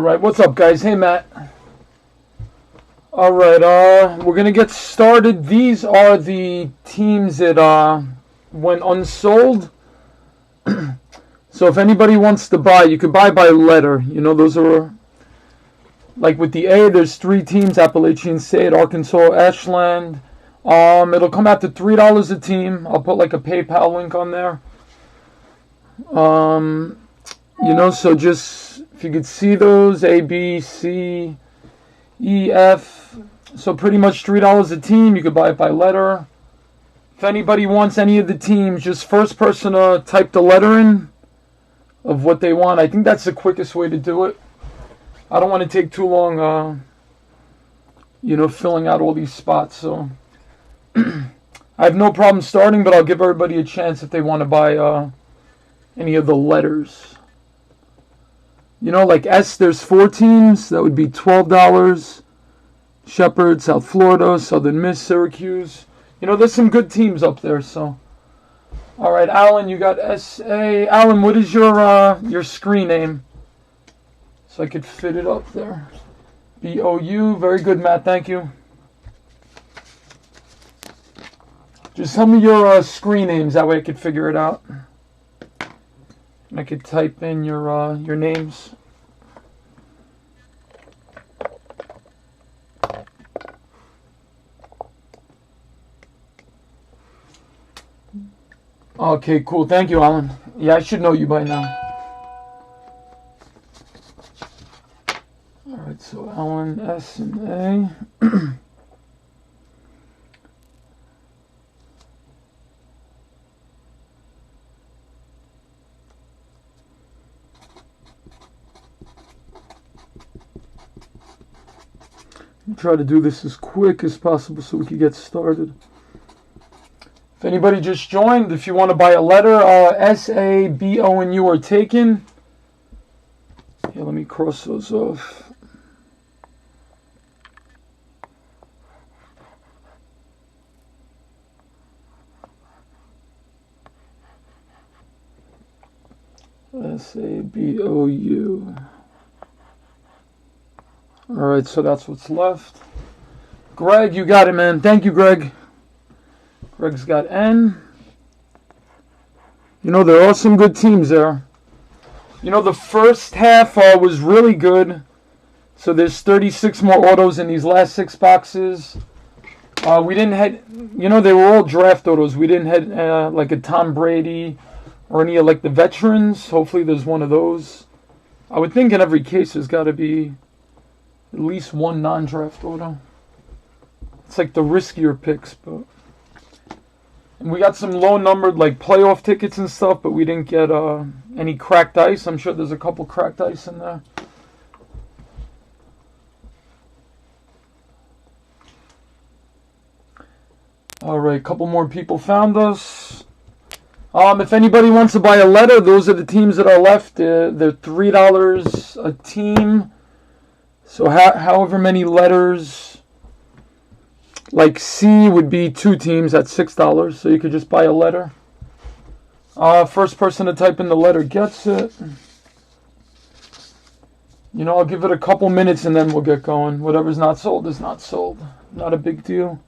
right. What's up, guys? Hey, Matt. All right. We're gonna get started. These are the teams that went unsold. So if anybody wants to buy, you could buy by letter. You know, those are like with the A. There's 3 teams: Appalachian State, Arkansas, Ashland. It'll come out to $3 a team. I'll put like a PayPal link on there. You know, so just if you could see those, A, B, C, E, F. So pretty much $3 a team. You could buy it by letter. If anybody wants any of the teams, just first person to type the letter in of what they want. I think that's the quickest way to do it. I don't want to take too long, you know, filling out all these spots. So I have no problem starting, but I'll give everybody a chance if they want to buy any of the letters. You know, like S, there's 4 teams. That would be $12. Shepherd, South Florida, Southern Miss, Syracuse. You know, there's some good teams up there. So, all right, Alan, you got SA. Alan, what is your screen name? So I could fit it up there. BOU. Very good, Matt. Thank you. Just tell me your screen names. That way I could figure it out. And I could type in your names. Okay, cool. Thank you, Alan. Yeah, I should know you by now. All right, so Alan, S, and A. Try to do this as quick as possible so we can get started. If anybody just joined, if you want to buy a letter, S, A, B, O, and U are taken. Here, let me cross those off. S, A, B, O, U. All right, so that's what's left. Greg, you got it, man. Thank you, Greg. Greg's got N. You know, there are some good teams there. You know, the first half was really good. So there's 36 more autos in these last 6 boxes. We didn't hit, you know, they were all draft autos. We didn't hit like a Tom Brady or any of like the veterans. Hopefully there's one of those. I would think in every case there's got to be at least one non-draft auto. It's like the riskier picks, but and we got some low-numbered like playoff tickets and stuff, but we didn't get any cracked ice. I'm sure there's a couple cracked ice in there. All right, a couple more people found us. If anybody wants to buy a letter, those are the teams that are left. They're $3 a team. So however many letters, like C would be 2 teams, that's $6. So you could just buy a letter. First person to type in the letter gets it. You know, I'll give it a couple minutes and then we'll get going. Whatever's not sold is not sold. Not a big deal.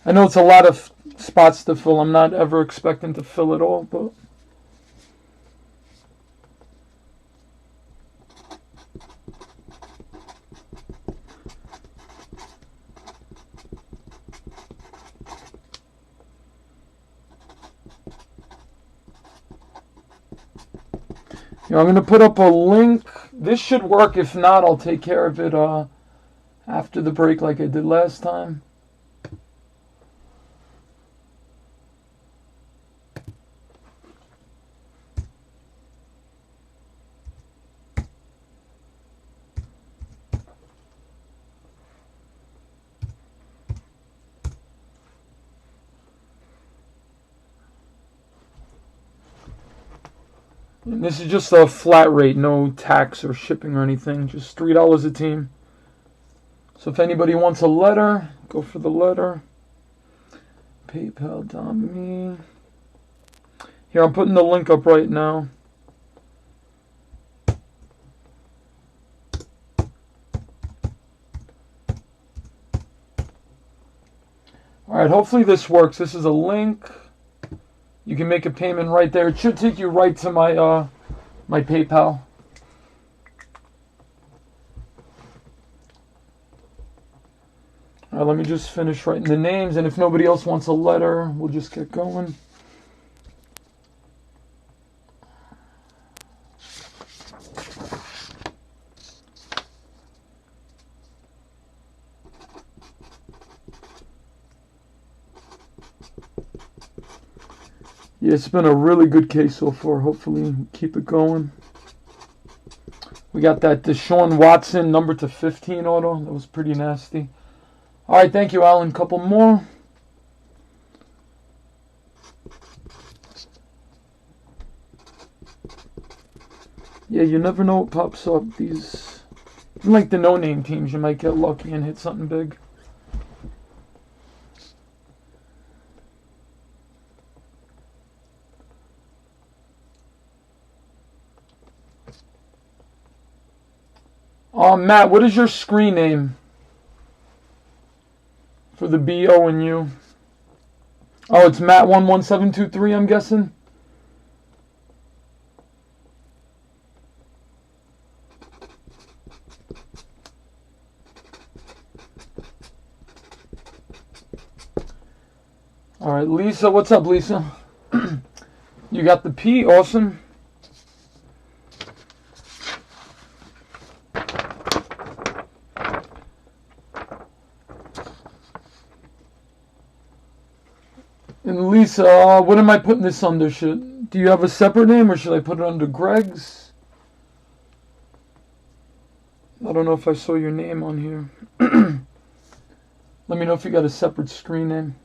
I know it's a lot of spots to fill. I'm not ever expecting to fill it all, but I'm going to put up a link. This should work. If not, I'll take care of it after the break like I did last time. And this is just a flat rate, no tax or shipping or anything, just $3 a team. So if anybody wants a letter, go for the letter. PayPal.me. Here, I'm putting the link up right now. Alright, hopefully this works. This is a link. You can make a payment right there. It should take you right to my my PayPal. Alright, let me just finish writing the names, and if nobody else wants a letter, we'll just get going. Yeah, it's been a really good case so far. Hopefully, keep it going. We got that Deshaun Watson number to 15 auto. That was pretty nasty. All right, thank you, Alan. Couple more. Yeah, you never know what pops up. These, like the no-name teams, you might get lucky and hit something big. Matt, what is your screen name for the B, O, and U? Oh, it's Matt11723, I'm guessing. All right, Lisa, what's up, Lisa? You got the P, awesome. And Lisa, what am I putting this under? Do you have a separate name, or should I put it under Greg's? I don't know if I saw your name on here. Let me know if you got a separate screen name.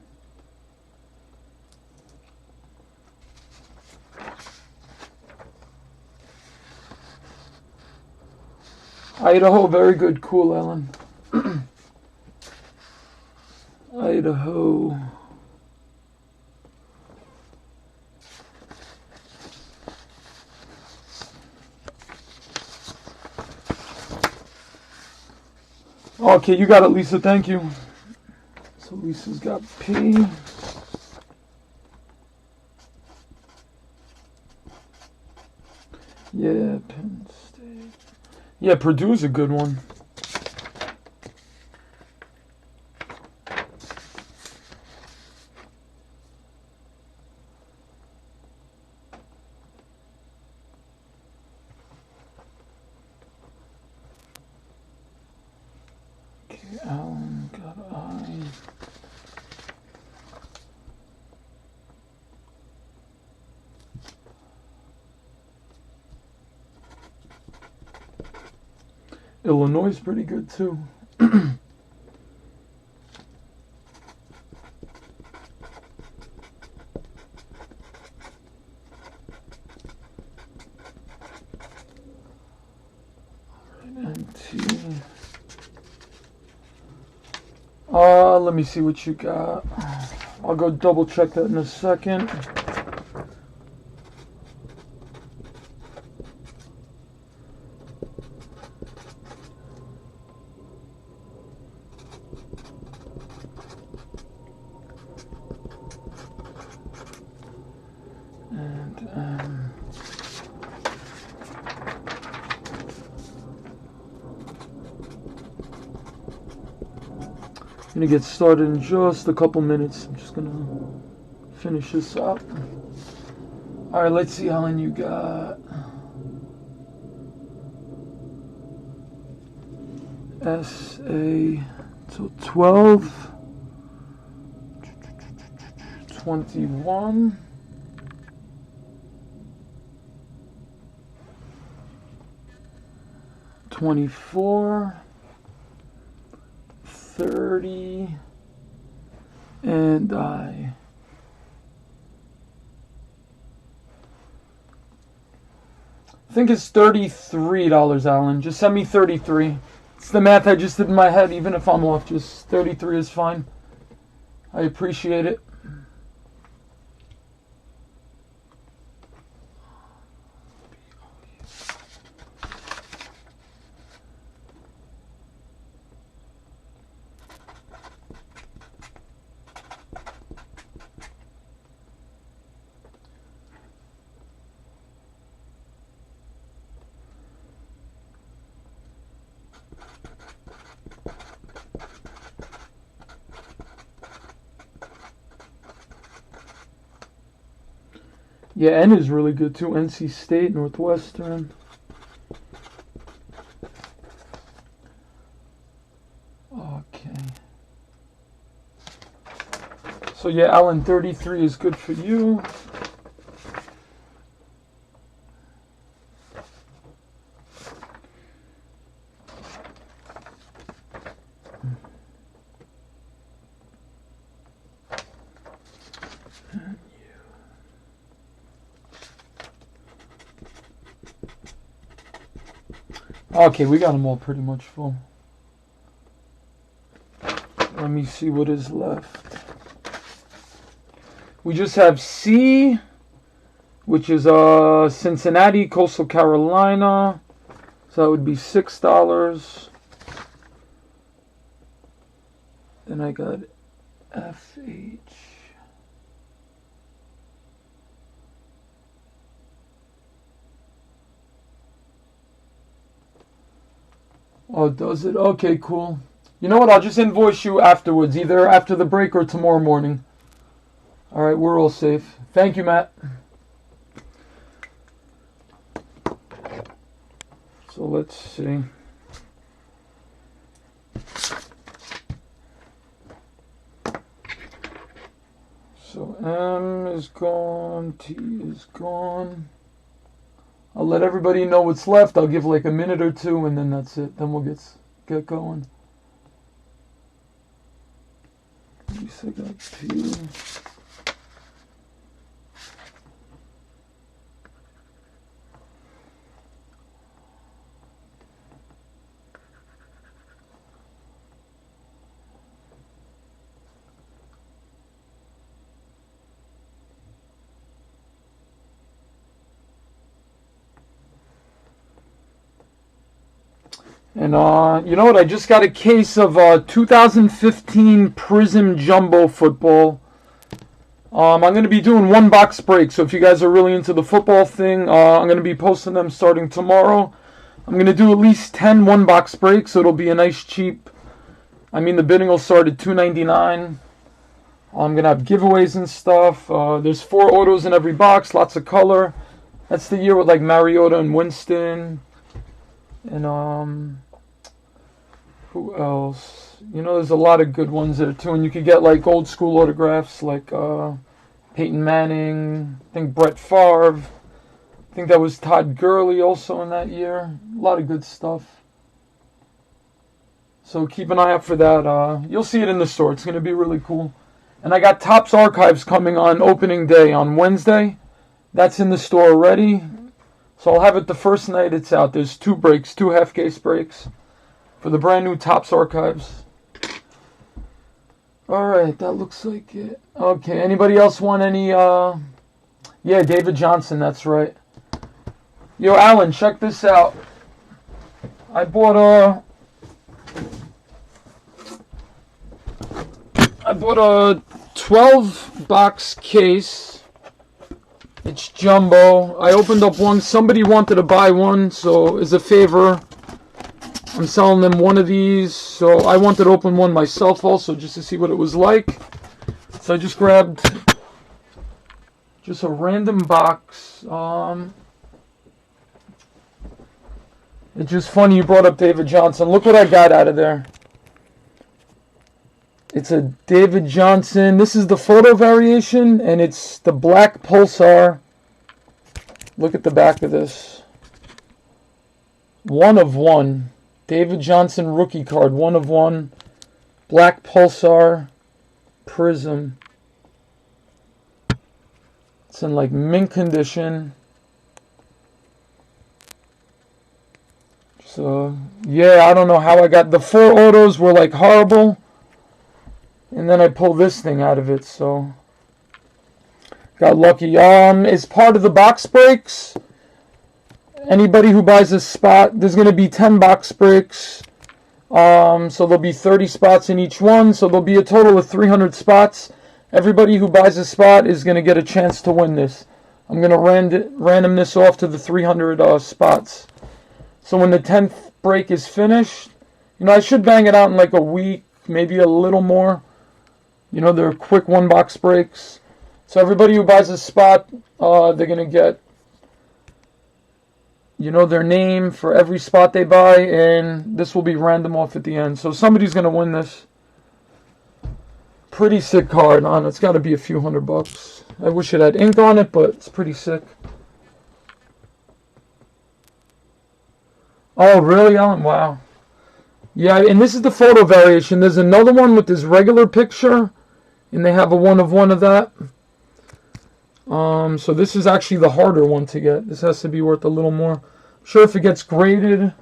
Idaho, very good, cool, Ellen. Idaho. Okay, you got it, Lisa. Thank you. So Lisa's got P. Yeah, Penn State. Yeah, Purdue's a good one. Allen got I. Illinois is pretty good too. Let me see what you got. I'll go double check that in a second. I'm gonna get started in just a couple minutes. I'm just gonna finish this up. All right, let's see how many you got. SA so 12, 21, 24, 30, and I think it's $33, Alan. Just send me 33. It's the math I just did in my head. Even if I'm off, just 33 is fine. I appreciate it. Yeah, N is really good too. NC State, Northwestern. Okay. So yeah, Alan, 33 is good for you. Okay, we got them all pretty much full. Let me see what is left. We just have C, which is Cincinnati, Coastal Carolina. So that would be $6. Then I got FH. Oh, does it? Okay, cool. You know what? I'll just invoice you afterwards, either after the break or tomorrow morning. All right, we're all safe. Thank you, Matt. So let's see. So M is gone, T is gone. I'll let everybody know what's left. I'll give like a minute or two, and then that's it. Then we'll get going. At least I got P. And you know what? I just got a case of 2015 Prism Jumbo football. I'm going to be doing one box break, so if you guys are really into the football thing, I'm going to be posting them starting tomorrow. I'm going to do at least 10 one-box breaks, so it'll be a nice cheap. I mean, the bidding will start at $2.99. I'm going to have giveaways and stuff. There's 4 autos in every box, lots of color. That's the year with like Mariota and Winston. And who else? You know, there's a lot of good ones there too, and you could get like old school autographs like Peyton Manning. I think Brett Favre. I think that was Todd Gurley also in that year. A lot of good stuff. So keep an eye out for that. You'll see it in the store. It's going to be really cool. And I got Topps Archives coming on opening day on Wednesday. That's in the store already. So I'll have it the first night it's out. There's 2 breaks, 2 half-case breaks for the brand new Topps Archives. Alright, that looks like it. Okay, anybody else want any, yeah, David Johnson, that's right. Yo, Alan, check this out. I bought a 12-box case. It's jumbo. I opened up one. Somebody wanted to buy one, so as a favor, I'm selling them one of these. So I wanted to open one myself also, just to see what it was like. So I just grabbed just a random box. It's just funny you brought up David Johnson. Look what I got out of there. It's a David Johnson. This is the photo variation, and it's the black Pulsar. Look at the back of this. 1 of 1. David Johnson rookie card. 1 of 1. Black Pulsar Prism. It's in like mint condition. So, yeah, I don't know how I got... The 4 autos were like horrible. And then I pulled this thing out of it, so got lucky. As part of the box breaks, anybody who buys a spot, there's going to be 10 box breaks. So there'll be 30 spots in each one, so there'll be a total of 300 spots. Everybody who buys a spot is going to get a chance to win this. I'm going to random this off to the 300 spots. So when the 10th break is finished, you know, I should bang it out in like a week, maybe a little more. You know, they're quick 1-box breaks. So everybody who buys a spot, they're going to get, their name for every spot they buy, and this will be random off at the end. So somebody's going to win this. Pretty sick card on it. It's got to be a few $100. I wish it had ink on it, but it's pretty sick. Oh, really, Alan? Wow. Yeah, and this is the photo variation. There's another one with this regular picture, and they have a one of that. So this is actually the harder one to get. This has to be worth a little more. I'm sure if it gets graded,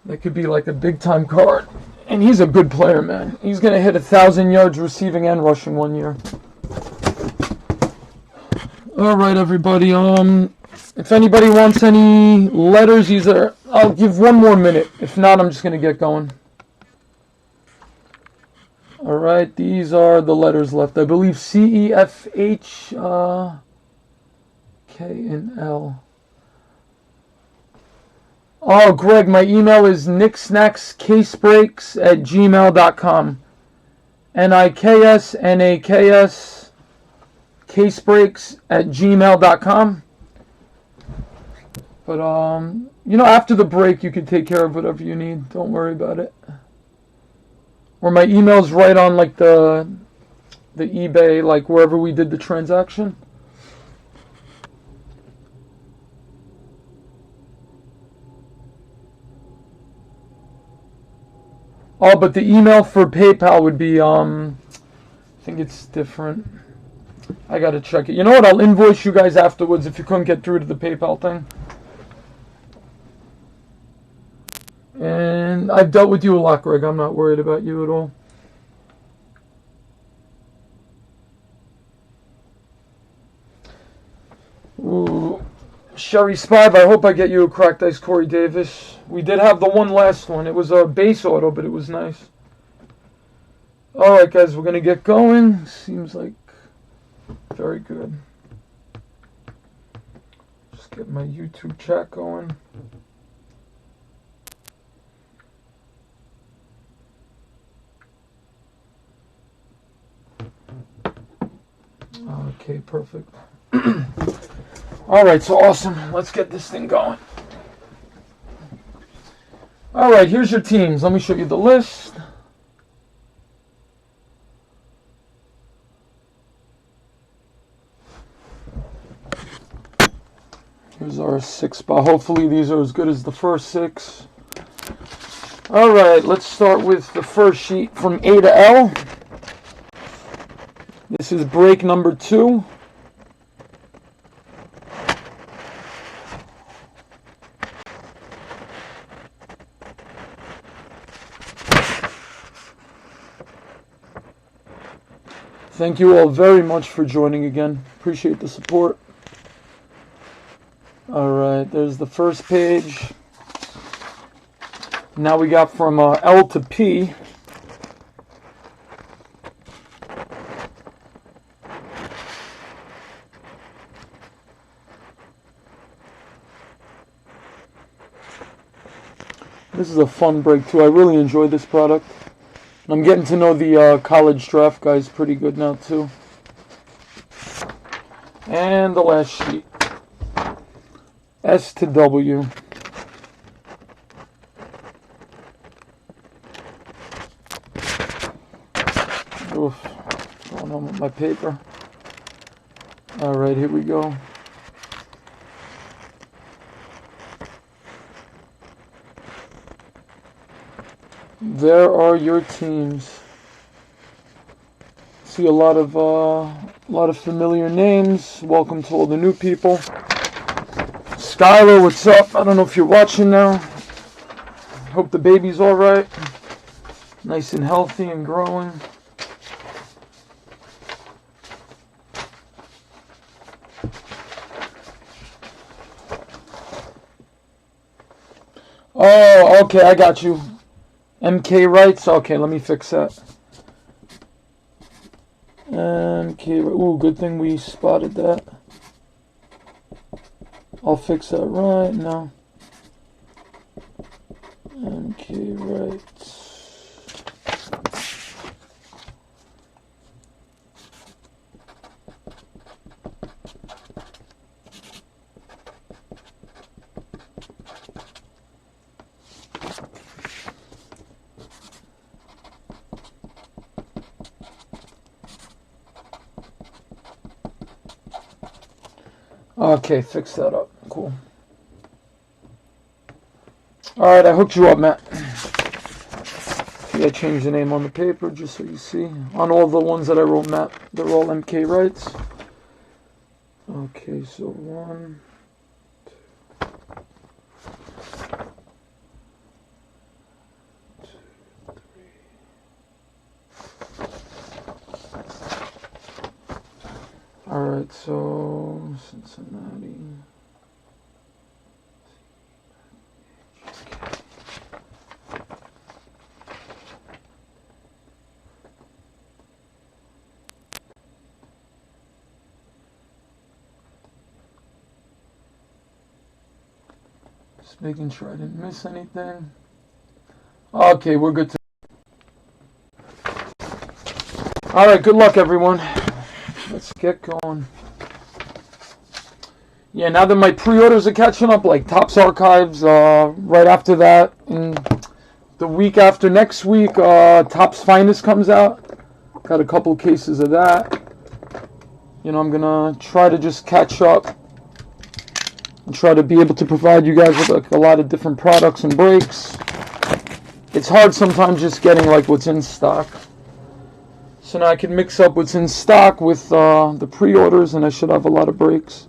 that could be like a big-time card. And he's a good player, man. He's going to hit 1,000 yards receiving and rushing one year. All right, everybody. If anybody wants any letters, I'll give 1 more minute. If not, I'm just going to get going. All right, these are the letters left. I believe C, E, F, H, K, and L. Oh, Greg, my email is niksnackscasebreaks@gmail.com. NIKS, casebreaks@gmail.com. But, after the break, you can take care of whatever you need. Don't worry about it. Or my email's right on, like, the eBay, like, wherever we did the transaction. Oh, but the email for PayPal would be, I think it's different. I gotta check it. You know what? I'll invoice you guys afterwards if you couldn't get through to the PayPal thing. And I've dealt with you a lot, Greg. I'm not worried about you at all. Ooh. Sherry Spive, I hope I get you a cracked ice Corey Davis. We did have the one last one. It was a base auto, but it was nice. Alright, guys, we're going to get going. Seems like very good. Just get my YouTube chat going. Okay, perfect. Alright, so awesome. Let's get this thing going. Alright, here's your teams. Let me show you the list. Here's our 6 spot. Hopefully these are as good as the first 6. Alright, let's start with the first sheet from A to L. This is break number 2. Thank you all very much for joining again. Appreciate the support. Alright, there's the first page. Now we got from L to P. This is a fun break too. I really enjoy this product. I'm getting to know the college draft guys pretty good now too. And the last sheet. S to W. Oof. What's going on with my paper? Alright, here we go. There are your teams. See a lot of familiar names. Welcome to all the new people. Skylar, what's up? I don't know if you're watching now. Hope the baby's all right. Nice and healthy and growing. Oh, okay, I got you. MK Wrights. Okay, let me fix that. MK. Ooh, good thing we spotted that. I'll fix that right now. MK Wrights. Okay, fix that up. Cool. Alright, I hooked you up, Matt. I changed the name on the paper just so you see. On all the ones that I wrote, Matt, they're all MK Writes. Okay, so 1, 2, 3. Alright, so Cincinnati. Just making sure I didn't miss anything. Okay, we're good to. Alright, good luck, everyone. Let's get going. Yeah, now that my pre-orders are catching up, like Topps Archives, right after that, and the week after next week, Topps Finest comes out. Got a couple cases of that. You know, I'm gonna try to just catch up and try to be able to provide you guys with like a lot of different products and breaks. It's hard sometimes just getting like what's in stock. So now I can mix up what's in stock with the pre-orders, and I should have a lot of breaks.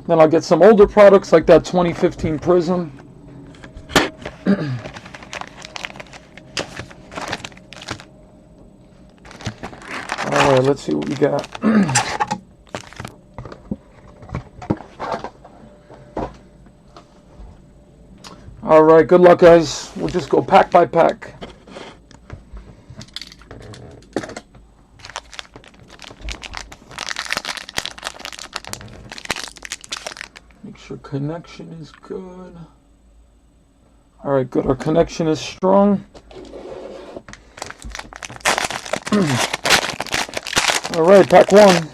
Then I'll get some older products like that 2015 Prism. Alright, let's see what we got. Alright, good luck, guys. We'll just go pack by pack. Make sure connection is good. Alright, good. Our connection is strong. Alright, pack 1.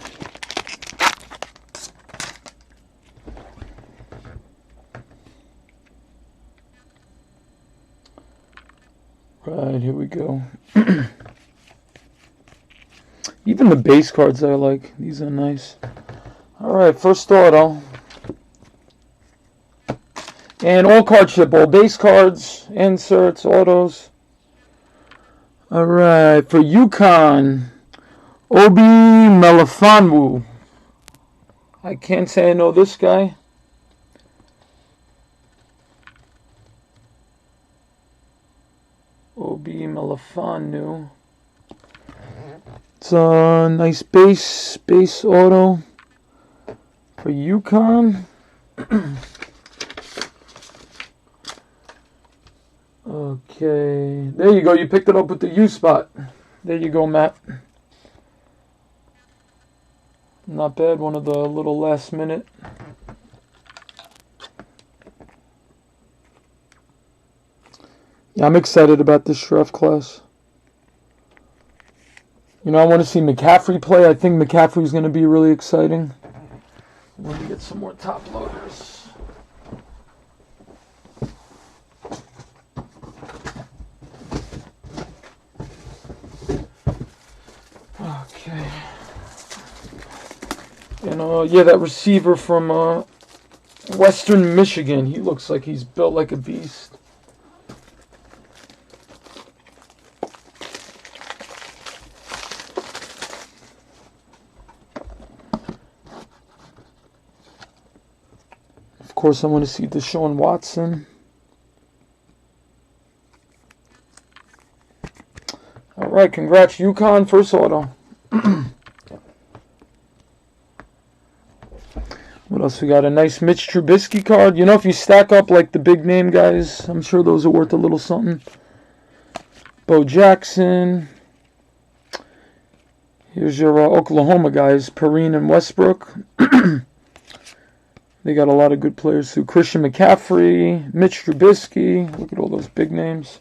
Right, here we go. Even the base cards I like. These are nice. Alright, first auto. And all card ship, all base cards, inserts, autos. Alright, for UConn, Obi Melifonwu. I can't say I know this guy. Obi Melifonwu. It's a nice base auto for UConn. Okay, there you go. You picked it up with the U spot. There you go, Matt. Not bad. One of the little last minute. Yeah, I'm excited about this draft class. You know, I want to see McCaffrey play. I think McCaffrey's going to be really exciting. Let me get some more top loaders. Okay. And yeah, that receiver from Western Michigan. He looks like he's built like a beast. Of course, I want to see Deshaun Watson. All right, congrats, UConn, first auto. What else we got? A nice Mitch Trubisky card. You know, if you stack up like the big name guys, I'm sure those are worth a little something. Bo Jackson. Here's your Oklahoma guys, Perrine and Westbrook. They got a lot of good players too. Christian McCaffrey, Mitch Trubisky. Look at all those big names.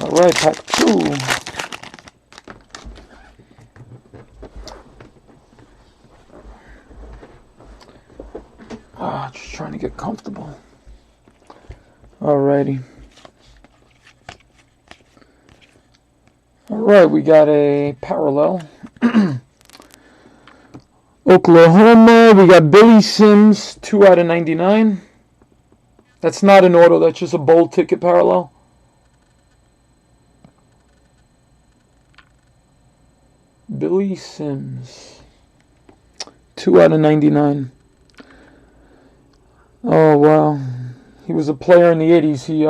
All right, pack 2. Just trying to get comfortable. Alrighty. Alright, we got a parallel. Oklahoma, we got Billy Sims, 2 out of 99. That's not an auto, that's just a bold ticket parallel. Billy Sims, 2 out of 99. Oh, wow. He was a player in the 80s. He,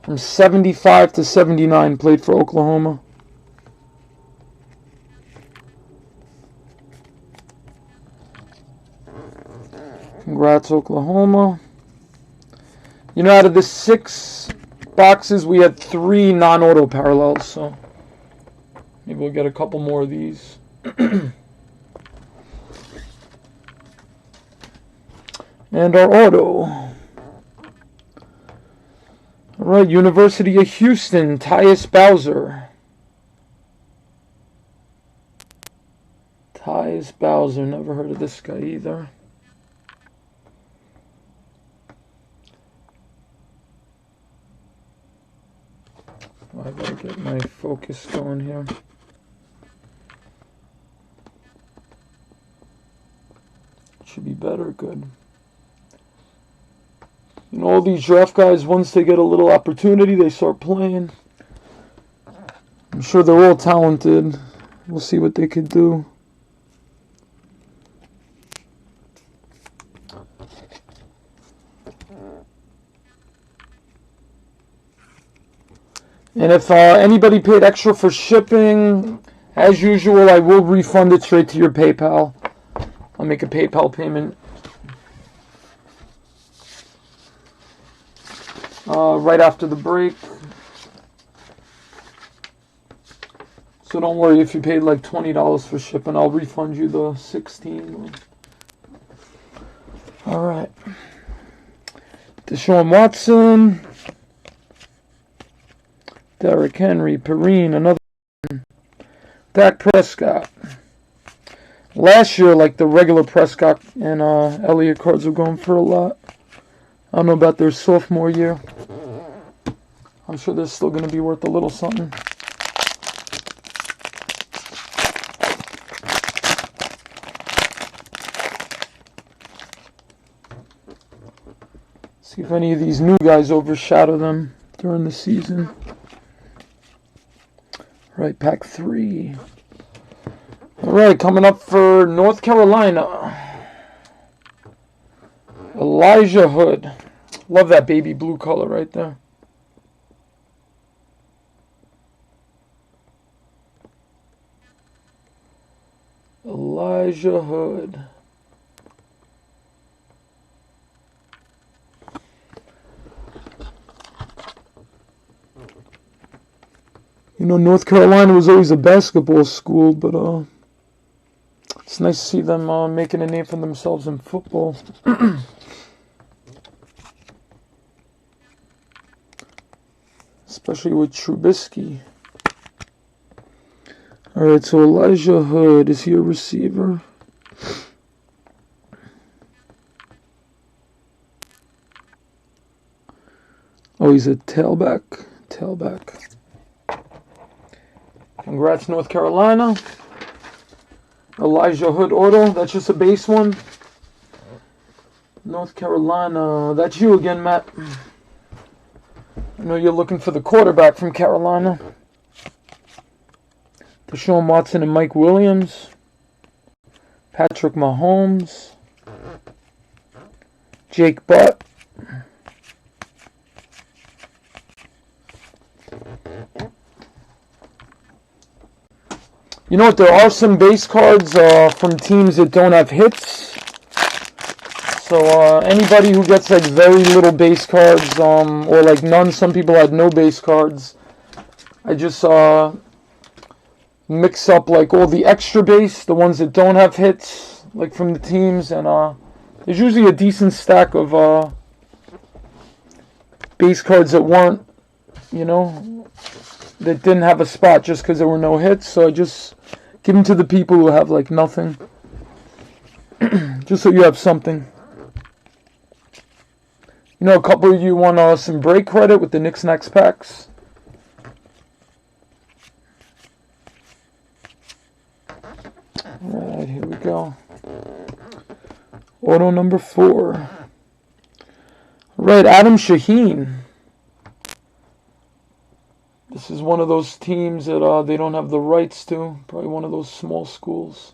from 75 to 79, played for Oklahoma. Congrats, Oklahoma. You know, out of the 6 boxes, we had 3 non-auto parallels, so maybe we'll get a couple more of these. And our auto. Alright, University of Houston, Tyus Bowser. Tyus Bowser, never heard of this guy either. I gotta get my focus going here. Should be better, good. You know, all these draft guys, once they get a little opportunity, they start playing. I'm sure they're all talented. We'll see what they could do. And if anybody paid extra for shipping, as usual, I will refund it straight to your PayPal. I'll make a PayPal payment. Right after the break. So don't worry if you paid like $20 for shipping. I'll refund you the $16. Alright. Deshaun Watson. Derrick Henry. Perrine. Another one. Dak Prescott. Last year, like the regular Prescott and Elliott cards were going for a lot. I don't know about their sophomore year. I'm sure they're still going to be worth a little something. See if any of these new guys overshadow them during the season. Right, pack 3. Alright, coming up for North Carolina. Elijah Hood. Love that baby blue color right there. Elijah Hood. You know, North Carolina was always a basketball school, but it's nice to see them making a name for themselves in football. Especially with Trubisky. Alright, so Elijah Hood, is he a receiver? Oh, he's a tailback. Tailback. Congrats, North Carolina. Elijah Hood auto. That's just a base one. North Carolina. That's you again, Matt. I know you're looking for the quarterback from Carolina. Deshaun Watson and Mike Williams. Patrick Mahomes. Jake Butt. You know what? There are some base cards from teams that don't have hits. So anybody who gets like very little base cards, or like none, some people had no base cards. I just mix up like all the extra base, the ones that don't have hits, like from the teams, and there's usually a decent stack of base cards that weren't you know, that didn't have a spot just because there were no hits. So I just give them to the people who have like nothing. Just so you have something. You know, a couple of you want some break credit with the NIKS NAKS packs. Alright, here we go. Auto number 4. Alright, Adam Shaheen. This is one of those teams that they don't have the rights to. Probably one of those small schools.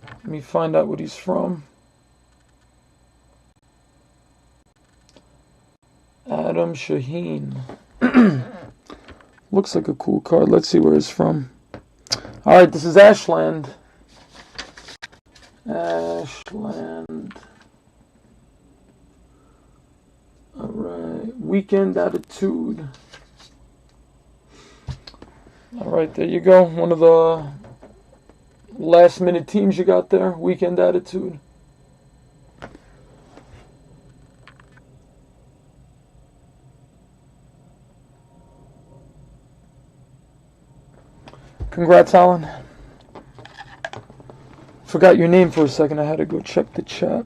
Let me find out what he's from. Adam Shaheen. Looks like a cool card. Let's see where he's from. Alright, this is Ashland. Ashland. Alright, Weekend Attitude. Alright, there you go. One of the last minute teams you got there. Weekend Attitude. Congrats, Alan. Forgot your name for a second. I had to go check the chat.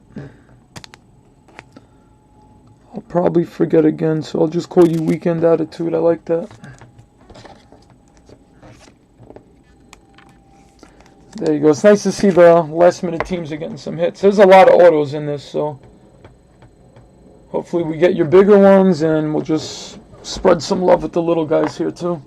I'll probably forget again, so I'll just call you Weekend Attitude. I like that. There you go. It's nice to see the last minute teams are getting some hits. There's a lot of autos in this, so hopefully we get your bigger ones and we'll just spread some love with the little guys here too.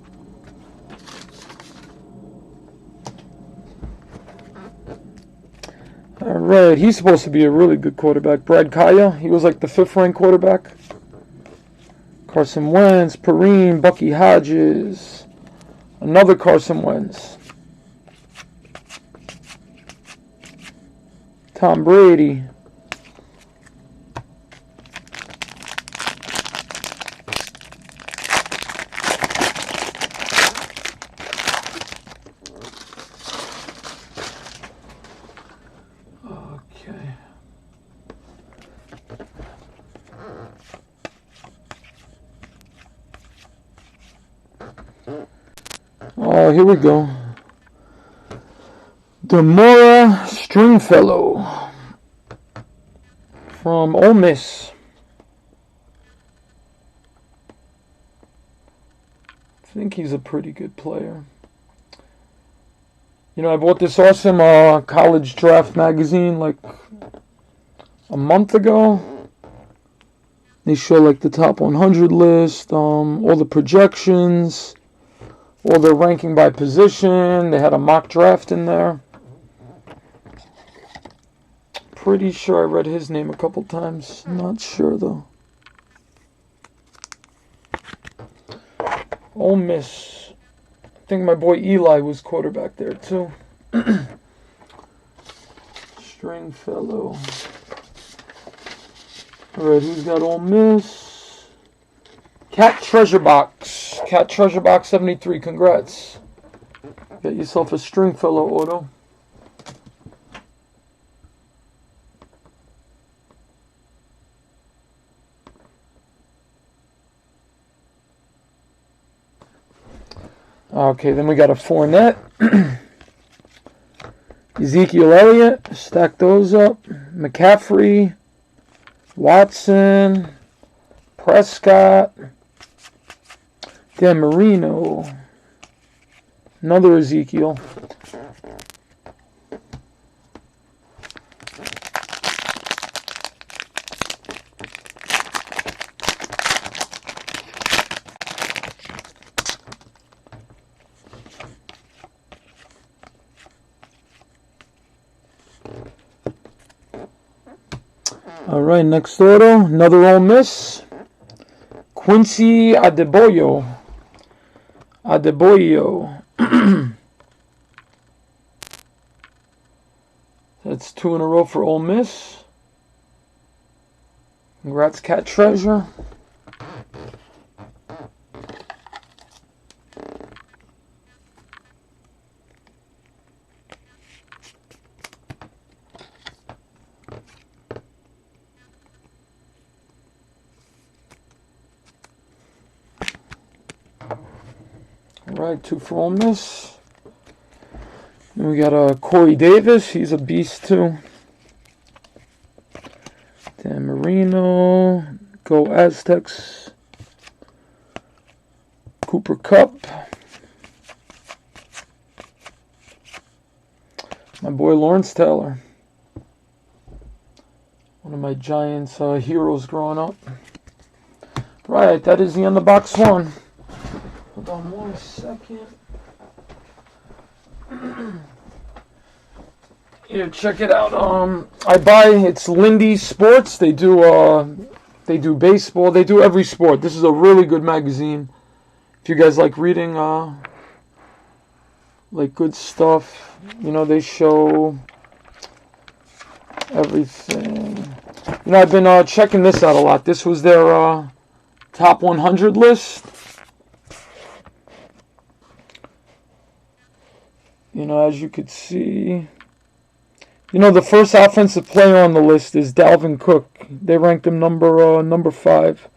Alright, he's supposed to be a really good quarterback. Brad Kaya, he was like the 5th ranked quarterback. Carson Wentz, Perrine, Bucky Hodges, another Carson Wentz. Tom Brady. Oh, here we go. Demora Stringfellow from Ole Miss. I think he's a pretty good player. You know, I bought this awesome college draft magazine like a month ago. They show like the top 100 list, all the projections, all their ranking by position. They had a mock draft in there. Pretty sure I read his name a couple times. Not sure though. Ole Miss. I think my boy Eli was quarterback there too. Stringfellow. Alright, who's got Ole Miss? Cat Treasure Box. Cat Treasure Box 73. Congrats. Get yourself a Stringfellow auto. Okay, then we got a Fournette. Ezekiel Elliott. Stack those up. McCaffrey. Watson. Prescott. Dan Marino. Another Ezekiel. All right, next auto, another Ole Miss. Quincy Adeboyo. That's 2 in a row for Ole Miss. Congrats, Cat Treasure. Alright, 2 for Ole Miss. And we got Corey Davis. He's a beast too. Dan Marino. Go Aztecs. Cooper Kupp. My boy Lawrence Taylor. One of my Giants heroes growing up. Right, that is the end of box 1. Hold on 1 second. Here, check it out. It's Lindy Sports. They do baseball. They do every sport. This is a really good magazine. If you guys like reading, like good stuff, you know, they show everything. You know, I've been checking this out a lot. This was their top 100 list. You know, as you could see, you know, the first offensive player on the list is Dalvin Cook. They ranked him number 5.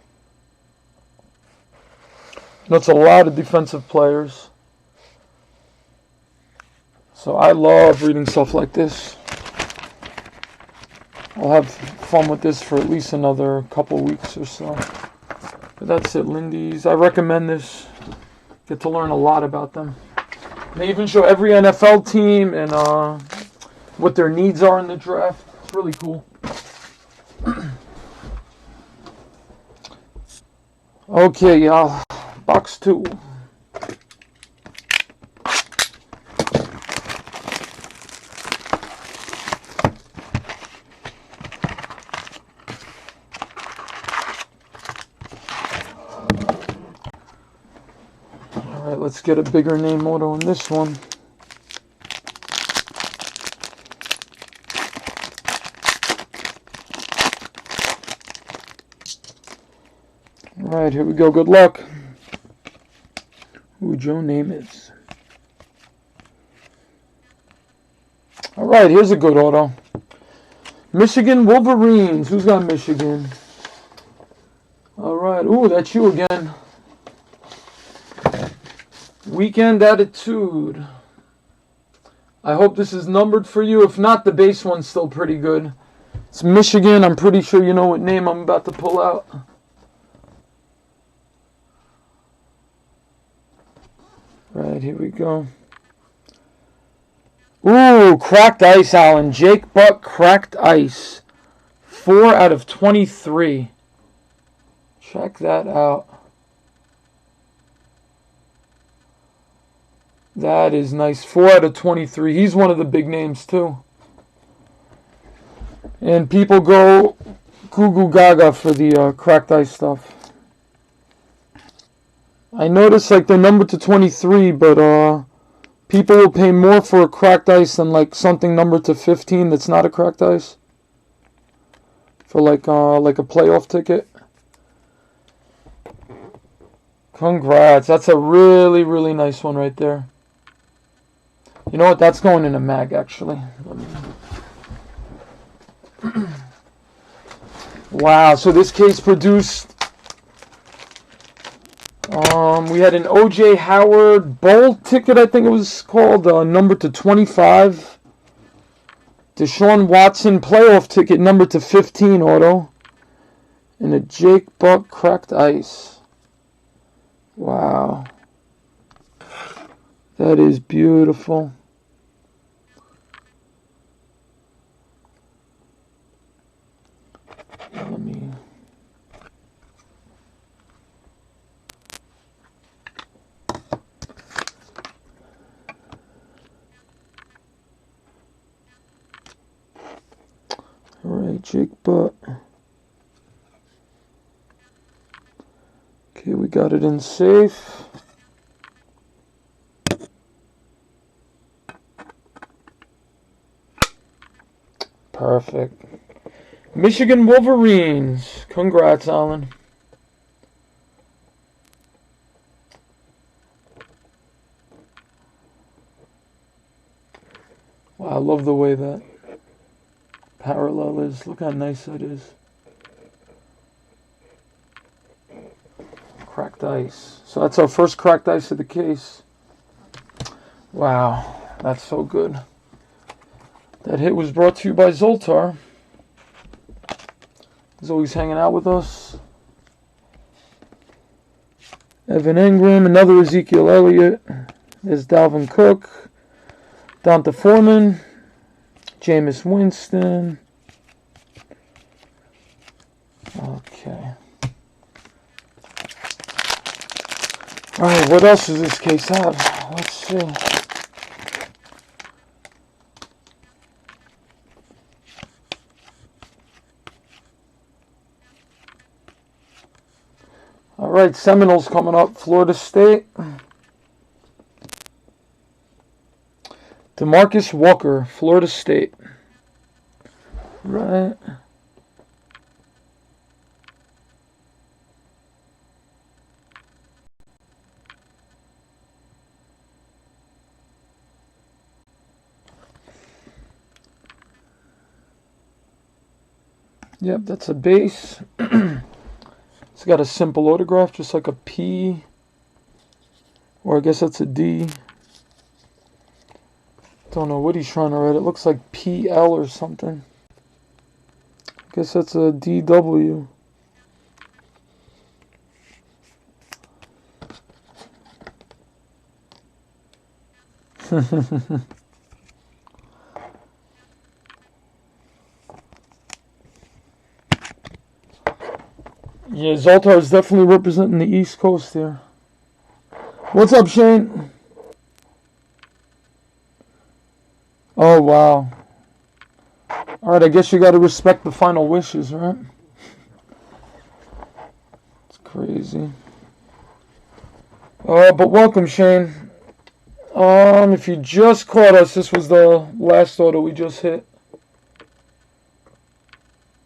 That's a lot of defensive players. So I love reading stuff like this. I'll have fun with this for at least another couple weeks or so. But that's it, Lindy's. I recommend this. Get to learn a lot about them. They even show every NFL team and what their needs are in the draft. It's really cool. Okay, y'all. Box 2. Alright, let's get a bigger name auto on this one. Alright, here we go. Good luck. Who Joe Namath. Alright, here's a good auto. Michigan Wolverines. Who's got Michigan? Alright. Ooh, that's you again. Weekend Attitude. I hope this is numbered for you. If not, the base one's still pretty good. It's Michigan. I'm pretty sure you know what name I'm about to pull out. Right, here we go. Ooh, cracked ice, Allen. Jake Buck, cracked ice. 4 out of 23. Check that out. That is nice. 4 out of 23. He's one of the big names, too. And people go goo goo gaga for the cracked ice stuff. I noticed like they're numbered to 23, but people will pay more for a cracked ice than like something numbered to 15 that's not a cracked ice. For like a playoff ticket. Congrats. That's a really, really nice one right there. You know what? That's going in a mag, actually. Wow. So this case produced... we had an O.J. Howard Bowl ticket, I think it was called, numbered to 25. Deshaun Watson playoff ticket, numbered to 15 auto. And a Jake Buck cracked ice. Wow. That is beautiful. Let me... Alright, Jake Butt. Okay, we got it in safe. Perfect. Michigan Wolverines. Congrats, Alan. Wow, I love the way that parallel is. Look how nice that is. Cracked ice. So that's our first cracked ice of the case. Wow, that's so good. That hit was brought to you by Zoltar. He's always hanging out with us. Evan Ingram, another Ezekiel Elliott. There's Dalvin Cook. Donta Foreman. Jameis Winston. Okay. Alright, what else does this case have? Let's see. Alright, Seminoles coming up. Florida State. DeMarcus Walker, Florida State. Right. Yep, that's a base. It's got a simple autograph, just like a P. Or I guess that's a D. Don't know what he's trying to write. It looks like PL or something. I guess that's a DW. Yeah, Zoltar is definitely representing the East Coast here. What's up, Shane? Oh, wow. Alright, I guess you gotta respect the final wishes, right? It's crazy. But welcome, Shane. If you just caught us, this was the last auto we just hit.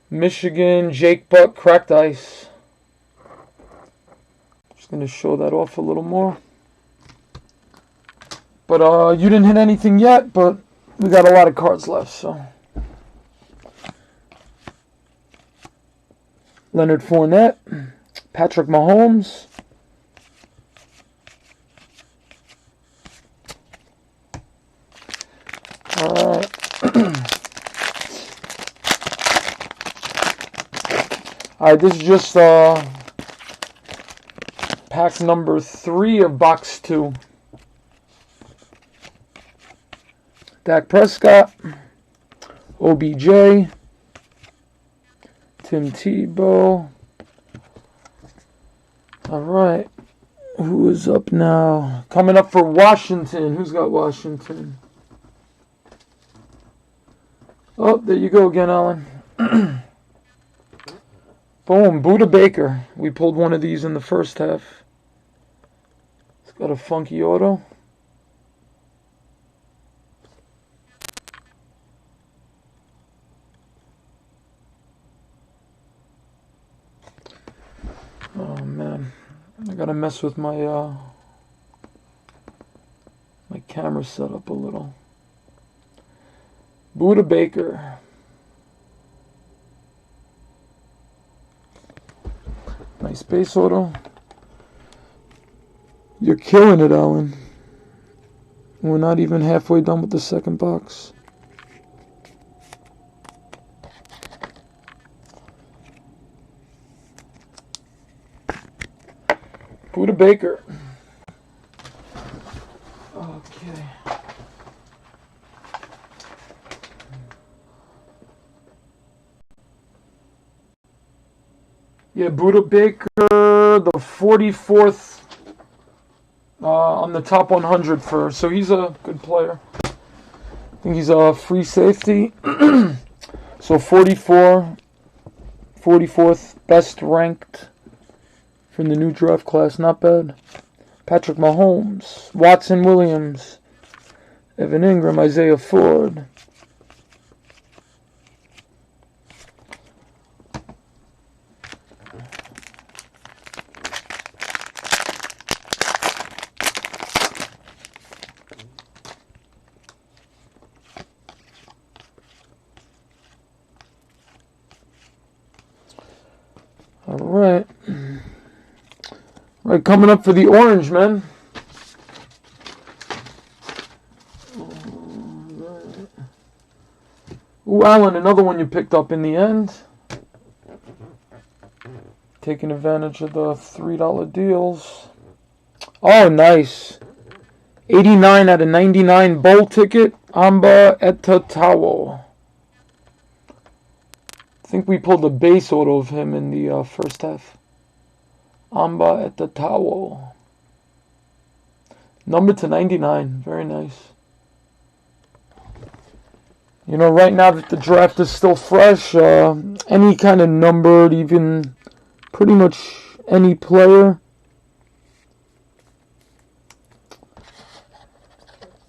Michigan, Jake Buck, cracked ice. Just gonna show that off a little more. But you didn't hit anything yet, but we got a lot of cards left, so. Leonard Fournette, Patrick Mahomes. Alright. Alright, this is just pack number 3 of box 2. Dak Prescott, OBJ, Tim Tebow. Alright, who is up now? Coming up for Washington. Who's got Washington? Oh, there you go again, Alan. Boom, Buda Baker. We pulled one of these in the first half. It's got a funky auto. Oh man, I gotta mess with my my camera setup a little. Buda Baker. Nice base auto. You're killing it, Alan. We're not even halfway done with the second box. Buda Baker. Okay. Yeah, Buda Baker, the 44th on the top 100 for, so he's a good player. I think he's a free safety. So 44th best ranked from the new draft class, not bad. Patrick Mahomes, Watson Williams, Evan Ingram, Isaiah Ford. All right. Right, coming up for the Orange Men. you, Alan. Another one you picked up in the end. Taking advantage of the $3 deals. Oh, nice. 89 out of 99 bowl ticket. Amba Etatao. I think we pulled a base auto of him in the first half. Amba Etatao. Number to 99. Very nice. You know, right now that the draft is still fresh, any kind of numbered, even pretty much any player,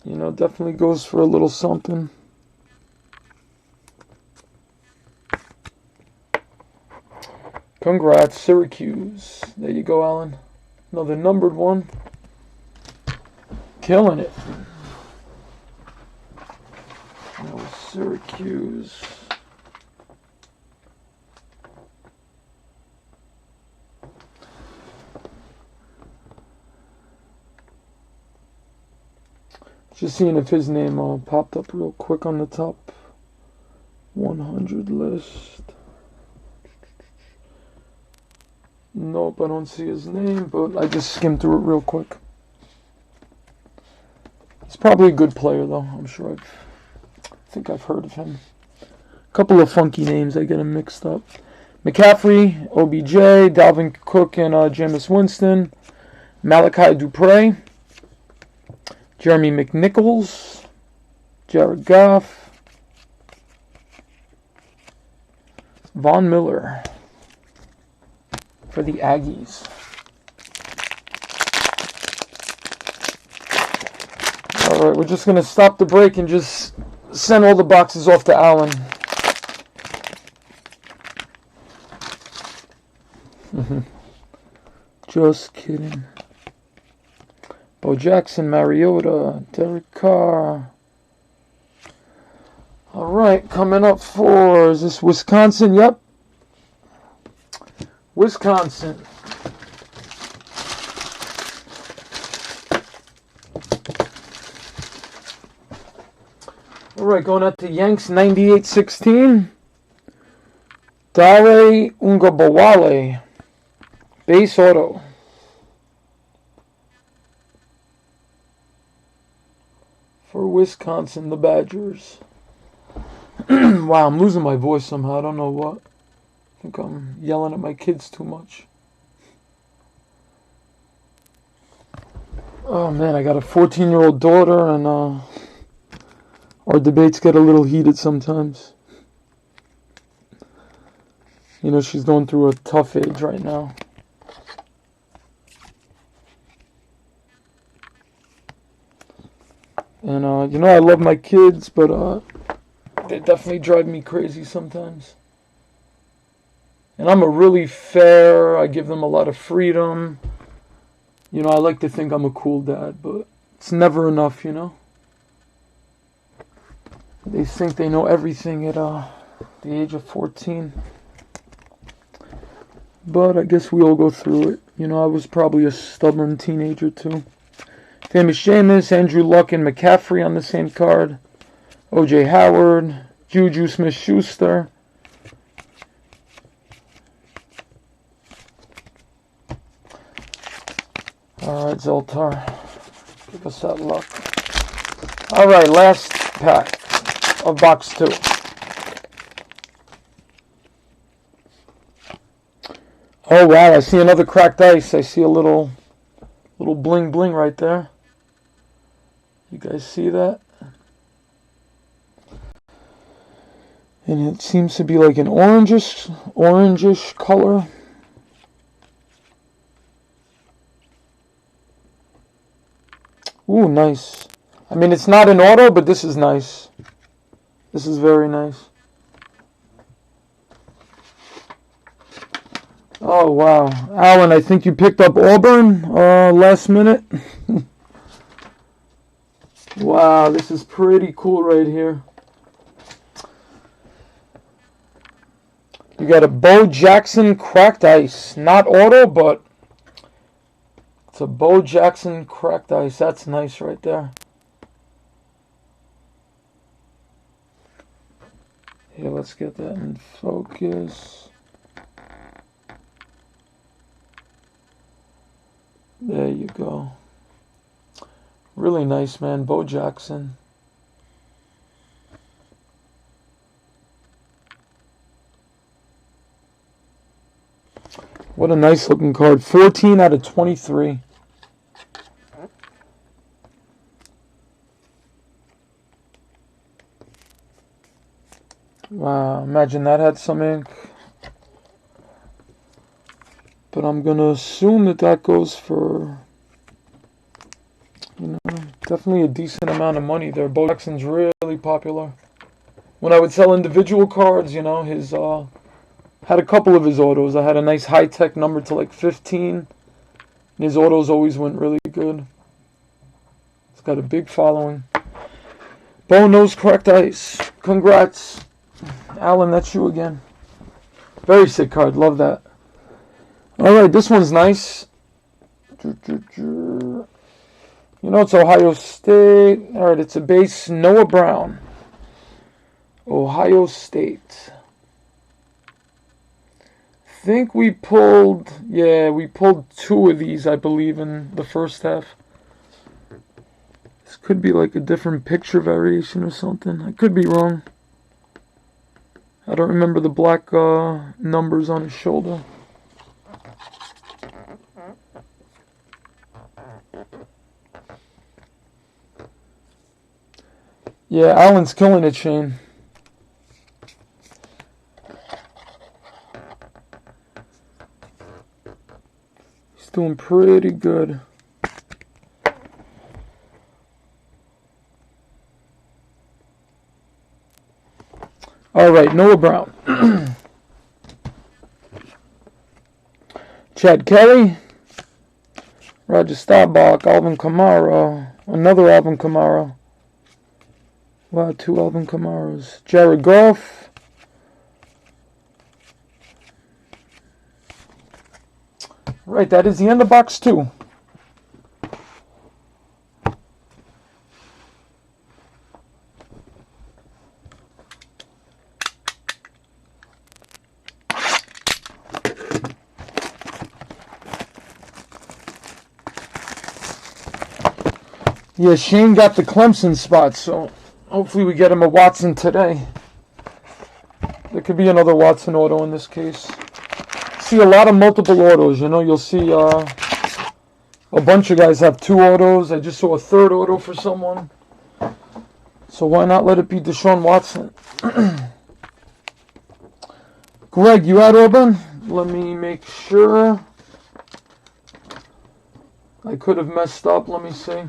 you know, definitely goes for a little something. Congrats, Syracuse. There you go, Alan. Another numbered one. Killing it. That was Syracuse. Just seeing if his name popped up real quick on the top 100 list. Nope, I don't see his name, but I just skimmed through it real quick. He's probably a good player, though. I'm sure I think I've heard of him. A couple of funky names, I get them mixed up. McCaffrey, OBJ, Dalvin Cook, and Jameis Winston. Malachi Dupre. Jeremy McNichols. Jared Goff. Von Miller for the Aggies. All right, we're just going to stop the break and just send all the boxes off to Alan. Just kidding. Bo Jackson, Mariota, Derek Carr. All right, coming up for, is this Wisconsin? Yep. Wisconsin. All right, going out to Yanks 98-16. Dare Ungabawale. Base auto. For Wisconsin, the Badgers. Wow, I'm losing my voice somehow. I don't know what. I think I'm yelling at my kids too much. Oh man, I got a 14-year-old daughter, and our debates get a little heated sometimes. You know, she's going through a tough age right now. And, you know, I love my kids, but they definitely drive me crazy sometimes. And I'm a really fair, I give them a lot of freedom. You know, I like to think I'm a cool dad, but it's never enough, you know. They think they know everything at the age of 14. But I guess we all go through it. You know, I was probably a stubborn teenager too. Famous Jameis, Andrew Luck, and McCaffrey on the same card. O.J. Howard, Juju Smith-Schuster. All right, Zoltar, give us that luck. All right, last pack of box 2. Oh wow, I see another cracked ice. I see a little bling bling right there. You guys see that? And it seems to be like an orangish color. Ooh, nice. I mean, it's not an auto, but this is nice. This is very nice. Oh, wow. Alan, I think you picked up Auburn last minute. Wow, this is pretty cool right here. You got a Bo Jackson cracked ice. Not auto, but it's a Bo Jackson cracked ice. That's nice right there. let's get that in focus. There you go. Really nice, man. Bo Jackson. What a nice looking card. 14 out of 23. Wow, imagine that had some ink. But I'm going to assume that that goes for, you know, definitely a decent amount of money there. Bo Jackson's really popular. When I would sell individual cards, you know, his, had a couple of his autos. I had a nice high-tech number to like 15. And his autos always went really good. He's got a big following. Bo knows correct ice. Congrats. Alan, that's you again. Very sick card. Love that. Alright, this one's nice. You know, it's Ohio State. Alright, it's a base. Noah Brown. Ohio State. I think we pulled, yeah, we pulled 2 of these, I believe, in the first half. This could be like a different picture variation or something. I could be wrong. I don't remember the black numbers on his shoulder. Yeah, Alan's killing it, Shane. He's doing pretty good. All right, Noah Brown. Chad Kelly. Roger Staubach. Alvin Kamara. Another Alvin Kamara. Wow, 2 Alvin Kamaras. Jared Goff. Right, that is the end of box 2. Yeah, Shane got the Clemson spot, so hopefully we get him a Watson today. There could be another Watson auto in this case. See a lot of multiple autos, you know. You'll see a bunch of guys have 2 autos. I just saw a 3rd auto for someone. So why not let it be Deshaun Watson? Greg, you at Auburn? Let me make sure. I could have messed up. Let me see.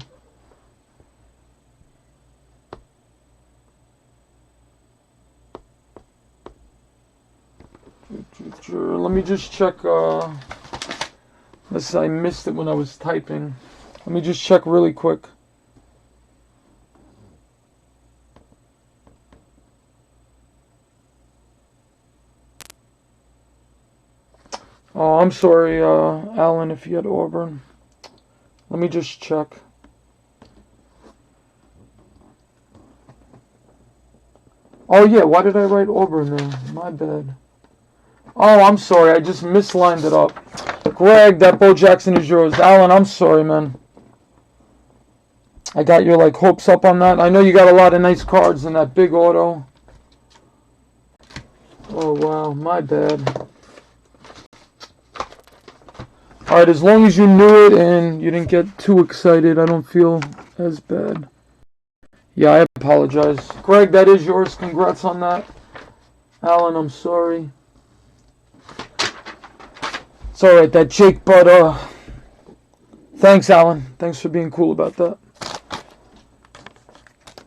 Let me just check, unless I missed it when I was typing. Let me just check really quick. Oh, I'm sorry, Alan, if you had Auburn. Let me just check. Oh, yeah, why did I write Auburn there? My bad. Oh, I'm sorry. I just mislined it up. Greg, that Bo Jackson is yours. Alan, I'm sorry, man. I got your, like, hopes up on that. I know you got a lot of nice cards in that big auto. Oh, wow. My bad. Alright, as long as you knew it and you didn't get too excited, I don't feel as bad. Yeah, I apologize. Greg, that is yours. Congrats on that. Alan, I'm sorry. It's alright, that Jake Butt, thanks, Alan. Thanks for being cool about that.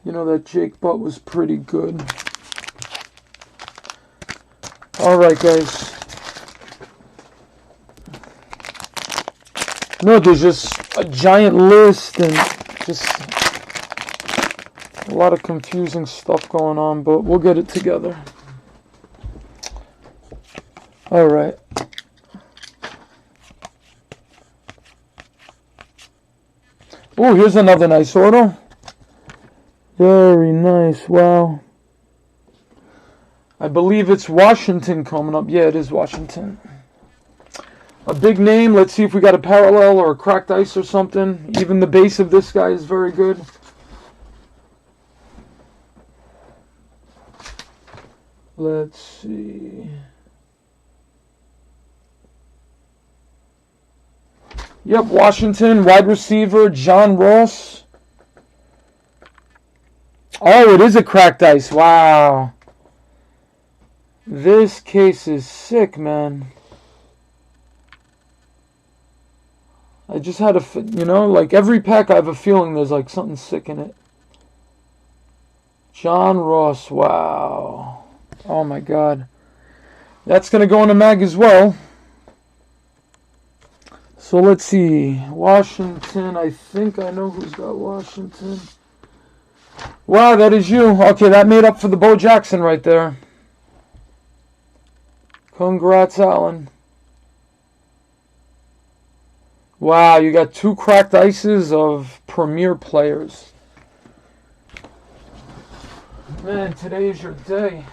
You know, that Jake Butt was pretty good. Alright, guys. No, there's just a giant list and just a lot of confusing stuff going on, but we'll get it together. Alright. Oh, here's another nice auto. Very nice. Wow. I believe it's Washington coming up. Yeah, it is Washington. A big name. Let's see if we got a parallel or a cracked ice or something. Even the base of this guy is very good. Let's see. Yep, Washington. Wide receiver, John Ross. Oh, it is a cracked ice. Wow. This case is sick, man. I just had like every pack I have a feeling there's like something sick in it. John Ross, wow. Oh my God. That's going to go in a mag as well. So let's see. Washington, I think I know who's got Washington. Wow, that is you. Okay, that made up for the Bo Jackson right there. Congrats, Alan. Wow, you got 2 cracked ices of premier players. Man, today is your day.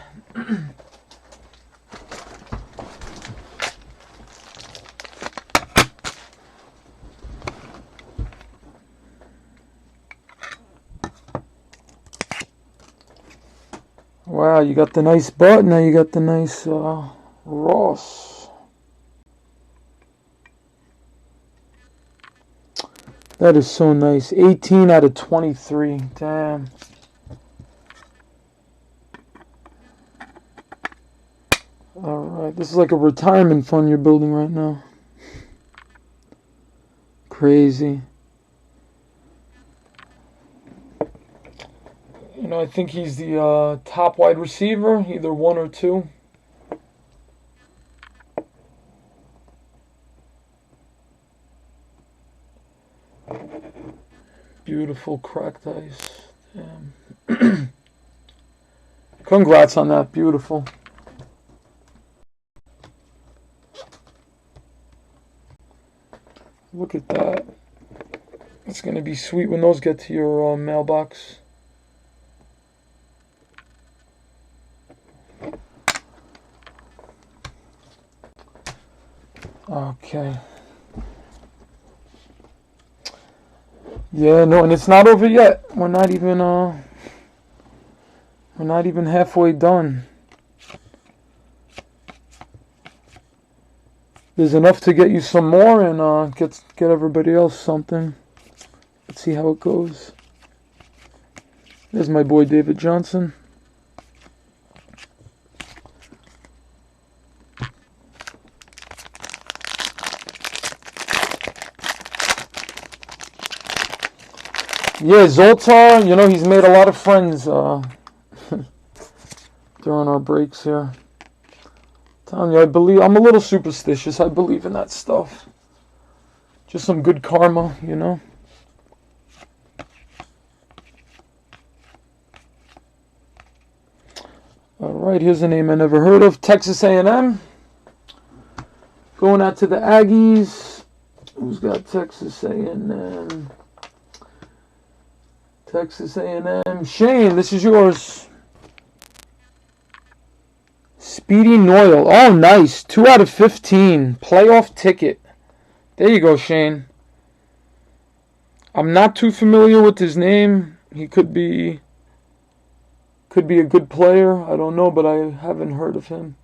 Wow, you got the nice butt, now you got the nice Ross. That is so nice. 18 out of 23. Damn. Alright, this is like a retirement fund you're building right now. Crazy. You know, I think he's the top wide receiver, either 1 or 2. Beautiful cracked ice. Damn. Congrats on that. Beautiful. Look at that. It's going to be sweet when those get to your mailbox. Okay. Yeah, no, and it's not over yet. We're not even halfway done. There's enough to get you some more and get everybody else something. Let's see how it goes. There's my boy David Johnson. Yeah, Zoltar, you know, he's made a lot of friends during our breaks here. Telling you, I'm a little superstitious. I believe in that stuff. Just some good karma, you know. Alright, here's a name I never heard of. Texas A&M. Going out to the Aggies. Who's got Texas A&M? Texas A&M. Shane, this is yours. Speedy Noyle. Oh, nice. 2 out of 15. Playoff ticket. There you go, Shane. I'm not too familiar with his name. He could be a good player. I don't know, but I haven't heard of him.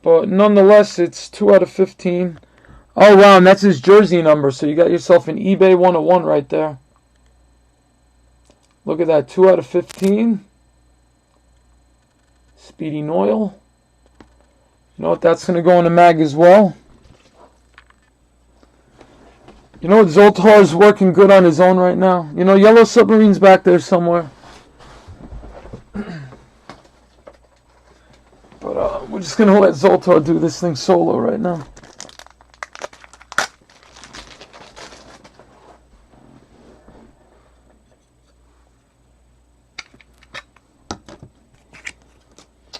But nonetheless, it's 2 out of 15. Oh, wow, and that's his jersey number. So you got yourself an eBay 101 right there. Look at that. 2 out of 15. Speedy Noyle. You know what? That's going to go in the mag as well. You know what? Zoltar's working good on his own right now. You know, Yellow Submarine's back there somewhere. But we're just going to let Zoltar do this thing solo right now.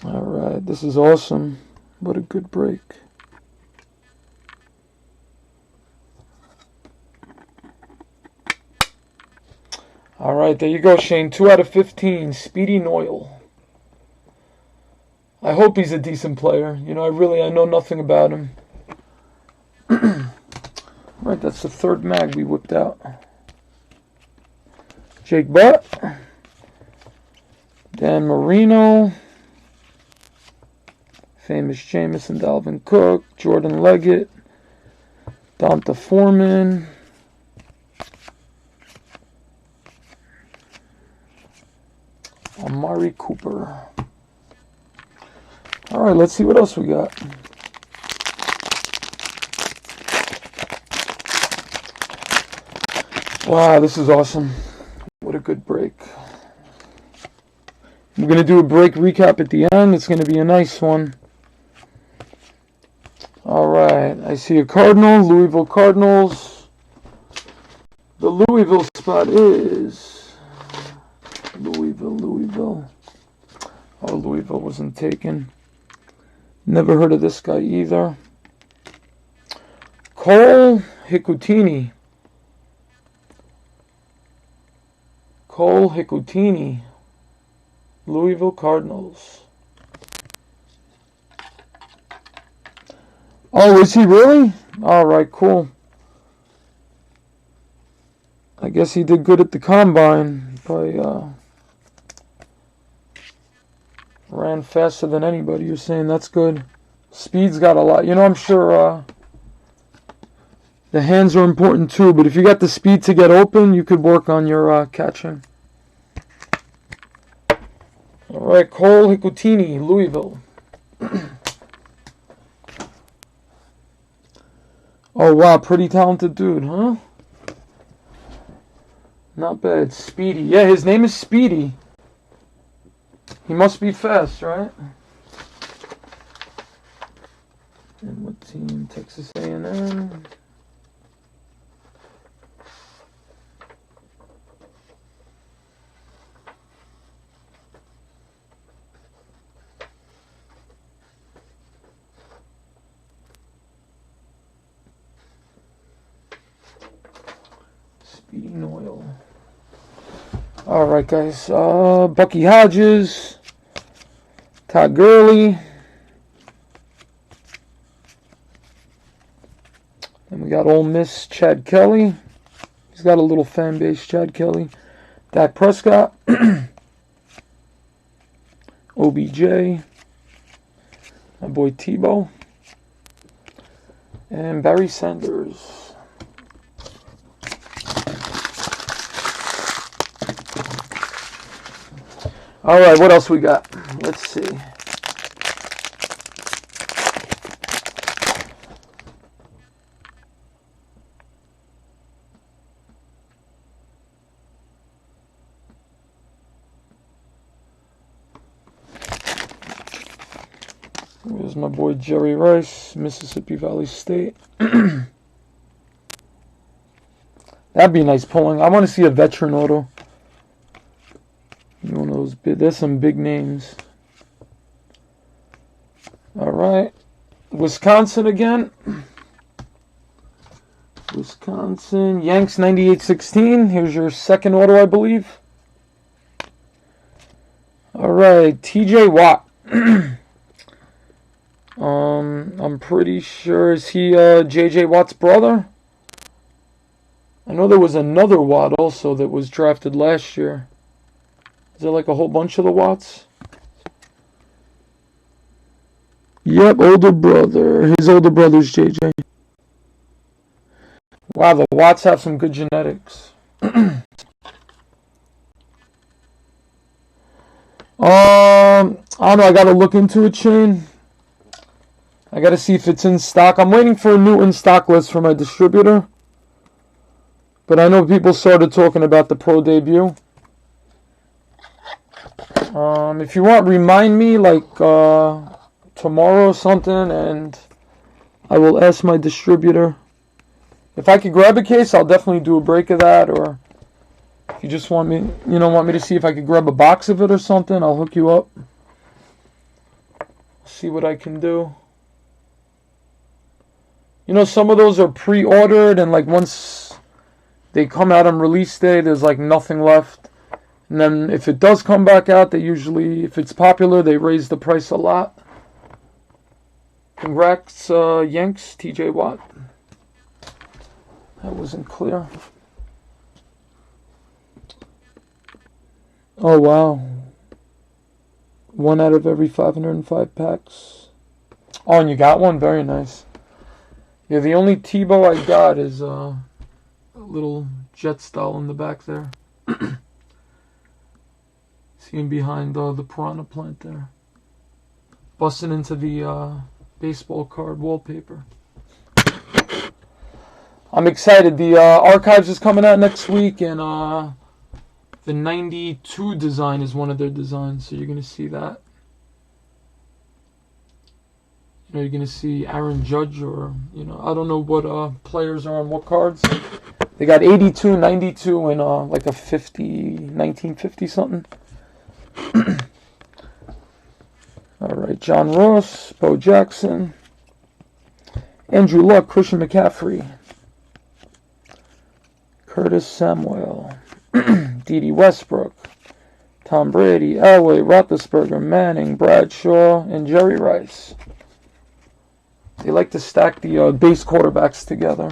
Alright, this is awesome. What a good break. Alright, there you go, Shane. 2 out of 15. Speedy Noyle. I hope he's a decent player. You know, I know nothing about him. Right, that's the third mag we whipped out. Jake Butt, Dan Marino, Famous Jameson, Dalvin Cook, Jordan Leggett, Donta Foreman, Amari Cooper. All right, let's see what else we got. Wow, this is awesome. What a good break. I'm going to do a break recap at the end. It's going to be a nice one. All right, I see a Cardinal, Louisville Cardinals. The Louisville spot is Louisville. Oh, Louisville wasn't taken. Never heard of this guy either. Cole Hikutini. Louisville Cardinals. Oh, is he really? All right, cool. I guess he did good at the combine. Probably ran faster than anybody. You're saying that's good. Speed's got a lot. You know, I'm sure the hands are important too, but if you got the speed to get open, you could work on your catching. All right, Cole Hikutini, Louisville. Oh, wow, pretty talented dude, huh? Not bad. Speedy. Yeah, his name is Speedy. He must be fast, right? And what team? Texas A&M. Speedy Noyle. All right, guys. Bucky Hodges, Todd Gurley, and we got Ole Miss Chad Kelly. He's got a little fan base, Chad Kelly. Dak Prescott, OBJ, my boy Tebow, and Barry Sanders. All right, what else we got? Let's see. There's my boy Jerry Rice, Mississippi Valley State. That'd be nice pulling. I want to see a veteran auto. One of those big, there's some big names. All right. Wisconsin again. Wisconsin. Yanks 98-16. Here's your second auto, I believe. All right. TJ Watt. I'm pretty sure, is he JJ Watt's brother? I know there was another Watt also that was drafted last year. Is there like a whole bunch of the Watts? Yep, older brother. His older brother's JJ. Wow, the Watts have some good genetics. I don't know. I got to look into it, Shane. I got to see if it's in stock. I'm waiting for a new in-stock list for my distributor. But I know people started talking about the Pro Debut. If you want, remind me like tomorrow or something, and I will ask my distributor. If I could grab a case, I'll definitely do a break of that. Or if you just want me to see if I could grab a box of it or something, I'll hook you up. See what I can do. You know, some of those are pre-ordered, and like once they come out on release day, there's like nothing left. And then if it does come back out, they usually, if it's popular, they raise the price a lot. Congrats, Yanks, TJ Watt. That wasn't clear. Oh, wow. 1 out of every 505 packs. Oh, and you got one? Very nice. Yeah, the only Tebow I got is a little jet style in the back there. See him behind the piranha plant there. Busting into the baseball card wallpaper. I'm excited. The Archives is coming out next week, and the 92 design is one of their designs, so you're going to see that. You know, you're going to see Aaron Judge, or, you know, I don't know what players are on what cards. They got 82, 92, and like a 1950 something. Alright, John Ross, Bo Jackson, Andrew Luck, Christian McCaffrey, Curtis Samuel, D.D. Westbrook, Tom Brady, Elway, Roethlisberger, Manning, Bradshaw, and Jerry Rice. They like to stack the base quarterbacks together.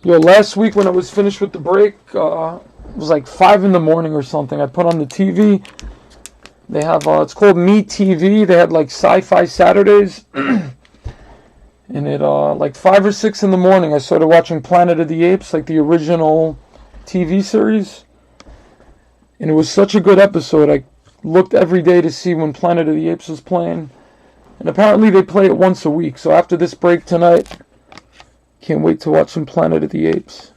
Yo, last week when I was finished with the break, it was like 5 in the morning or something. I put on the TV. They have, it's called Me TV. They had like Sci-Fi Saturdays. And at like 5 or 6 in the morning, I started watching Planet of the Apes, like the original TV series. And it was such a good episode. I looked every day to see when Planet of the Apes was playing. And apparently they play it once a week. So after this break tonight, can't wait to watch some Planet of the Apes.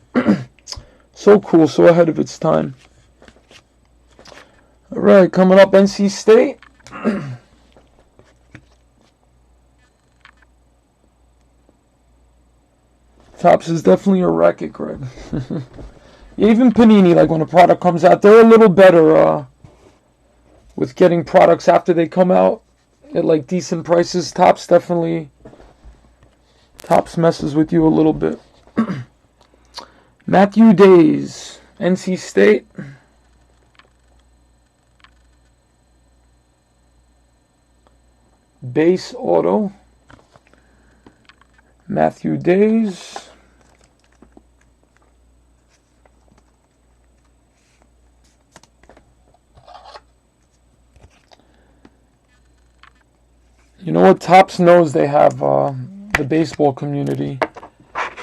So cool, so ahead of its time. Alright, coming up, NC State. Topps is definitely a racket, Greg. Even Panini, like when a product comes out, they're a little better with getting products after they come out at like decent prices. Topps messes with you a little bit. Matthew Days, NC State. Base auto. Matthew Days. You know what? Topps knows they have the baseball community,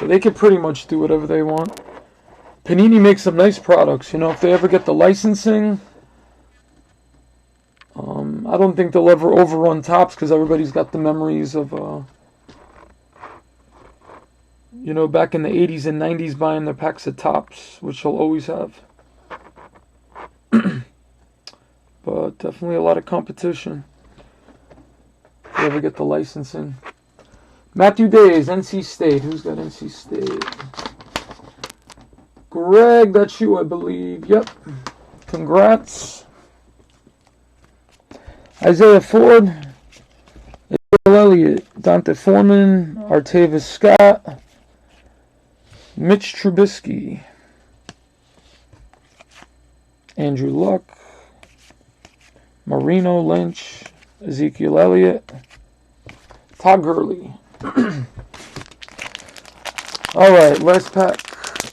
so they can pretty much do whatever they want. Panini makes some nice products. You know, if they ever get the licensing, I don't think they'll ever overrun Topps because everybody's got the memories of, you know, back in the 80s and 90s buying their packs of Topps, which they'll always have. But definitely a lot of competition. If they ever get the licensing. Matthew Days, NC State. Who's got NC State? Greg, that's you, I believe. Yep. Congrats. Isaiah Ford. Elliott. Dante Foreman. Artavis Scott. Mitch Trubisky. Andrew Luck. Marino Lynch. Ezekiel Elliott. Todd Gurley. Alright, last pack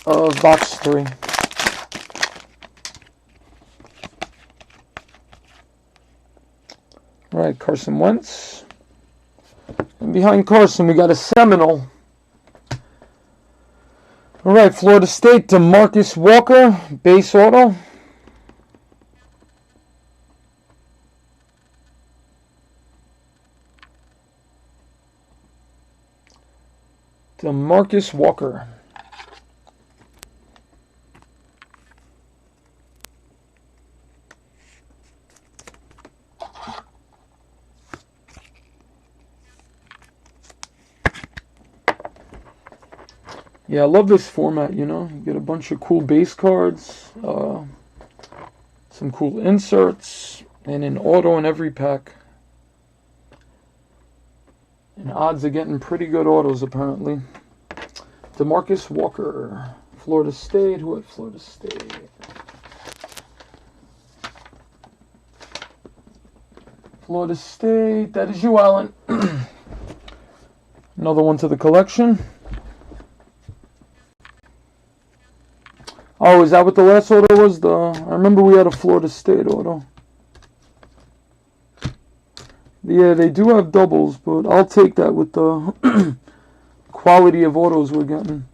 of box 3. Alright, Carson Wentz. And behind Carson, we got a Seminole. Alright, Florida State, DeMarcus Walker, base auto. DeMarcus Walker. Yeah, I love this format, you know. You get a bunch of cool base cards, some cool inserts, and an auto in every pack. And odds are getting pretty good autos, apparently. DeMarcus Walker, Florida State. Who had Florida State? Florida State. That is you, Alan. Another one to the collection. Oh, is that what the last auto was? I remember we had a Florida State auto. Yeah, they do have doubles, but I'll take that with the quality of autos we're getting.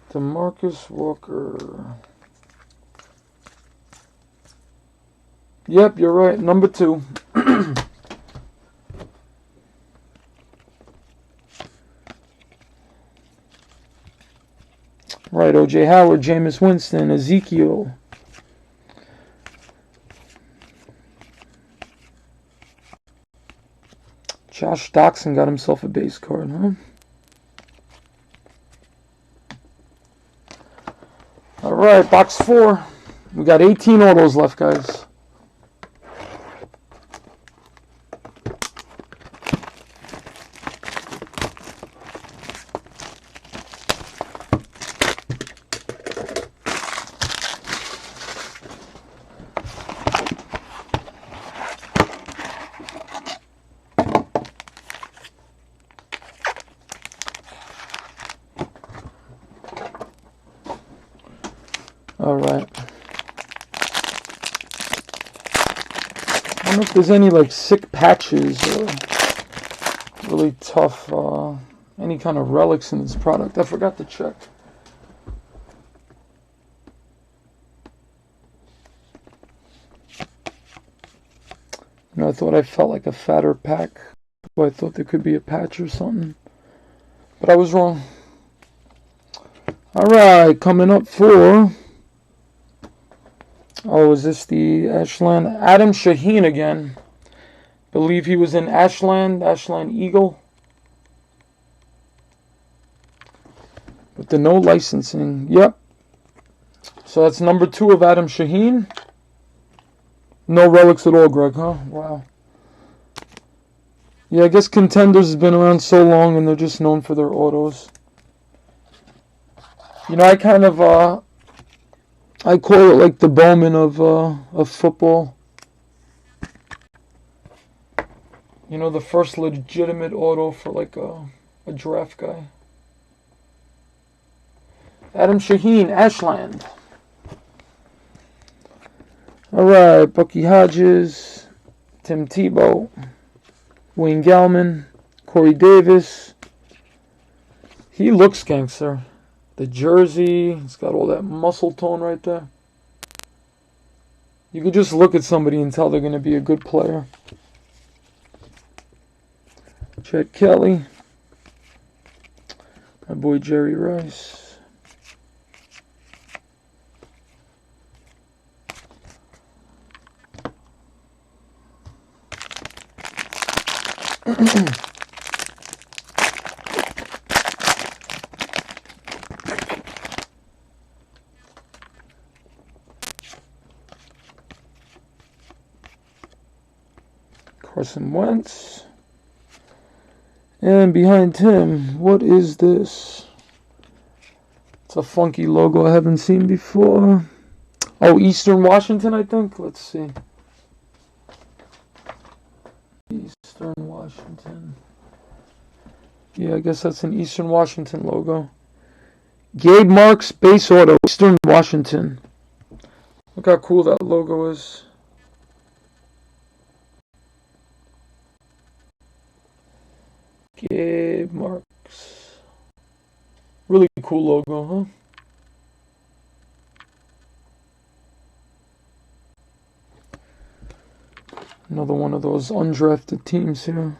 DeMarcus Walker. Yep, you're right. Number 2. Right, O.J. Howard, Jameis Winston, Ezekiel. Josh Doxson got himself a base card, huh? Alright, box 4. We got 18 autos left, guys. Alright. I don't know if there's any like sick patches or really tough any kind of relics in this product. I forgot to check. You know, I thought I felt like a fatter pack. I thought there could be a patch or something. But I was wrong. Alright, coming up for... Oh, is this the Ashland? Adam Shaheen again. Believe he was in Ashland Eagle. With the no licensing. Yep. So that's number 2 of Adam Shaheen. No relics at all, Greg, huh? Wow. Yeah, I guess Contenders has been around so long and they're just known for their autos. You know, I kind of... I call it like the Bowman of football. You know, the first legitimate auto for like a draft guy. Adam Shaheen, Ashland. Alright, Bucky Hodges, Tim Tebow, Wayne Gallman, Corey Davis. He looks gangster. The jersey, it's got all that muscle tone right there. You could just look at somebody and tell they're going to be a good player. Chet Kelly. My boy Jerry Rice. Carson Wentz. And behind him, what is this? It's a funky logo I haven't seen before. Oh, Eastern Washington, I think. Let's see. Eastern Washington. Yeah, I guess that's an Eastern Washington logo. Gabe Marks, base auto, Eastern Washington. Look how cool that logo is. Gabe Marks. Really cool logo, huh? Another one of those undrafted teams here.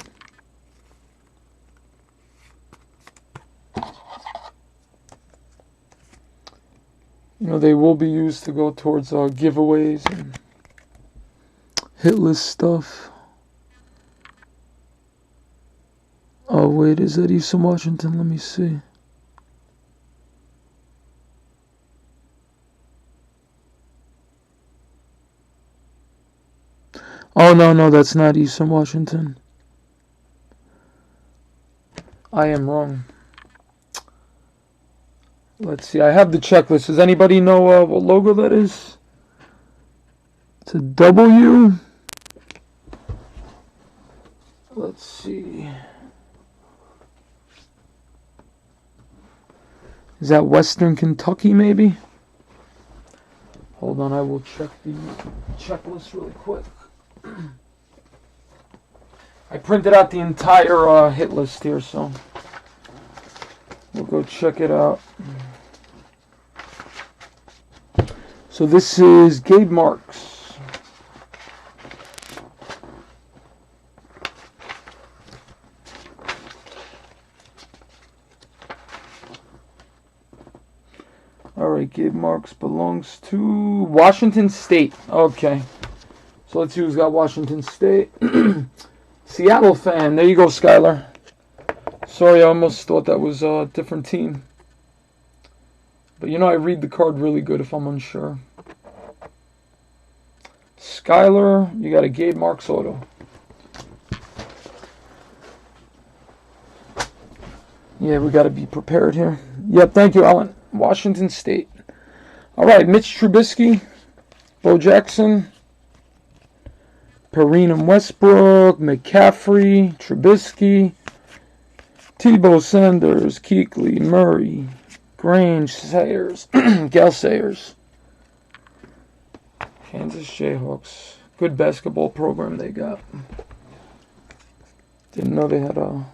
You know, they will be used to go towards giveaways and hit list stuff. Oh, wait, is that Eastern Washington? Let me see. Oh, no, that's not Eastern Washington. I am wrong. Let's see. I have the checklist. Does anybody know what logo that is? It's a W. Let's see. Is that Western Kentucky, maybe? Hold on, I will check the checklist really quick. I printed out the entire hit list here, so we'll go check it out. So this is Gabe Marks. Alright, Gabe Marks belongs to Washington State. Okay. So let's see who's got Washington State. Seattle fan. There you go, Skylar. Sorry, I almost thought that was a different team. But I read the card really good if I'm unsure. Skylar, you got a Gabe Marks auto. Yeah, we got to be prepared here. Yep, thank you, Alan. Washington State. All right, Mitch Trubisky, Bo Jackson, Perine Westbrook, McCaffrey, Trubisky, Tebow Sanders, Kuechly, Murray, Grange, Sayers, Gal Sayers. Kansas Jayhawks. Good basketball program they got. Didn't know they had a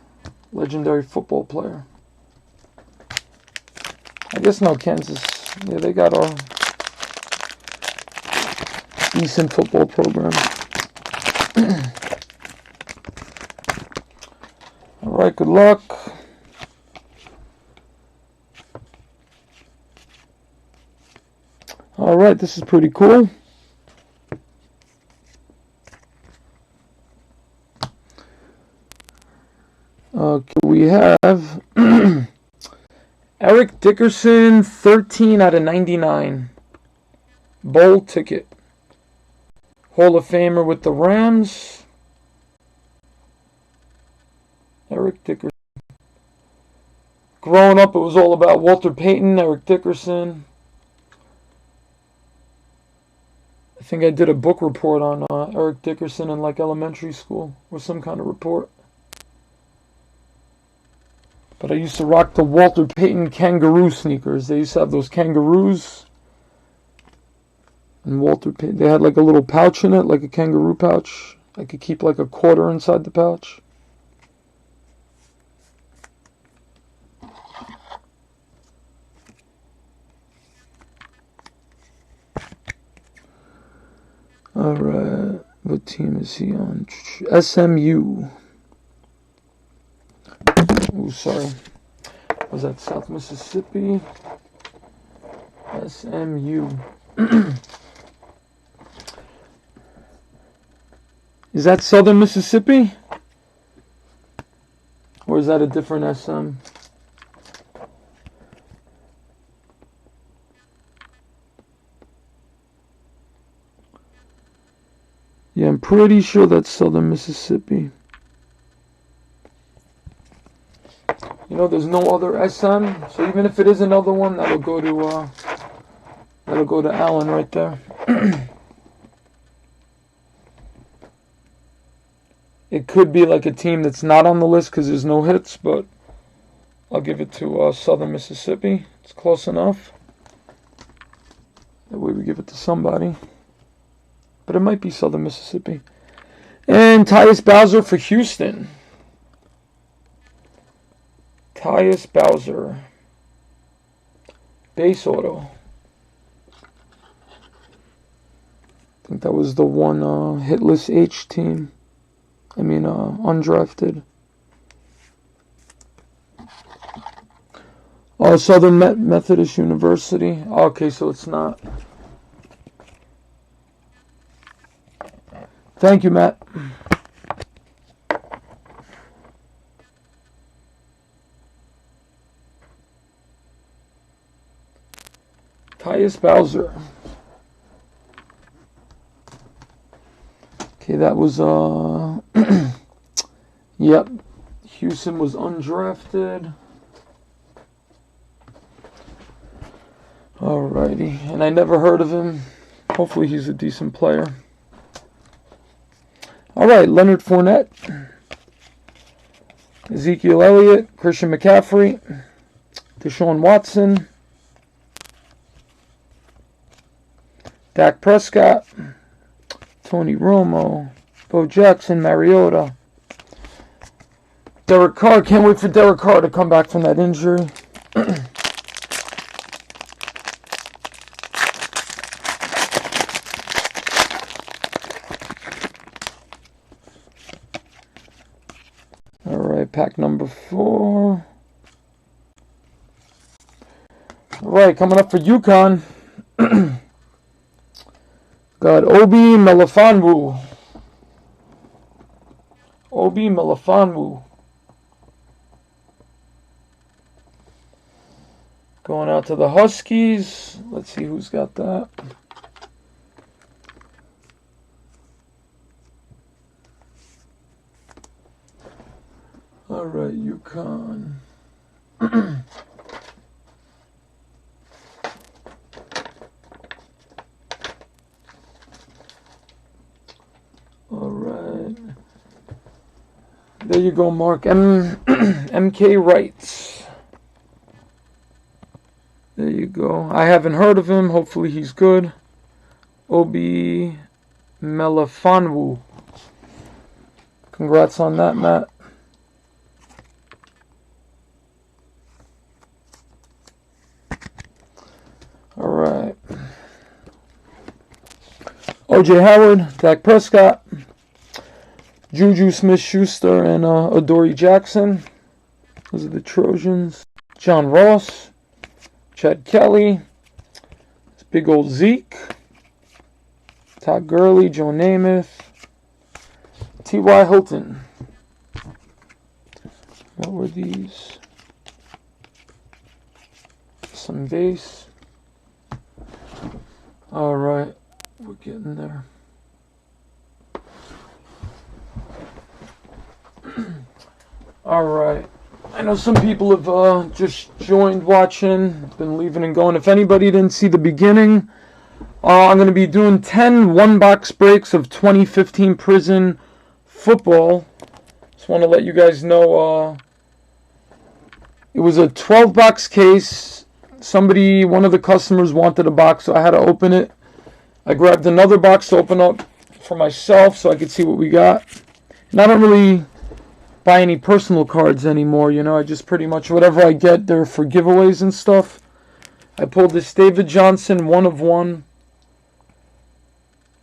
legendary football player. I guess no, Kansas. Yeah, they got a decent football program. All right, good luck. All right, this is pretty cool. Okay, we have Eric Dickerson, 13 out of 99. Bowl ticket. Hall of Famer with the Rams. Eric Dickerson. Growing up, it was all about Walter Payton, Eric Dickerson. I think I did a book report on Eric Dickerson in elementary school, or some kind of report. But I used to rock the Walter Payton kangaroo sneakers. They used to have those kangaroos. And Walter Payton, they had a little pouch in it, like a kangaroo pouch. I could keep a quarter inside the pouch. Alright, what team is he on? SMU. Oh, sorry. Was that South Mississippi? SMU. Is that Southern Mississippi? Or is that a different SM? Yeah, I'm pretty sure that's Southern Mississippi. There's no other SM, so even if it is another one, that'll go to Alan right there. It could be a team that's not on the list because there's no hits, but I'll give it to Southern Mississippi. It's close enough. That way we give it to somebody. But it might be Southern Mississippi. And Tyus Bowser for Houston. Tyus Bowser. Base auto. I think that was the one hitless H team. I mean, undrafted. Oh, Southern Methodist University. Okay, so it's not. Thank you, Matt. Tyus Bowser. Okay, that was, yep, Houston was undrafted. Alrighty, and I never heard of him. Hopefully he's a decent player. Alright, Leonard Fournette, Ezekiel Elliott, Christian McCaffrey, Deshaun Watson, Dak Prescott, Tony Romo, Bo Jackson, Mariota, Derek Carr. Can't wait for Derek Carr to come back from that injury. Alright, pack number 4. Alright, coming up for UConn. Got Obi Melifonwu. Obi Melifonwu. Going out to the Huskies. Let's see who's got that. Alright, UConn. Alright. There you go, Mark. MK Wright. There you go. I haven't heard of him. Hopefully he's good. Obi Melifonwu. Congrats on that, Matt. Alright. OJ Howard, Dak Prescott, Juju Smith-Schuster, and Adoree Jackson. Those are the Trojans. John Ross, Chad Kelly, this big old Zeke, Todd Gurley, Joe Namath, T.Y. Hilton. What were these? Some base. Alright, we're getting there. Alright, I know some people have just joined watching, been leaving and going. If anybody didn't see the beginning, I'm going to be doing 10 one-box breaks of 2015 Prison football. Just want to let you guys know, it was a 12-box case. One of the customers wanted a box, so I had to open it. I grabbed another box to open up for myself so I could see what we got. And I don't really buy any personal cards anymore, you know. I just pretty much, whatever I get, they're for giveaways and stuff. I pulled this David Johnson 1 of 1.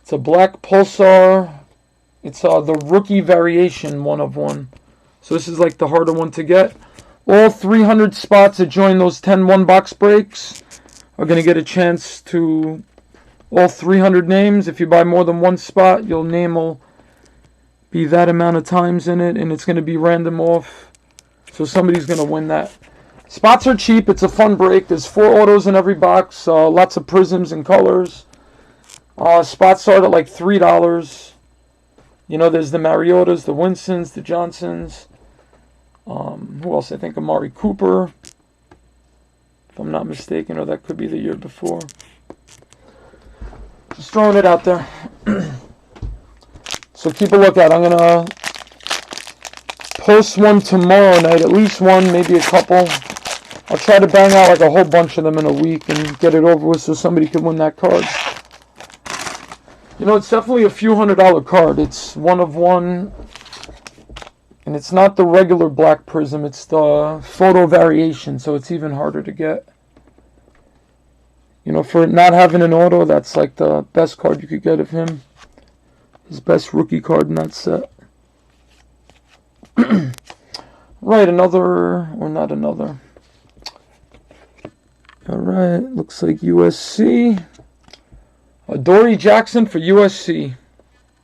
It's a black Pulsar. It's the rookie variation 1 of 1. So this is like the harder one to get. All 300 spots that join those 10 one-box breaks are going to get a chance to all 300 names. If you buy more than one spot, your name will be that amount of times in it, and it's going to be random off. So somebody's going to win that. Spots are cheap. It's a fun break. There's 4 autos in every box. Lots of prisms and colors. Spots start at like $3. You know, there's the Mariotas, the Winstons, the Johnsons. Who else? I think Amari Cooper, if I'm not mistaken, or that could be the year before. Just throwing it out there. So keep a lookout. I'm going to post one tomorrow night, at least one, maybe a couple. I'll try to bang out like a whole bunch of them in a week and get it over with so somebody can win that card. You know, it's definitely a few $100 card. It's 1 of 1. And it's not the regular black prism, it's the photo variation, so it's even harder to get. You know, for not having an auto, that's like the best card you could get of him. His best rookie card in that set. Right, another, or not another. Alright, looks like USC. Adoree Jackson for USC.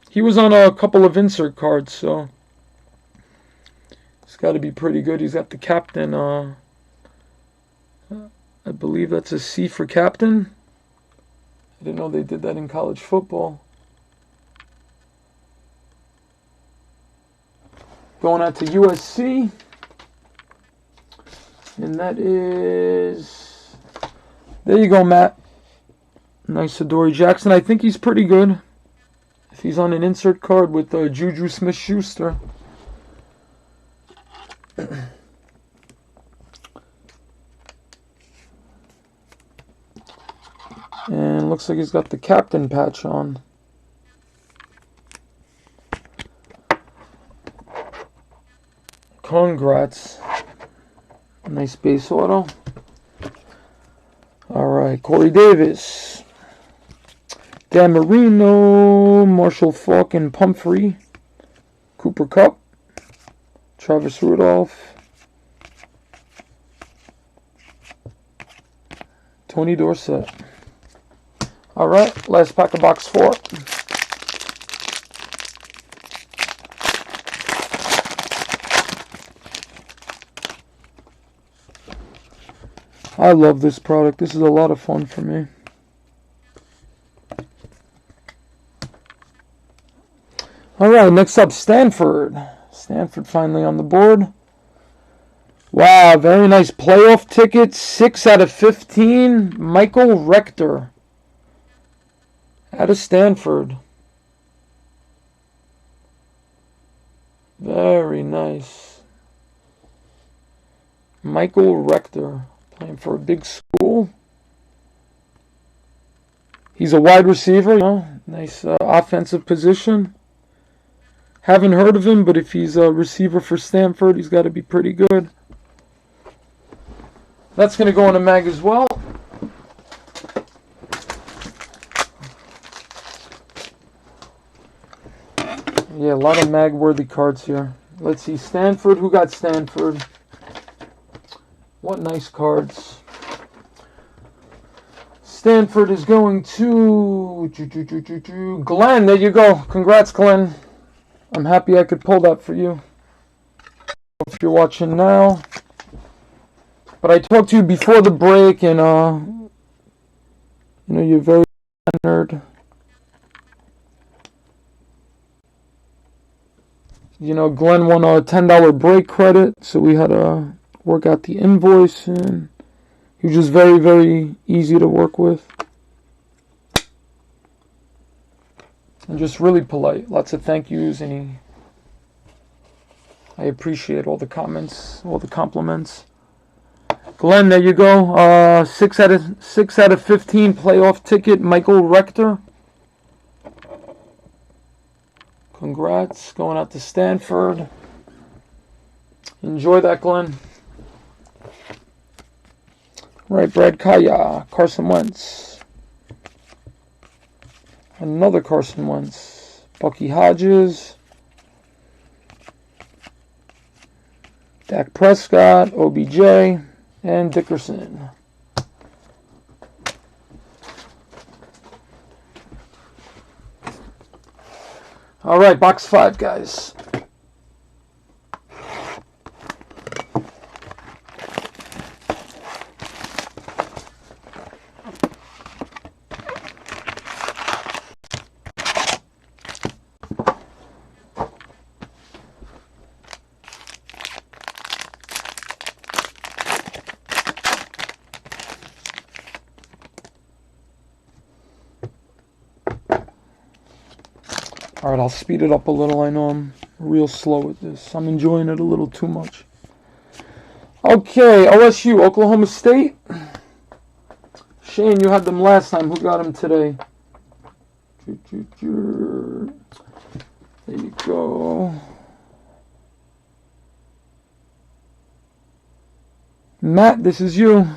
He was on a couple of insert cards, so it's got to be pretty good. He's got the captain. I believe that's a C for captain. I didn't know they did that in college football. Going out to USC. And that is... There you go, Matt. Nice Adoree Jackson. I think he's pretty good. If he's on an insert card with Juju Smith-Schuster. And looks like he's got the captain patch on. Congrats. Nice base auto. Alright, Corey Davis. Dan Marino, Marshall Faulk and Pumphrey. Cooper Kupp. Travis Rudolph. Tony Dorsett. Alright, last pack of box 4. I love this product. This is a lot of fun for me. Alright, next up, Stanford. Stanford finally on the board. Wow, very nice playoff ticket. 6 out of 15. Michael Rector. Out of Stanford. Very nice. Michael Rector. Playing for a big school. He's a wide receiver. You know, nice offensive position. Haven't heard of him, but if he's a receiver for Stanford, he's got to be pretty good. That's going to go in a mag as well. Yeah, a lot of mag-worthy cards here. Let's see, Stanford. Who got Stanford? What nice cards. Stanford is going to Glenn. There you go. Congrats, Glenn. I'm happy I could pull that for you. If you're watching now. But I talked to you before the break, and you know, you're very honored. You know, Glenn won a $10 break credit, so we had to work out the invoice, and he was just very, very easy to work with. And just really polite. Lots of thank yous, and I appreciate all the comments, all the compliments. Glenn, there you go. 6 out of 15 playoff ticket, Michael Rector. Congrats, going out to Stanford. Enjoy that, Glenn. Right, Brad Kaya, Carson Wentz. Another Carson Wentz. Bucky Hodges. Dak Prescott, OBJ, and Dickerson. All right, box 5, guys. Alright, I'll speed it up a little. I know I'm real slow with this. I'm enjoying it a little too much. Okay, OSU, Oklahoma State. Shane, you had them last time. Who got them today? There you go. Matt, this is you.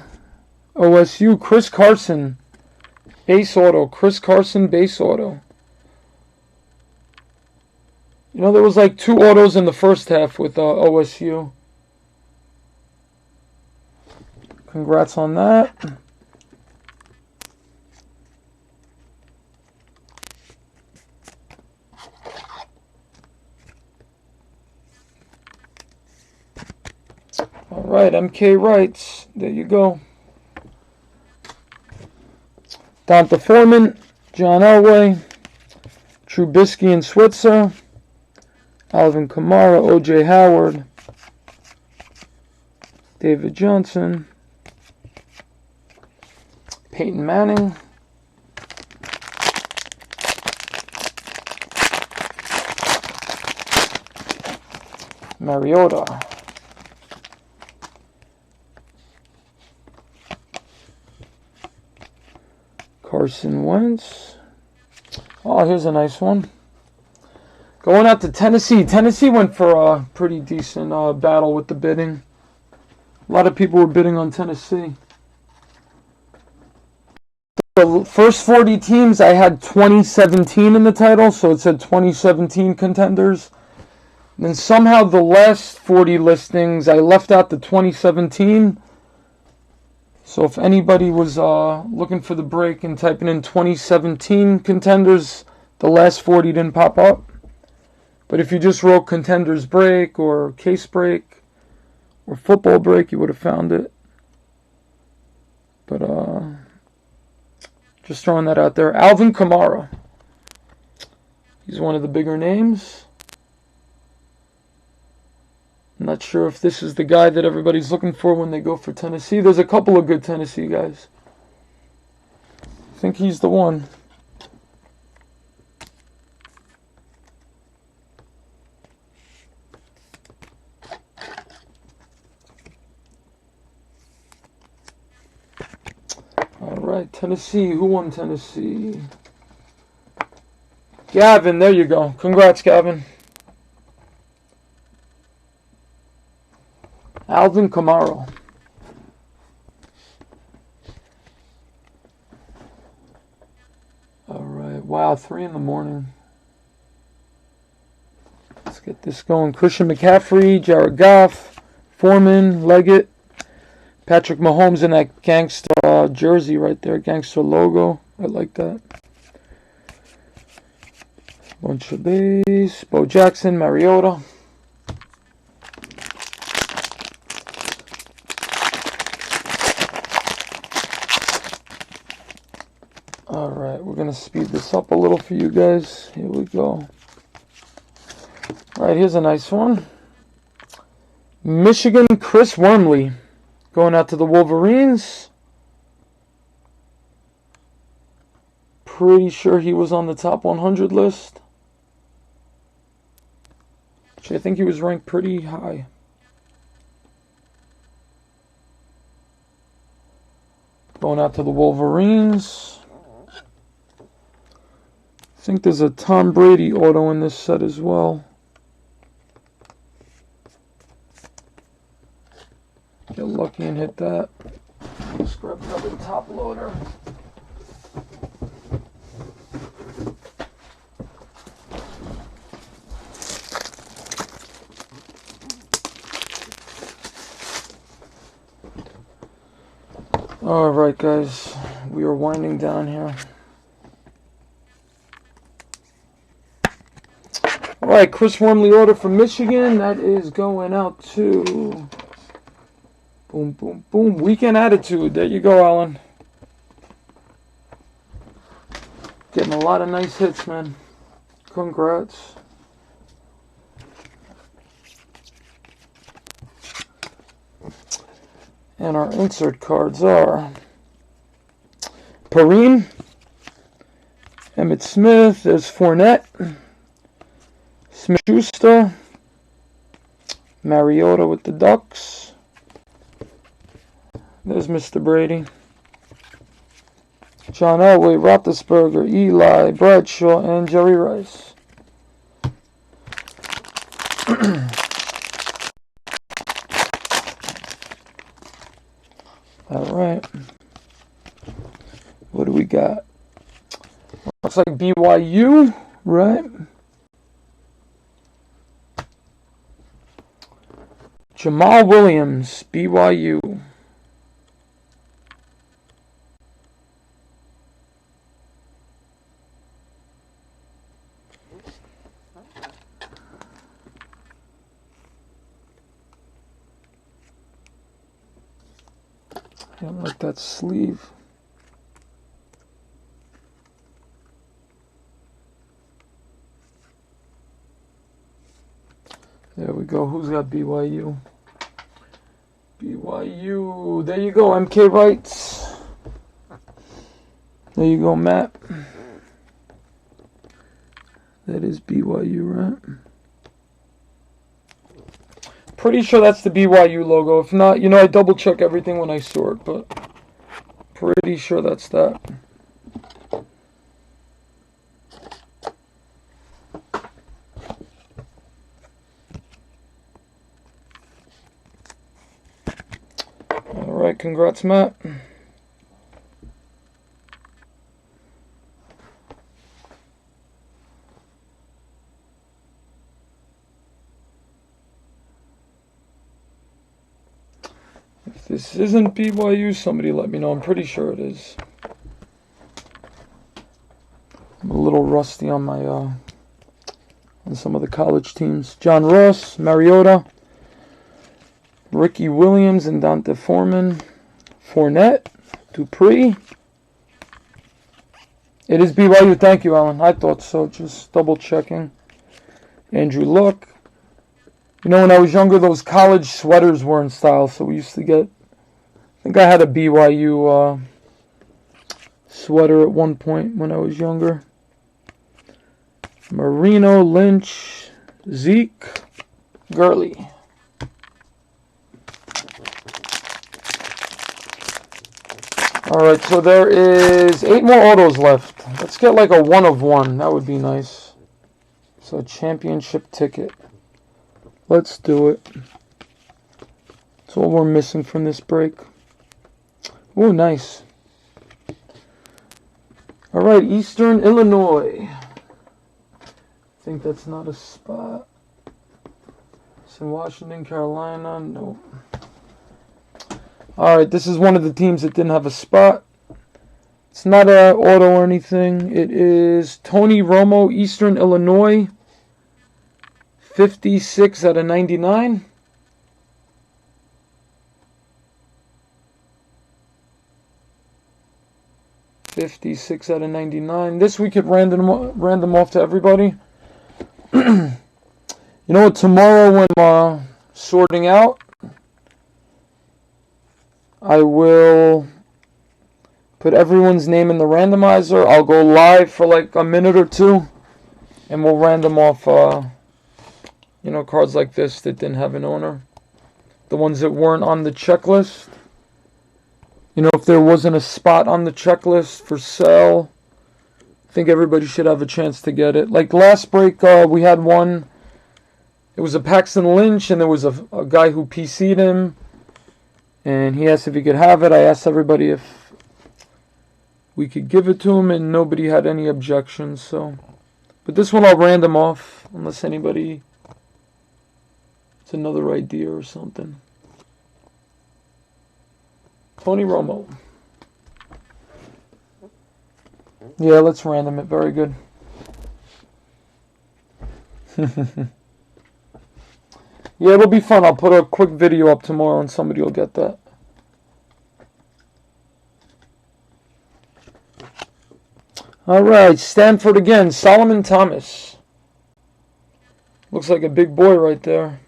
OSU, Chris Carson. Base auto. Chris Carson, base auto. You know, there was like 2 autos in the first half with OSU. Congrats on that. All right, MK Wrights. There you go. Donta Foreman, John Elway, Trubisky and Switzer. Alvin Kamara, O.J. Howard, David Johnson, Peyton Manning, Mariota, Carson Wentz. Oh, here's a nice one. Going out to Tennessee. Tennessee went for a pretty decent battle with the bidding. A lot of people were bidding on Tennessee. The first 40 teams, I had 2017 in the title, so it said 2017 contenders. And then somehow the last 40 listings, I left out the 2017. So if anybody was looking for the break and typing in 2017 contenders, the last 40 didn't pop up. But if you just wrote contenders break or case break or football break, you would have found it. But just throwing that out there. Alvin Kamara. He's one of the bigger names. I'm not sure if this is the guy that everybody's looking for when they go for Tennessee. There's a couple of good Tennessee guys. I think he's the one. All right, Tennessee. Who won Tennessee? Gavin, there you go. Congrats, Gavin. Alvin Kamara. All right. Wow, 3 in the morning. Let's get this going. Christian McCaffrey, Jared Goff, Foreman, Leggett, Patrick Mahomes in that gangster jersey right there, gangster logo. I like that. Bunch of base. Bo Jackson, Mariota. All right, we're going to speed this up a little for you guys. Here we go. All right, here's a nice one. Michigan Chris Wormley going out to the Wolverines. Pretty sure he was on the top 100 list. Actually, I think he was ranked pretty high. Going out to the Wolverines. I think there's a Tom Brady auto in this set as well. Get lucky and hit that. Let's grab another top loader. All right, guys, we are winding down here. All right, Chris Wormley order from Michigan. That is going out to boom, boom, boom. Weekend Attitude. There you go, Alan. Getting a lot of nice hits, man. Congrats. And our insert cards are Perrine, Emmitt Smith, there's Fournette, Smith-Schuster, Mariota with the Ducks, there's Mr. Brady, John Elway, Roethlisberger, Eli, Bradshaw, and Jerry Rice. All right. What do we got? Looks like BYU, right? Jamal Williams, BYU. I don't like that sleeve. There we go. Who's got BYU? BYU. There you go, MK Wrights. There you go, Matt. That is BYU, right? Pretty sure that's the BYU logo. If not, I double check everything when I sort, but pretty sure that's that. Alright, congrats, Matt. If this isn't BYU, somebody let me know. I'm pretty sure it is. I'm a little rusty on my on some of the college teams. John Ross, Mariota, Ricky Williams, and Dante Foreman, Fournette, Dupree. It is BYU. Thank you, Alan. I thought so. Just double checking. Andrew Luck. When I was younger, those college sweaters were in style, so we used to get... I think I had a BYU sweater at one point when I was younger. Marino, Lynch, Zeke, Gurley. Alright, so there is 8 more autos left. Let's get like a 1 of 1. That would be nice. So, championship ticket. Let's do it. That's all we're missing from this break. Oh, nice. Alright, Eastern Illinois. I think that's not a spot. It's in Washington, Carolina. Nope. Alright, this is one of the teams that didn't have a spot. It's not an auto or anything. It is Tony Romo, Eastern Illinois. 56 out of 99. $56 out of 99. This we could random off to everybody. Tomorrow when I'm sorting out, I will put everyone's name in the randomizer. I'll go live for like a minute or two, and we'll random off, cards like this that didn't have an owner. The ones that weren't on the checklist. If there wasn't a spot on the checklist for sale, I think everybody should have a chance to get it. Like last break, we had one. It was a Paxton Lynch, and there was a guy who PC'd him. And he asked if he could have it. I asked everybody if we could give it to him, and nobody had any objections. But this one I'll random off, unless anybody... It's another idea or something. Tony Romo. Yeah, let's random it. Very good. Yeah, it'll be fun. I'll put a quick video up tomorrow and somebody will get that. Alright, Stanford again. Solomon Thomas. Looks like a big boy right there.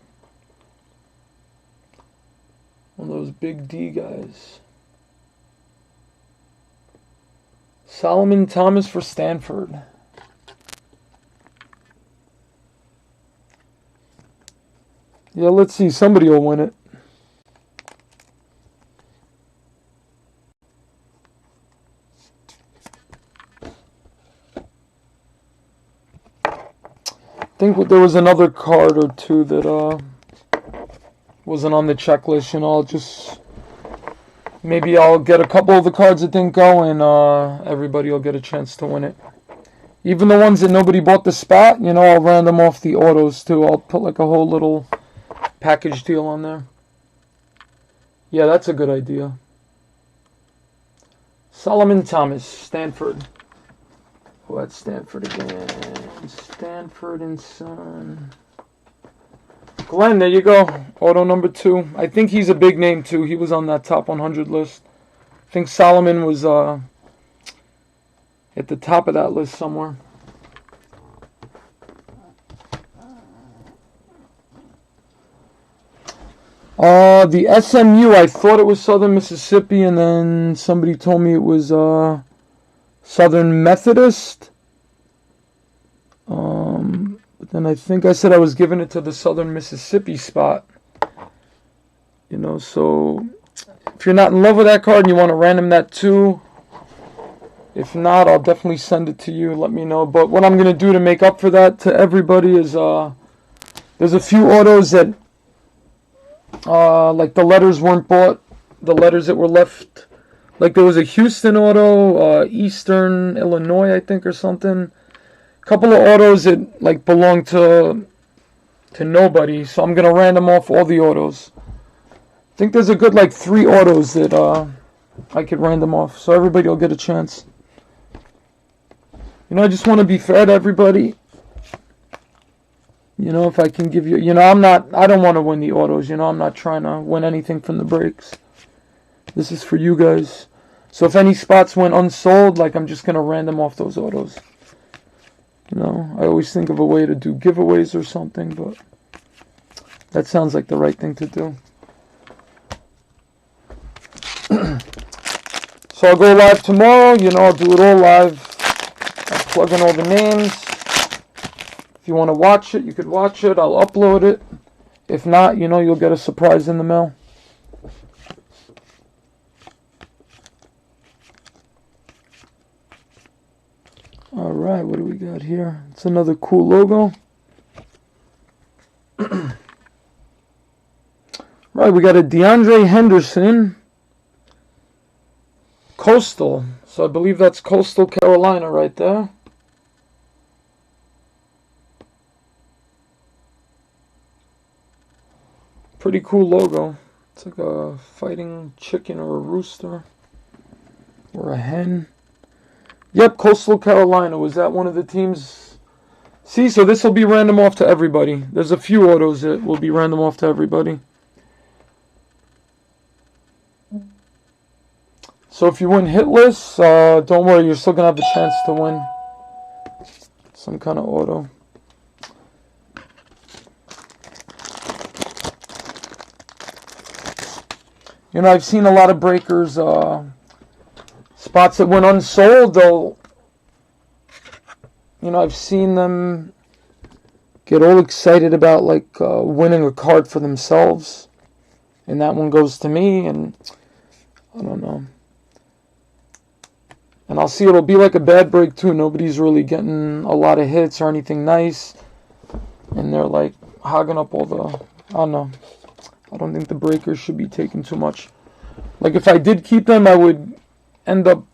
One of those big D guys. Solomon Thomas for Stanford. Yeah, let's see. Somebody will win it. I think there was another card or two that wasn't on the checklist. Maybe I'll get a couple of the cards that didn't go, and everybody will get a chance to win it. Even the ones that nobody bought the spot, I'll random off the autos too. I'll put like a whole little package deal on there. Yeah, that's a good idea. Solomon Thomas, Stanford. Oh, that's Stanford again. Stanford and Son. Glenn, there you go. Auto number 2. I think he's a big name too. He was on that top 100 list. I think Solomon was at the top of that list somewhere. The SMU, I thought it was Southern Mississippi, and then somebody told me it was Southern Methodist. But then I think I said I was giving it to the Southern Mississippi spot. You know, so if you're not in love with that card and you want to random that too, if not, I'll definitely send it to you. Let me know. But what I'm going to do to make up for that to everybody is there's a few autos that like the letters weren't bought. The letters that were left. Like there was a Houston auto, Eastern Illinois, I think, or something. A couple of autos that like belong to nobody. So I'm going to random off all the autos. I think there's a good like 3 autos that I could random off. So everybody will get a chance. You know, I just want to be fair to everybody. You know, if I can give you, you know, I don't want to win the autos. You know, I'm not trying to win anything from the breaks. This is for you guys. So if any spots went unsold, like I'm just going to random off those autos. You know, I always think of a way to do giveaways or something, but that sounds like the right thing to do. So I'll go live tomorrow. You know, I'll do it all live. I'll plug in all the names. If you want to watch it, you could watch it. I'll upload it. If not, you know, you'll get a surprise in the mail. Alright, what do we got here? It's another cool logo. Right, we got a DeAndre Henderson. Coastal. So I believe that's Coastal Carolina right there. Pretty cool logo. It's like a fighting chicken or a rooster. Or a hen. Yep, Coastal Carolina. Was that one of the teams? See, so this will be random off to everybody. There's a few autos that will be random off to everybody. So if you win hitless, don't worry, you're still going to have a chance to win some kind of auto. You know, I've seen a lot of breakers, spots that went unsold, though. You know, I've seen them get all excited about, like, winning a card for themselves. And that one goes to me, and I don't know. And I'll see it'll be like a bad break, too. Nobody's really getting a lot of hits or anything nice. And they're, like, hogging up all the... I don't know. I don't think the breakers should be taking too much. Like, if I did keep them, I would end up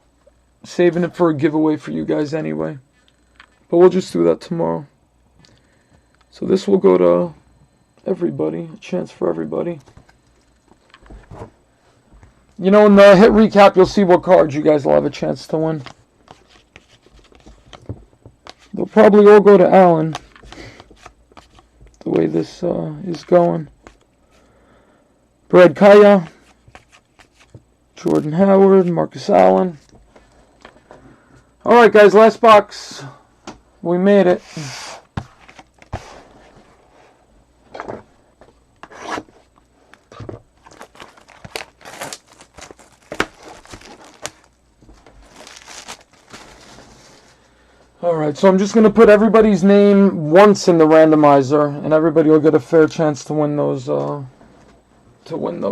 saving it for a giveaway for you guys anyway. But we'll just do that tomorrow. So this will go to everybody. A chance for everybody. You know, in the hit recap, you'll see what cards you guys will have a chance to win. They'll probably all go to Allen. The way this is going. Brad Kaya, Jordan Howard, Marcus Allen. Alright guys, last box. We made it. Alright, so I'm just going to put everybody's name once in the randomizer, and everybody will get a fair chance to win those, It's going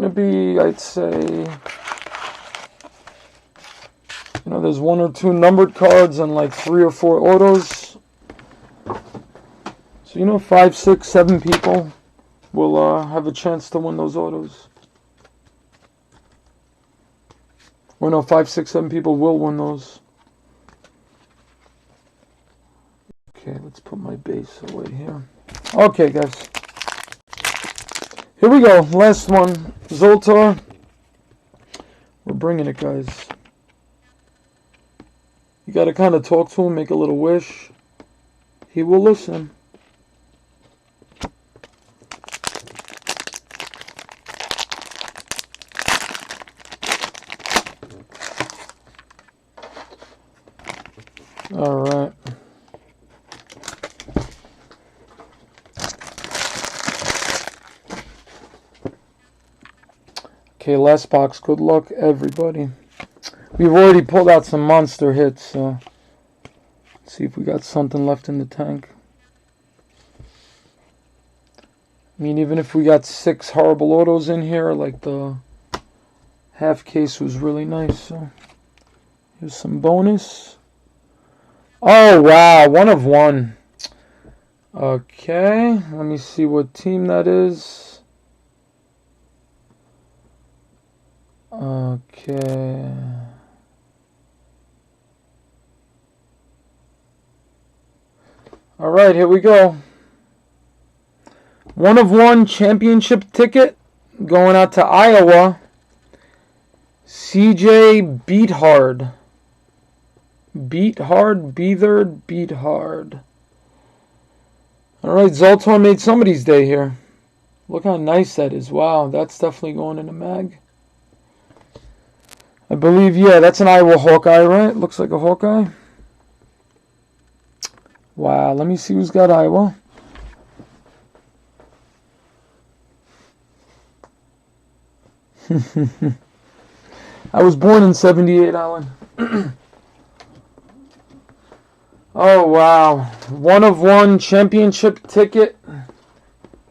to be, I'd say, you know, there's 1 or 2 numbered cards and like 3 or 4 autos. So, you know, 5, 6, 7 people will have a chance to win those autos. Or no, 5, 6, 7 people will win those. Okay, let's put my base away here. Okay, guys. Here we go. Last one. Zoltar. We're bringing it, guys. You got to kind of talk to him, make a little wish. He will listen. All right. Okay, last box. Good luck, everybody. We've already pulled out some monster hits, so let's see if we got something left in the tank. I mean, even if we got 6 horrible autos in here, like the half case was really nice. So here's some bonus. Oh, wow. 1 of 1. Okay, let me see what team that is. Okay. All right, here we go. 1 of 1 championship ticket going out to Iowa. CJ Beathard. Beathard. All right, Zoltar made somebody's day here. Look how nice that is. Wow, that's definitely going in a mag. I believe, yeah, that's an Iowa Hawkeye, right? Looks like a Hawkeye. Wow, let me see who's got Iowa. I was born in 78, Alan. Oh, wow. 1 of 1 championship ticket.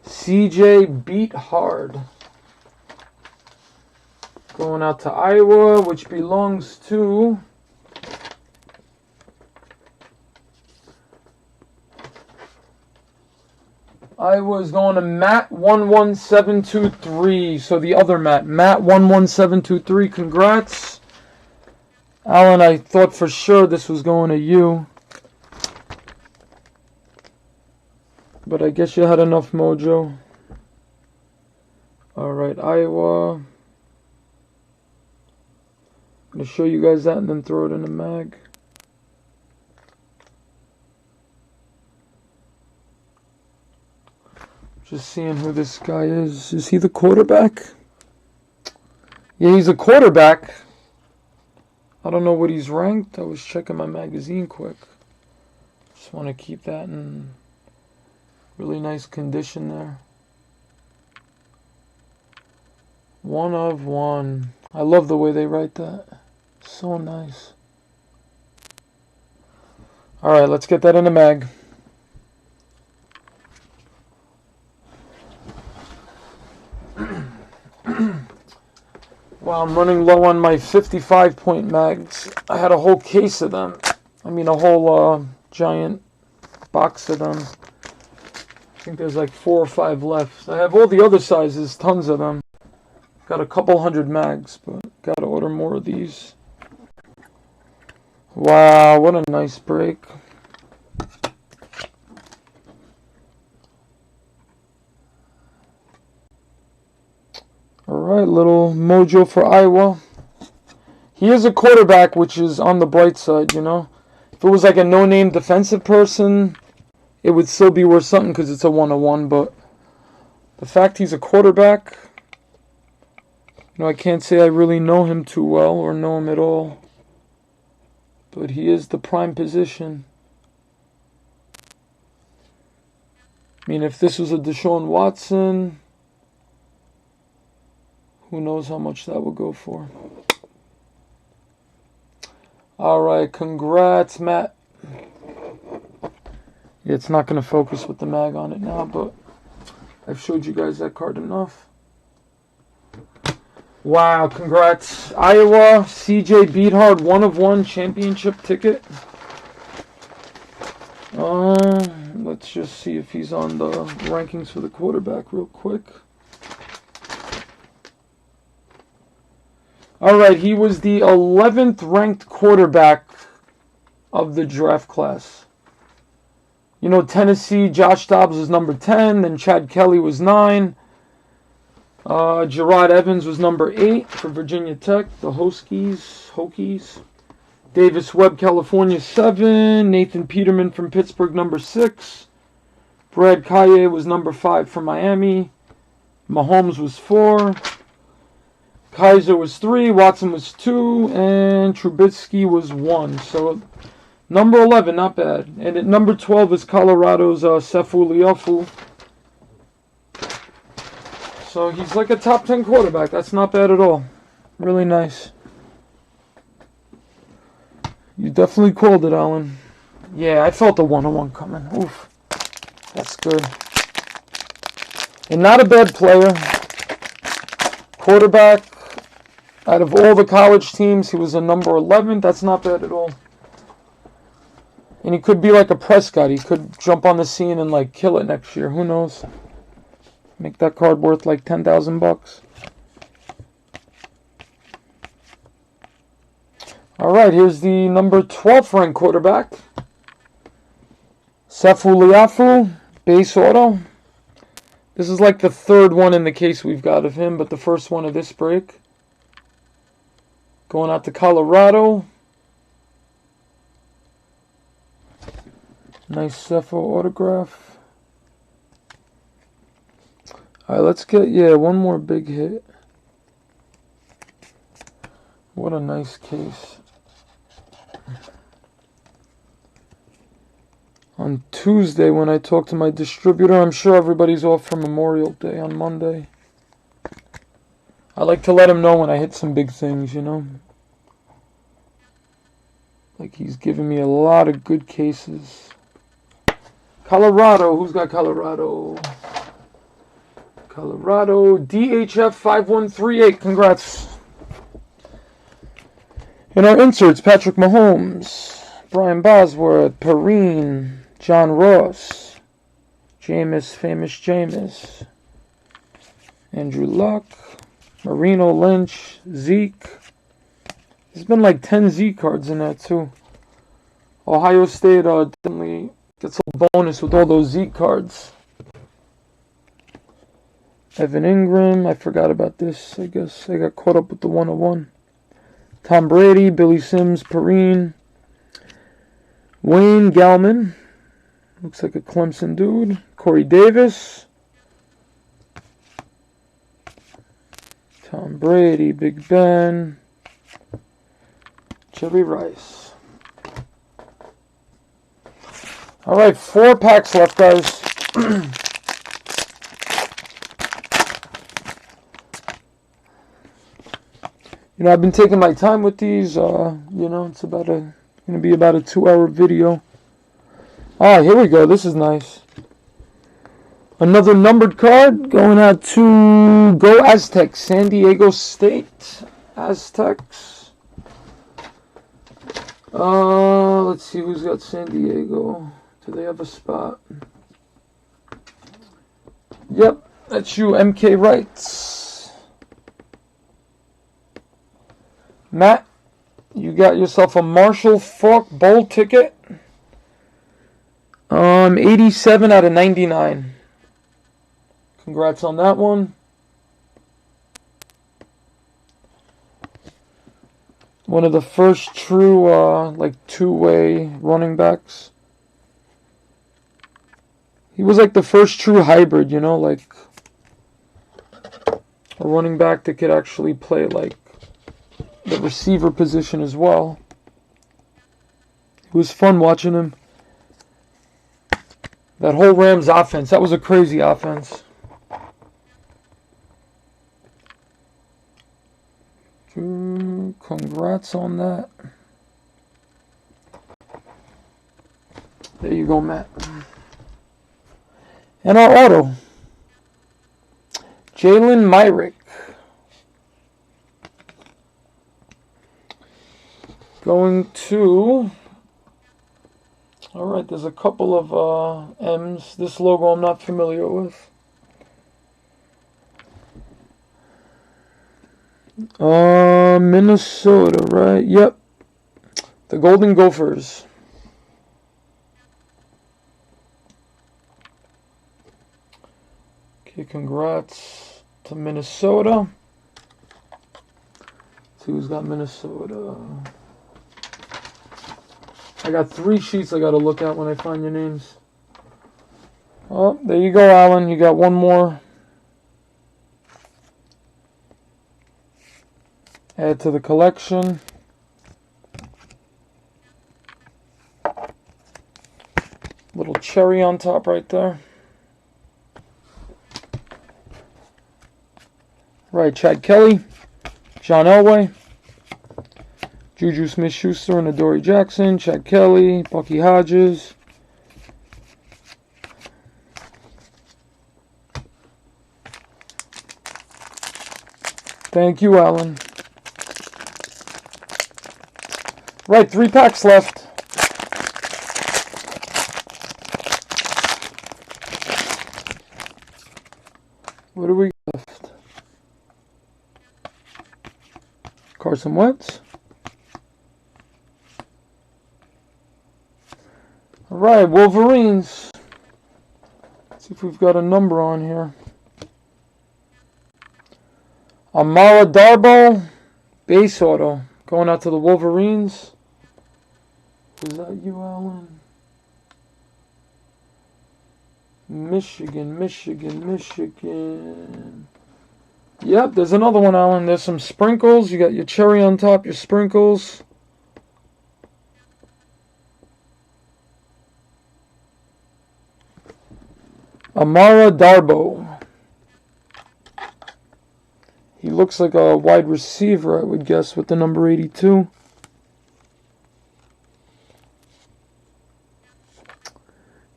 CJ Beathard. Going out to Iowa, which belongs to Iowa is going to Matt 11723. So the other Matt 11723. Congrats. Alan, I thought for sure this was going to you. But I guess you had enough mojo. Alright, Iowa. I'm going to show you guys that and then throw it in a mag. Just seeing who this guy is. Is he the quarterback? Yeah, he's a quarterback. I don't know what he's ranked. I was checking my magazine quick. Just want to keep that in really nice condition there. 1 of 1. I love the way they write that. So nice. Alright, let's get that in a mag. Well, I'm running low on my 55-point mags. I had a whole case of them. I mean, a whole giant box of them. I think there's like 4 or 5 left. I have all the other sizes, tons of them. Got a couple hundred mags, but gotta order more of these. Wow, what a nice break. Alright, little mojo for Iowa. He is a quarterback, which is on the bright side, you know. If it was like a no-name defensive person, it would still be worth something because it's a 1-of-1, but the fact he's a quarterback, you know, I can't say I really know him too well or know him at all, but he is the prime position. I mean, if this was a Deshaun Watson, who knows how much that would go for. Alright, congrats, Matt. Yeah, it's not going to focus with the mag on it now, but I've showed you guys that card enough. Wow, congrats. Iowa, CJ Beathard, 1-of-1 championship ticket. Let's just see if he's on the rankings for the quarterback real quick. Alright, he was the 11th ranked quarterback of the draft class. You know, Tennessee, Josh Dobbs was number 10, then Chad Kelly was 9. Gerard Evans was number 8 for Virginia Tech, the Hokies. Davis Webb, California, 7. Nathan Peterman from Pittsburgh, number 6. Brad Kaye was number 5 for Miami. Mahomes was 4. Kaiser was 3, Watson was 2, and Trubisky was 1. So, number 11, not bad. And at number 12 is Colorado's Sefu Liafu. So he's like a top 10 quarterback. That's not bad at all. Really nice. You definitely called it, Alan. Yeah, I felt the 101 coming. Oof. That's good. And not a bad player. Quarterback. Out of all the college teams, he was a number 11. That's not bad at all. And he could be like a Prescott. He could jump on the scene and like kill it next year. Who knows? Make that card worth like $10,000. All right, here's the number 12th ranked quarterback. Sefu Liafu, base auto. This is like the third one in the case we've got of him, but the first one of this break. Going out to Colorado. Nice Sefu autograph. All right, let's get, one more big hit. What a nice case. On Tuesday, when I talk to my distributor, I'm sure everybody's off for Memorial Day on Monday. I like to let him know when I hit some big things, you know. Like he's giving me a lot of good cases. Colorado, who's got Colorado? Colorado, DHF 5138, congrats. In our inserts, Patrick Mahomes, Brian Bosworth, Perrine, John Ross, Jameis, famous Jameis, Andrew Luck, Marino Lynch, Zeke. There's been like 10 Zeke cards in that too. Ohio State definitely gets a bonus with all those Zeke cards. Evan Ingram, I forgot about this. I guess I got caught up with the 101. Tom Brady, Billy Sims, Perrine, Wayne Gallman, looks like a Clemson dude. Corey Davis, Tom Brady, Big Ben, Jerry Rice. All right, 4 packs left, guys. You know, I've been taking my time with these. You know, it's going to be about a 2-hour video. Ah, here we go. This is nice. Another numbered card going out to Go Aztecs, San Diego State Aztecs. Let's see who's got San Diego. Do they have a spot? Yep, that's you, MK Wrights. Matt, you got yourself a Marshall Faulk Bowl ticket. 87 out of 99. Congrats on that one. One of the first true, like, two-way running backs. He was like the first true hybrid, you know, like a running back that could actually play, like, the receiver position as well. It was fun watching him. That whole Rams offense, that was a crazy offense. Congrats on that. There you go, Matt. And our auto, Jalen Myrick. Going to, all right, there's a couple of M's. This logo I'm not familiar with. Minnesota, right? Yep. The Golden Gophers. Okay, congrats to Minnesota. Let's see who's got Minnesota. I got 3 sheets I got to look at when I find your names. Oh, there you go, Alan. You got one more. Add to the collection. Little cherry on top right there. right, Chad Kelly, John Elway, Juju Smith-Schuster and Adoree Jackson, Chad Kelly, Bucky Hodges. Thank you, Alan. Right, 3 packs left. What do we got left? Carson Wentz. All right, Wolverines. Let's see if we've got a number on here. Amara Darboh, base auto. Going out to the Wolverines. Was that you, Alan? Michigan. Yep, there's another one, Alan. There's some sprinkles. You got your cherry on top, your sprinkles. Amara Darboh. He looks like a wide receiver, I would guess, with the number 82.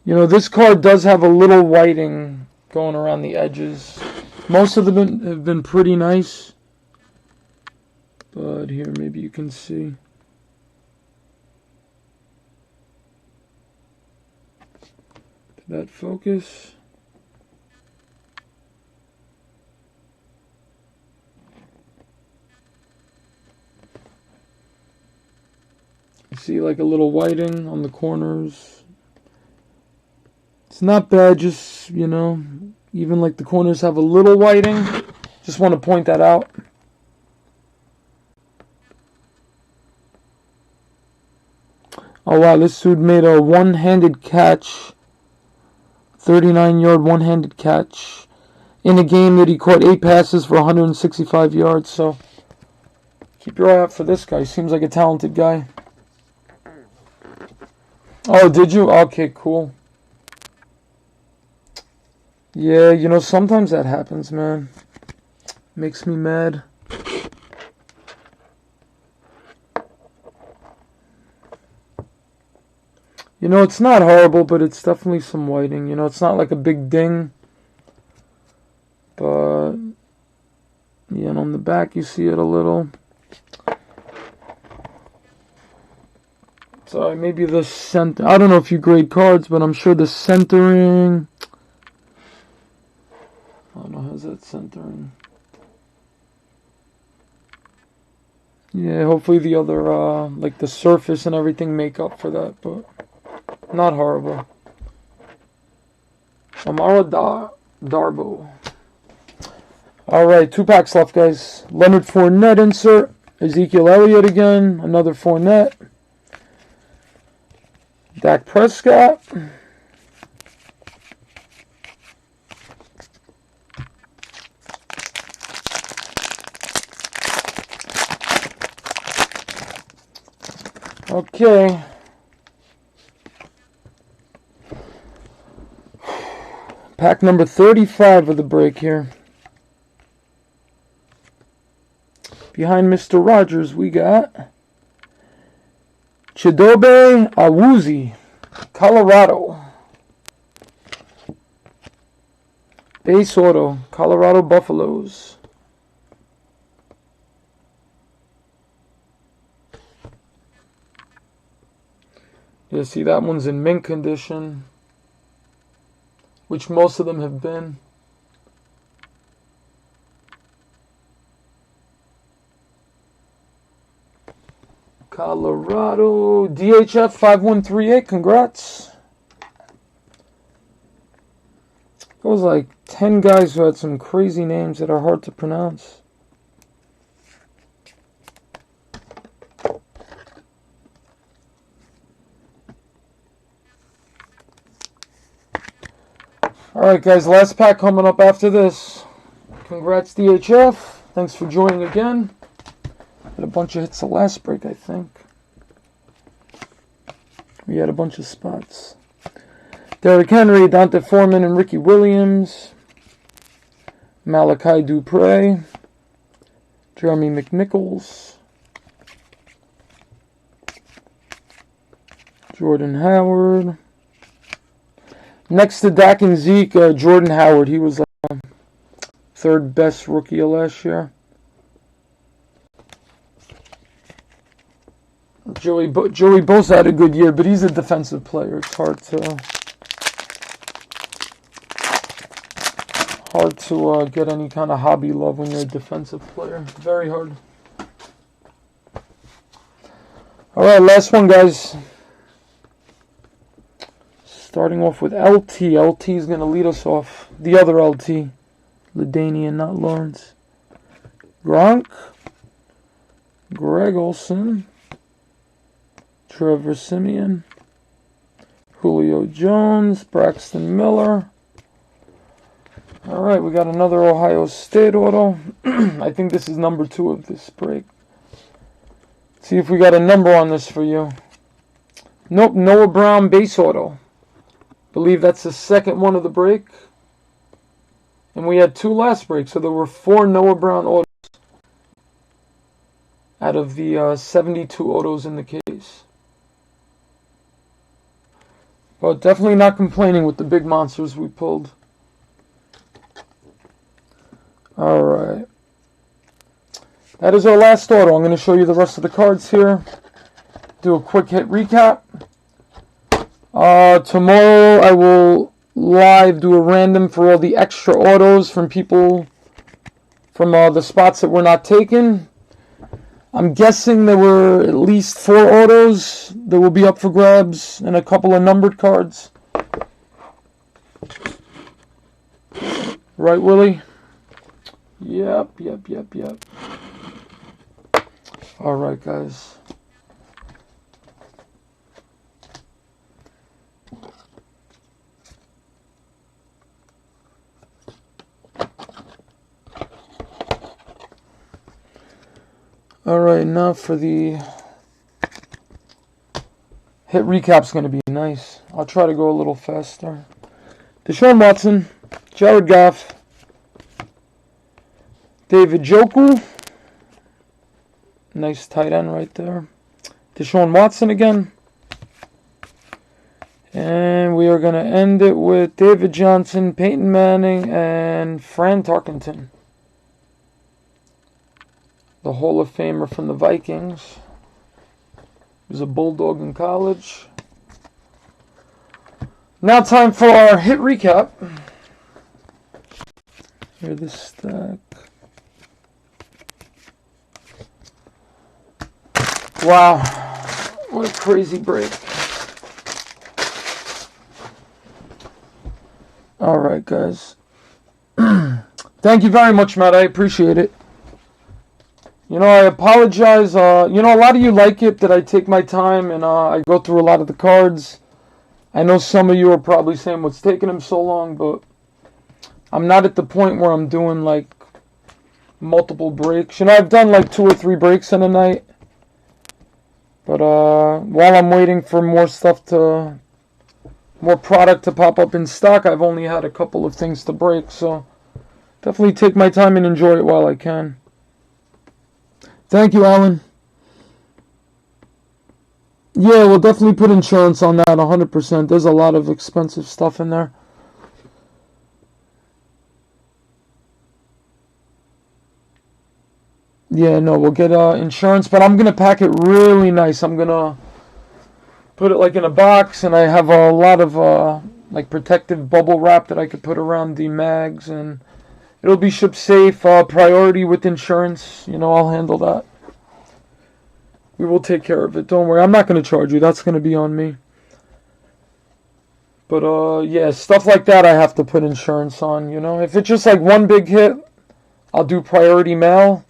You know, this card does have a little whiting going around the edges. Most of them have been pretty nice. But here, maybe you can see. Did that focus? You see like a little whiting on the corners. It's not bad, just, you know, even like the corners have a little whiting. Just want to point that out. Oh wow, this dude made a one-handed catch. 39-yard one-handed catch. In a game that he caught 8 passes for 165 yards. So keep your eye out for this guy. Seems like a talented guy. Oh, did you? Okay, cool. Yeah, you know, sometimes that happens, man. Makes me mad. You know, it's not horrible, but it's definitely some whiting. You know, it's not like a big ding. But, yeah, and on the back you see it a little. Sorry, maybe the center. I don't know if you grade cards, but I'm sure the centering. I don't know, how's that centering? Yeah, hopefully the other, like the surface and everything make up for that, but not horrible. Amara Darboh. Alright, 2 packs left, guys. Leonard Fournette insert. Ezekiel Elliott again. Another Fournette. Dak Prescott. Okay. Pack number 35 of the break here. Behind Mr. Rogers, we got Chidobe Awuzie, Colorado. Base auto, Colorado Buffaloes. Yeah, see, that one's in mint condition, which most of them have been. Colorado DHF 5138, congrats. There was like 10 guys who had some crazy names that are hard to pronounce. Alright guys, last pack coming up after this. Congrats DHF. Thanks for joining again. Had a bunch of hits the last break, I think. We had a bunch of spots. Derrick Henry, Dante Foreman, and Ricky Williams. Malachi Dupre. Jeremy McNichols. Jordan Howard. Next to Dak and Zeke, Jordan Howard. He was third best rookie of last year. Joey Bosa had a good year, but he's a defensive player. It's hard to get any kind of hobby love when you're a defensive player. Very hard. All right, last one, guys. Starting off with LT. LT is going to lead us off. The other LT. LaDainian, not Lawrence. Gronk. Greg Olsen. Trevor Siemian. Julio Jones. Braxton Miller. All right, we got another Ohio State auto. I think this is number 2 of this break. See if we got a number on this for you. Nope, Noah Brown base auto. Believe that's the second one of the break. And we had 2 last breaks, so there were 4 Noah Brown autos out of the 72 autos in the case. But definitely not complaining with the big monsters we pulled. Alright. That is our last auto. I'm going to show you the rest of the cards here. Do a quick hit recap. Tomorrow I will live do a random for all the extra autos from people from the spots that were not taken. I'm guessing there were at least 4 autos that will be up for grabs and a couple of numbered cards. Right, Willie? Yep. Alright, guys. Alright, now for the hit recap's going to be nice. I'll try to go a little faster. Deshaun Watson, Jared Goff, David Njoku, nice tight end right there. Deshaun Watson again. And we are going to end it with David Johnson, Peyton Manning, and Fran Tarkenton. The Hall of Famer from the Vikings. He was a Bulldog in college. Now time for our hit recap. Here's the stack. Wow. What a crazy break. Alright, guys. Thank you very much, Matt. I appreciate it. You know, I apologize. A lot of you like it that I take my time and I go through a lot of the cards. I know some of you are probably saying what's taking him so long, but I'm not at the point where I'm doing like multiple breaks. You know, I've done like 2 or 3 breaks in a night. But while I'm waiting for more product to pop up in stock, I've only had a couple of things to break. So definitely take my time and enjoy it while I can. Thank you, Alan. Yeah, we'll definitely put insurance on that, 100%. There's a lot of expensive stuff in there. Yeah, no, we'll get insurance, but I'm going to pack it really nice. I'm going to put it like in a box, and I have a lot of like protective bubble wrap that I could put around the mags, and it'll be ship safe, priority with insurance. You know, I'll handle that. We will take care of it. Don't worry. I'm not going to charge you. That's going to be on me. But, yeah, stuff like that I have to put insurance on, you know. If it's just like one big hit, I'll do priority mail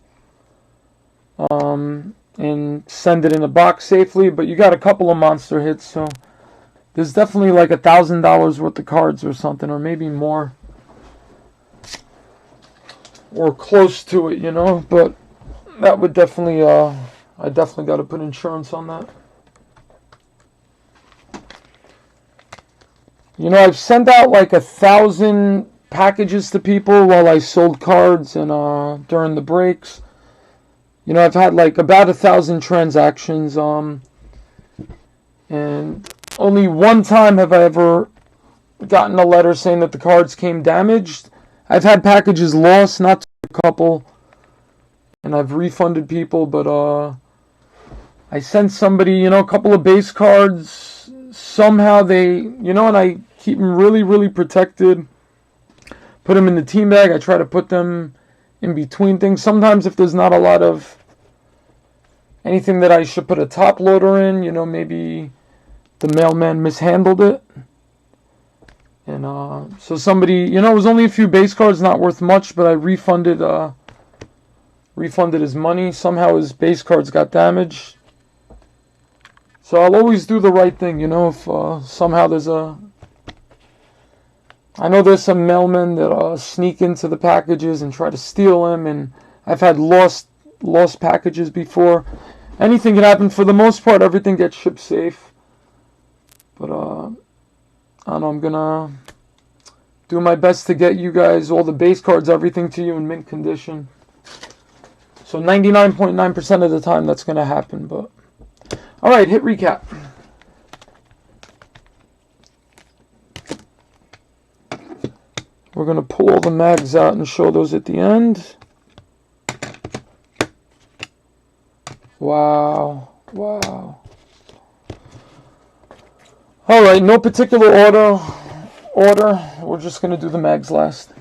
and send it in a box safely. But you got a couple of monster hits, so there's definitely like $1,000 worth of cards or something, or maybe more. Or close to it, you know. But that would definitely... I definitely got to put insurance on that. You know, I've sent out like 1,000 packages to people while I sold cards and during the breaks. You know, I've had like about 1,000 transactions, and only one time have I ever gotten a letter saying that the cards came damaged. I've had packages lost, not a couple, and I've refunded people, but I sent somebody, you know, a couple of base cards. Somehow they, you know, and I keep them really, really protected. Put them in the team bag. I try to put them in between things. Sometimes if there's not a lot of anything that I should put a top loader in, you know, maybe the mailman mishandled it. And so somebody, you know, it was only a few base cards, not worth much, but I refunded his money. Somehow his base cards got damaged. So I'll always do the right thing, you know, if somehow there's I know there's some mailmen that sneak into the packages and try to steal them, and I've had lost packages before. Anything can happen. For the most part, everything gets shipped safe. But I don't know, I'm gonna do my best to get you guys all the base cards, everything to you in mint condition. So 99.9% of the time that's gonna happen. But all right, hit recap. We're going to pull all the mags out and show those at the end. Wow. Wow. All right, no particular order. We're just going to do the mags last.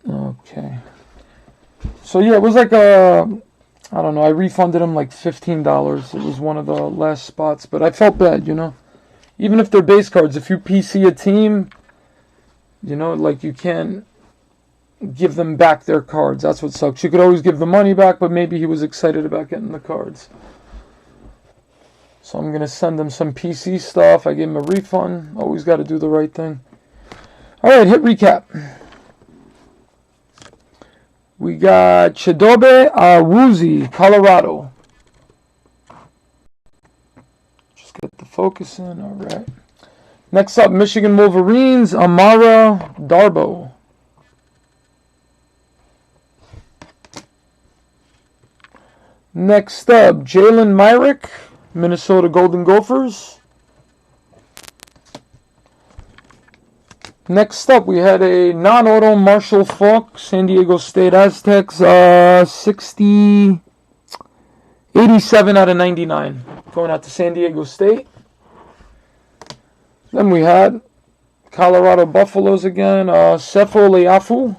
Okay. So yeah, it was like I don't know, I refunded him like $15. It was one of the last spots, but I felt bad, you know. Even if they're base cards, if you PC a team, you know, like you can't give them back their cards. That's what sucks. You could always give the money back, but maybe he was excited about getting the cards. So I'm going to send him some PC stuff. I gave him a refund. Always got to do the right thing. All right, hit recap. We got Chidobe Awuzie, Colorado. Get the focus in. All right. Next up, Michigan Wolverines, Amara Darbo. Next up, Jalen Myrick, Minnesota Golden Gophers. Next up, we had a non-auto Marshall Faulk, San Diego State Aztecs, 87 out of 99. Going out to San Diego State. Then we had Colorado Buffaloes again. Sefo Leafu.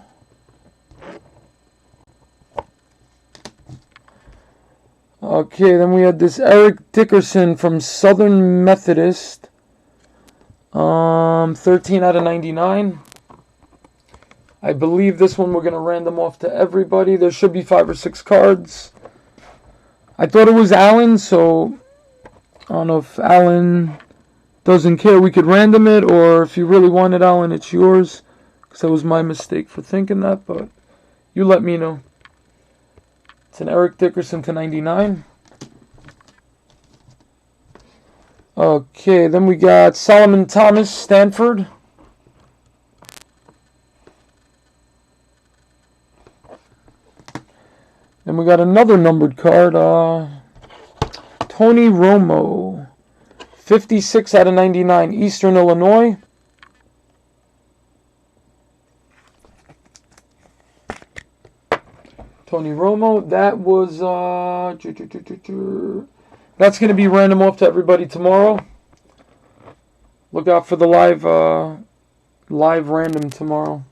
Okay, then we had this Eric Dickerson from Southern Methodist. 13 out of 99. I believe this one we're going to random off to everybody. There should be 5 or 6 cards. I thought it was Allen, so I don't know if Allen doesn't care. We could random it, or if you really wanted Allen, it's yours. Because that was my mistake for thinking that, but you let me know. It's an Eric Dickerson to 99. Okay, then we got Solomon Thomas, Stanford. Then we got another numbered card, Tony Romo, 56 out of 99, Eastern Illinois. Tony Romo, that was, that's going to be random off to everybody tomorrow. Look out for the live random tomorrow.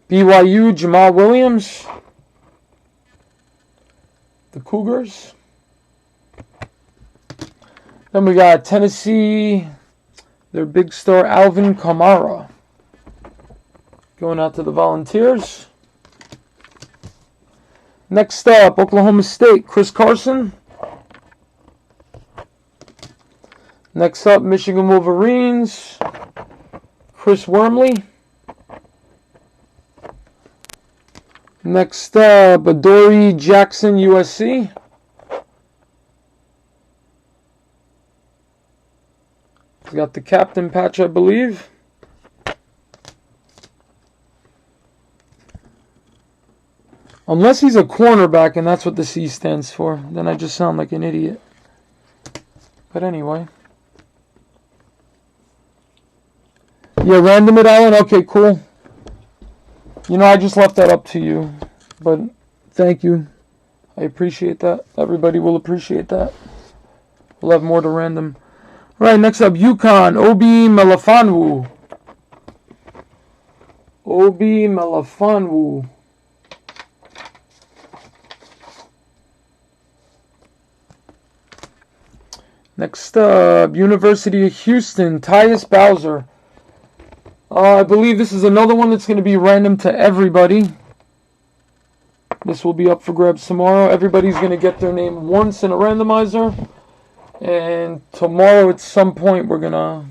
BYU, Jamal Williams. The Cougars. Then we got Tennessee, their big star Alvin Kamara. Going out to the Volunteers. Next up, Oklahoma State, Chris Carson. Next up, Michigan Wolverines, Chris Wormley. Next up, Adoree Jackson, USC. We got the captain patch, I believe. Unless he's a cornerback and that's what the C stands for. Then I just sound like an idiot. But anyway. Yeah, random it, Alan? Okay, cool. You know, I just left that up to you. But thank you. I appreciate that. Everybody will appreciate that. We'll have more to random. All right, next up, Yukon, Obi Melifonwu. Obi Melifonwu. Next up, University of Houston, Tyus Bowser. I believe this is another one that's going to be random to everybody. This will be up for grabs tomorrow. Everybody's going to get their name once in a randomizer. And tomorrow at some point we're going to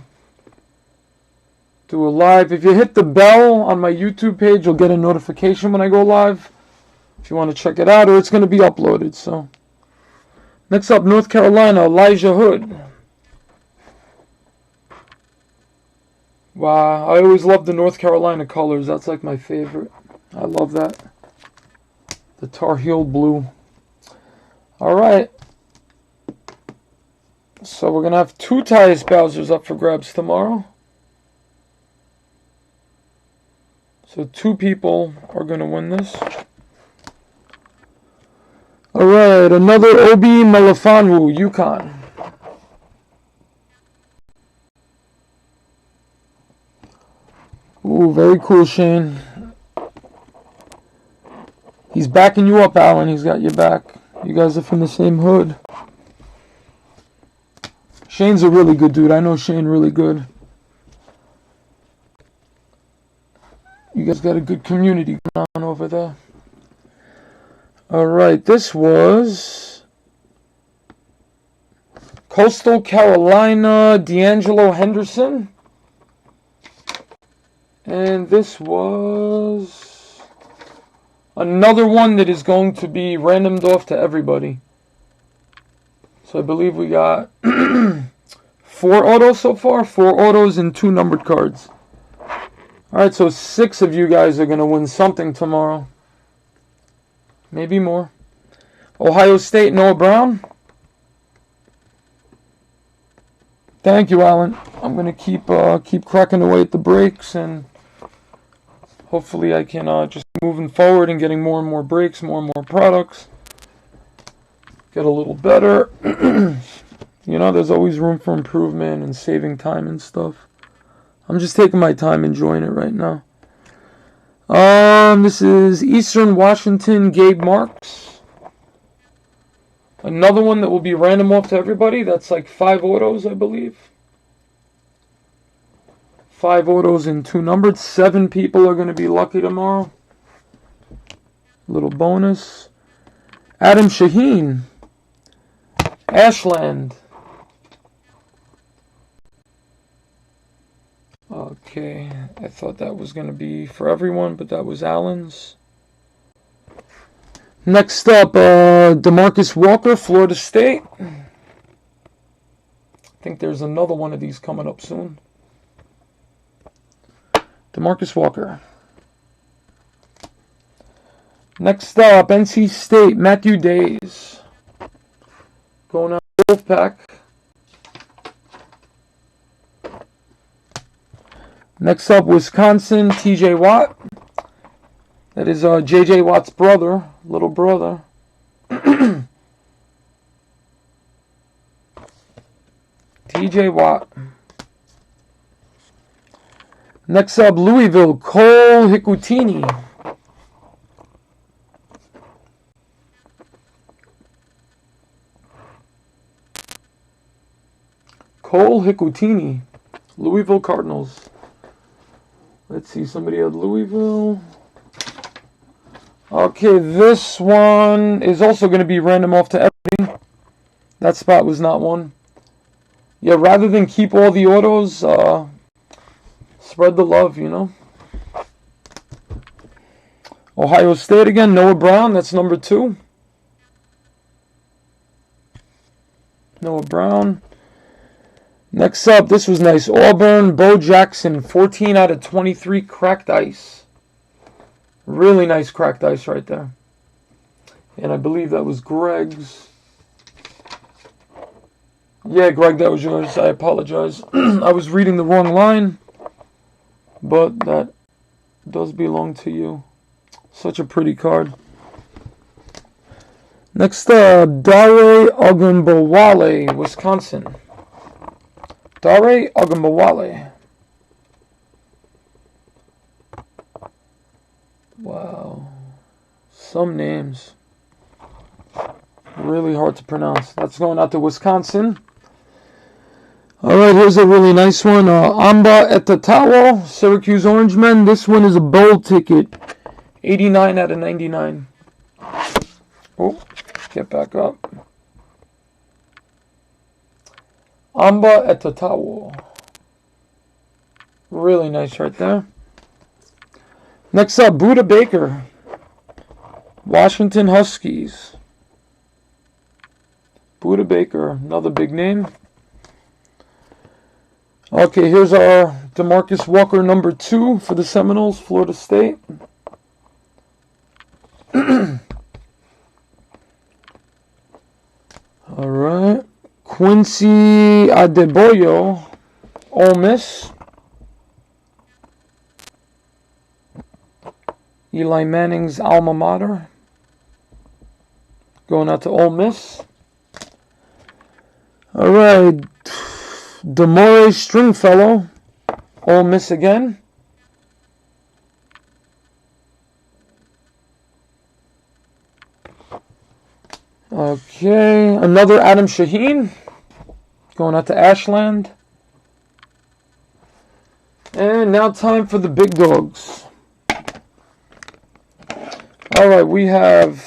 do a live. If you hit the bell on my YouTube page, you'll get a notification when I go live. If you want to check it out, or it's going to be uploaded. So, next up, North Carolina, Elijah Hood. Wow, I always loved the North Carolina colors. That's like my favorite. I love that. The Tar Heel blue. All right. So we're going to have 2 Tyus Bowsers up for grabs tomorrow. So 2 people are going to win this. All right, another Obi Melifonwu, Yukon. Ooh, very cool, Shane. He's backing you up, Alan. He's got your back. You guys are from the same hood. Shane's a really good dude. I know Shane really good. You guys got a good community going on over there. All right, this was Coastal Carolina, D'Angelo Henderson. And this was another one that is going to be randomed off to everybody. So I believe we got 4 autos so far. 4 autos and 2 numbered cards. Alright, so 6 of you guys are going to win something tomorrow. Maybe more. Ohio State, Noah Brown. Thank you, Alan. I'm going to keep cracking away at the breaks, and hopefully I can just moving forward and getting more and more breaks, more and more products. Get a little better. You know, there's always room for improvement and saving time and stuff. I'm just taking my time enjoying it right now. This is Eastern Washington, Gabe Marks. Another one that will be random off to everybody. That's like 5 autos, I believe. 5 autos and 2 numbered. 7 people are going to be lucky tomorrow. Little bonus. Adam Shaheen. Ashland. Okay, I thought that was going to be for everyone, but that was Allen's. Next up, DeMarcus Walker, Florida State. I think there's another one of these coming up soon. DeMarcus Walker. Next up, NC State, Matthew Days. Going out Wolfpack. Next up, Wisconsin, TJ Watt. That is JJ Watt's brother, little brother. TJ Watt. Next up, Louisville, Cole Hikutini. Cole Hikutini, Louisville Cardinals. Let's see, somebody had Louisville. Okay, this one is also going to be random off to everybody. That spot was not one. Yeah, rather than keep all the autos, spread the love, you know. Ohio State again, Noah Brown, that's number 2. Noah Brown. Next up, this was nice. Auburn, Bo Jackson, 14 out of 23 cracked ice. Really nice cracked ice right there. And I believe that was Greg's. Yeah, Greg, that was yours. I apologize. I was reading the wrong line. But that does belong to you. Such a pretty card. Next, Dare Ogunbowale, Wisconsin. Dare Ogunbowale. Wow. Some names. Really hard to pronounce. That's going out to Wisconsin. Alright, here's a really nice one. Amba Etatawa, Syracuse Orangemen. This one is a bold ticket. 89 out of 99. Oh, get back up. Amba Etatawa. Really nice right there. Next up, Buda Baker. Washington Huskies. Buda Baker, another big name. Okay, here's our DeMarcus Walker number 2 for the Seminoles, Florida State. Alright. Quincy Adeboyo, Ole Miss. Eli Manning's alma mater. Going out to Ole Miss. Alright. Demore Stringfellow, Ole Miss again. Okay, another Adam Shaheen, going out to Ashland. And now time for the big dogs. Alright, we have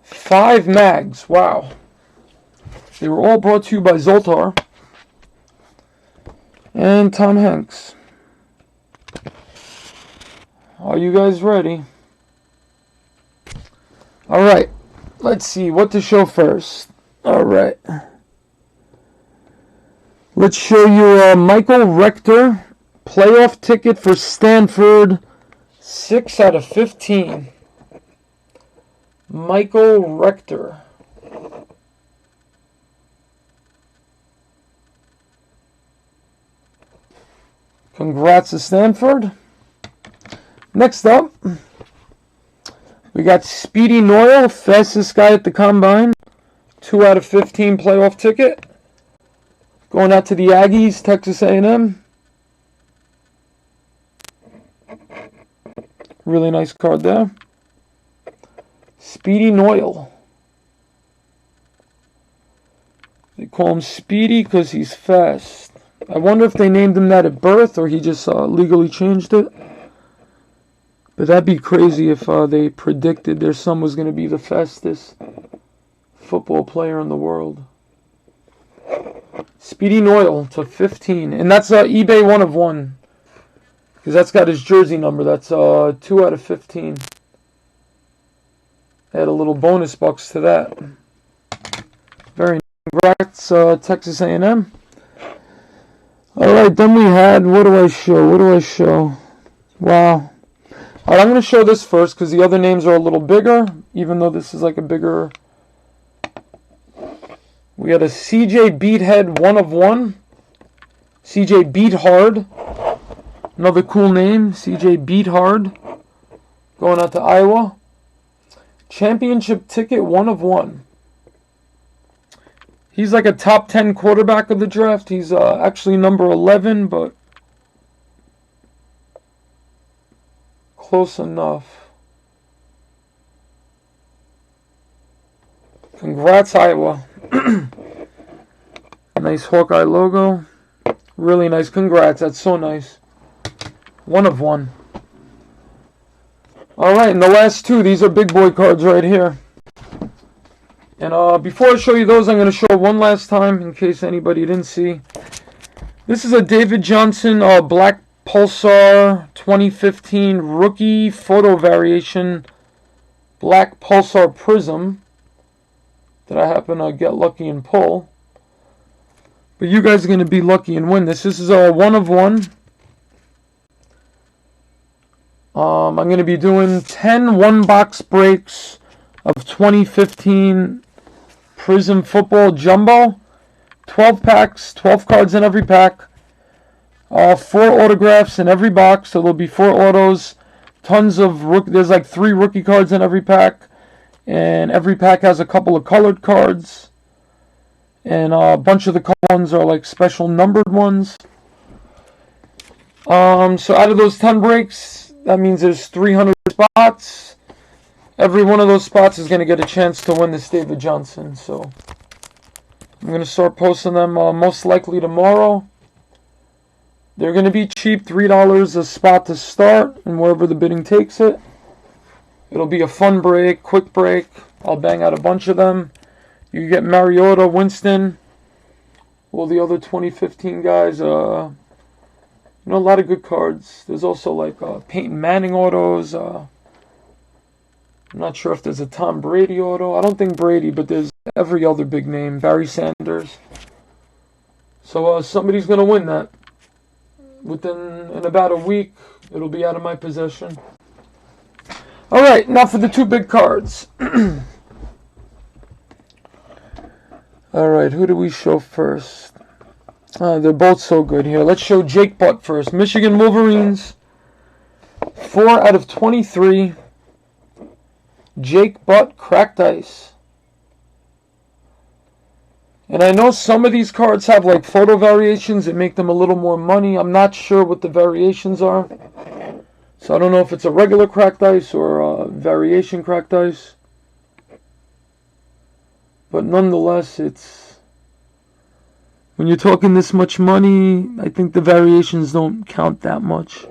5 mags. Wow. They were all brought to you by Zoltar and Tom Hanks. Are you guys ready? Alright, let's see what to show first. Alright. Let's show you Michael Rector, playoff ticket for Stanford, 6 out of 15. Michael Rector. Congrats to Stanford. Next up, we got Speedy Noyle, fastest guy at the combine. 2 out of 15 playoff ticket. Going out to the Aggies, Texas A&M. Really nice card there. Speedy Noyle. They call him Speedy because he's fast. I wonder if they named him that at birth or he just legally changed it. But that'd be crazy if they predicted their son was going to be the fastest football player in the world. Speedy Noyle to 15. And that's eBay 1 of 1. Because that's got his jersey number. That's 2 out of 15. Add a little bonus bucks to that. Very nice. Congrats, Texas A&M. Alright, then we had, what do I show? Wow. Alright, I'm going to show this first because the other names are a little bigger, even though this is like a bigger. We had a CJ Beathead 1 of 1. CJ Beathard. Another cool name, CJ Beathard. Going out to Iowa. Championship ticket 1 of 1. He's like a top 10 quarterback of the draft. He's actually number 11, but close enough. Congrats, Iowa. Nice Hawkeye logo. Really nice. Congrats. That's so nice. 1 of 1. Alright, and the last 2. These are big boy cards right here. And before I show you those, I'm going to show one last time in case anybody didn't see. This is a David Johnson Black Pulsar 2015 rookie photo variation Black Pulsar Prism that I happen to get lucky and pull. But you guys are going to be lucky and win this. This is a 1 of 1. I'm going to be doing 10 one-box breaks of 2015 Prism Football Jumbo. 12 packs, 12 cards in every pack. 4 autographs in every box, so there'll be 4 autos. Tons of there's like 3 rookie cards in every pack, and every pack has a couple of colored cards, and a bunch of the colored ones are like special numbered ones. So out of those 10 breaks, that means there's 300 spots. Every one of those spots is going to get a chance to win this David Johnson. So I'm going to start posting them most likely tomorrow. They're going to be cheap, $3 a spot to start, and wherever the bidding takes it. It'll be a fun break, quick break. I'll bang out a bunch of them. You get Mariota, Winston, all the other 2015 guys. A lot of good cards. There's also like Peyton Manning autos. I'm not sure if there's a Tom Brady auto. I don't think Brady, but there's every other big name. Barry Sanders. So somebody's going to win that. In about a week, it'll be out of my possession. Alright, now for the 2 big cards. Alright, who do we show first? They're both so good here. Let's show Jake Butt first. Michigan Wolverines. 4 out of 23. Jake Butt, cracked ice. And I know some of these cards have like photo variations that make them a little more money. I'm not sure what the variations are. So I don't know if it's a regular cracked ice or a variation cracked ice. But nonetheless, when you're talking this much money, I think the variations don't count that much.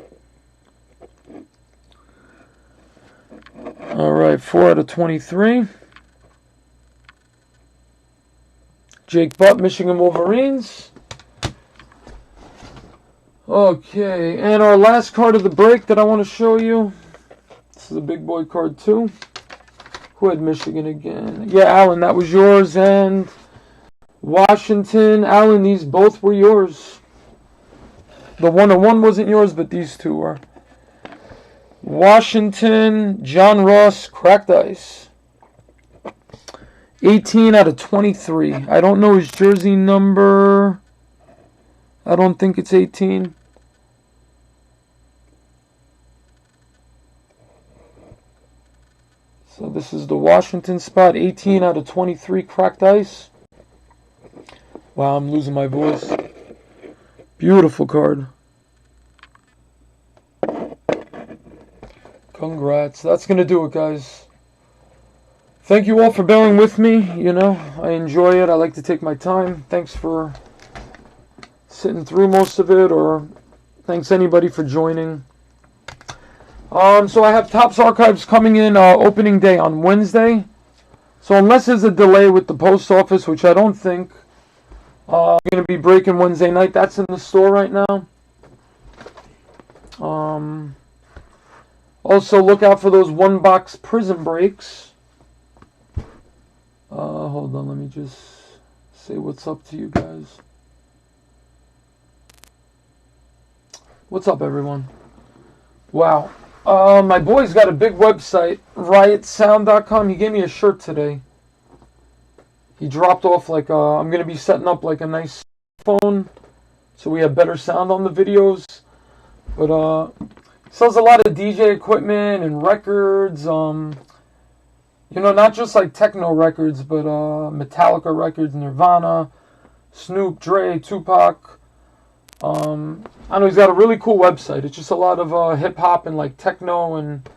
Alright, 4 out of 23. Jake Butt, Michigan Wolverines. Okay, and our last card of the break that I want to show you. This is a big boy card too. Who had Michigan again? Yeah, Alan, that was yours. And Washington, Alan, these both were yours. The 101 wasn't yours, but these 2 were. Washington, John Ross, cracked ice. 18 out of 23. I don't know his jersey number. I don't think it's 18. So this is the Washington spot. 18 out of 23 cracked ice. Wow, I'm losing my voice. Beautiful card. Congrats. That's going to do it, guys. Thank you all for bearing with me. I enjoy it. I like to take my time. Thanks for sitting through most of it, or thanks anybody for joining. So I have Topps Archives coming in opening day on Wednesday. So unless there's a delay with the post office, which I don't think, I'm going to be breaking Wednesday night. That's in the store right now. Also look out for those 1-box Prism breaks. Hold on, let me just say what's up to you guys. What's up, everyone? Wow. My boy's got a big website, riotsound.com. He gave me a shirt today. He dropped off like, I'm going to be setting up like a nice phone so we have better sound on the videos. But, he sells a lot of DJ equipment and records, not just like techno records, but Metallica records, Nirvana, Snoop, Dre, Tupac. I know he's got a really cool website. It's just a lot of hip-hop and like techno and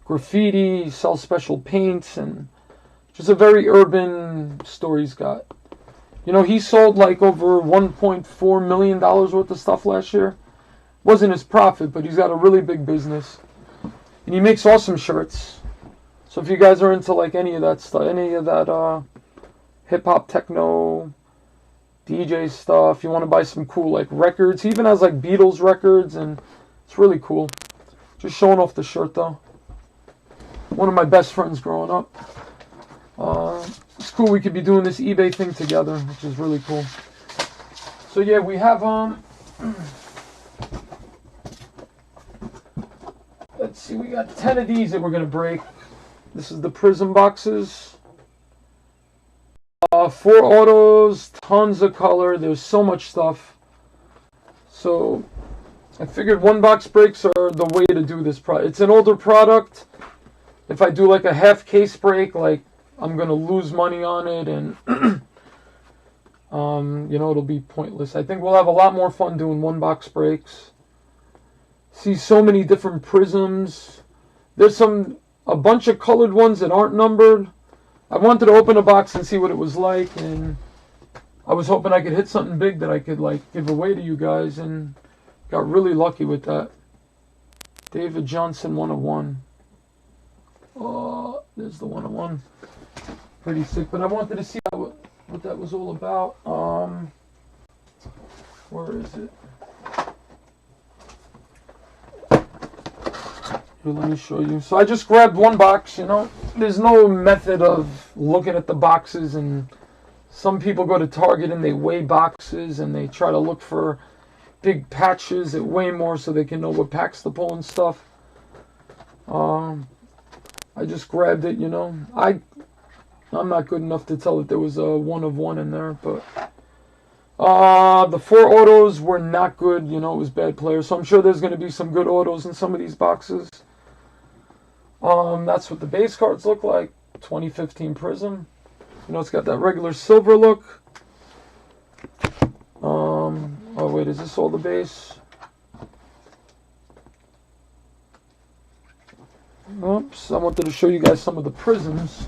graffiti. He sells special paints and just a very urban store he's got. He sold like over $1.4 million worth of stuff last year. Wasn't his profit, but he's got a really big business. And he makes awesome shirts. So if you guys are into like any of that stuff, any of that hip-hop, techno, DJ stuff, you want to buy some cool like records. He even has like Beatles records, and it's really cool. Just showing off the shirt though. One of my best friends growing up. It's cool we could be doing this eBay thing together, which is really cool. So yeah, we have let's see, we got 10 of these that we're gonna break. This is the Prism boxes. 4 autos, tons of color. There's so much stuff. So I figured 1-box breaks are the way to do this product. It's an older product. If I do like a half case break, like I'm going to lose money on it, and you know, it'll be pointless. I think we'll have a lot more fun doing 1-box breaks. See so many different prisms. There's a bunch of colored ones that aren't numbered. I wanted to open a box and see what it was like, and I was hoping I could hit something big that I could like give away to you guys, and got really lucky with that. David Johnson 101. Oh, there's the 101. Pretty sick, but I wanted to see what that was all about. Where is it? Here, let me show you. So I just grabbed 1 box, you know. There's no method of looking at the boxes, and some people go to Target and they weigh boxes and they try to look for big patches that weigh more so they can know what packs to pull and stuff. I just grabbed it, you know. I'm not good enough to tell if there was a 1 of 1 in there, but the 4 autos were not good, you know. It was bad players, so I'm sure there's going to be some good autos in some of these boxes. That's what the base cards look like. 2015 Prism. You know, it's got that regular silver look. Oh wait, is this all the base? Oops, I wanted to show you guys some of the prisms.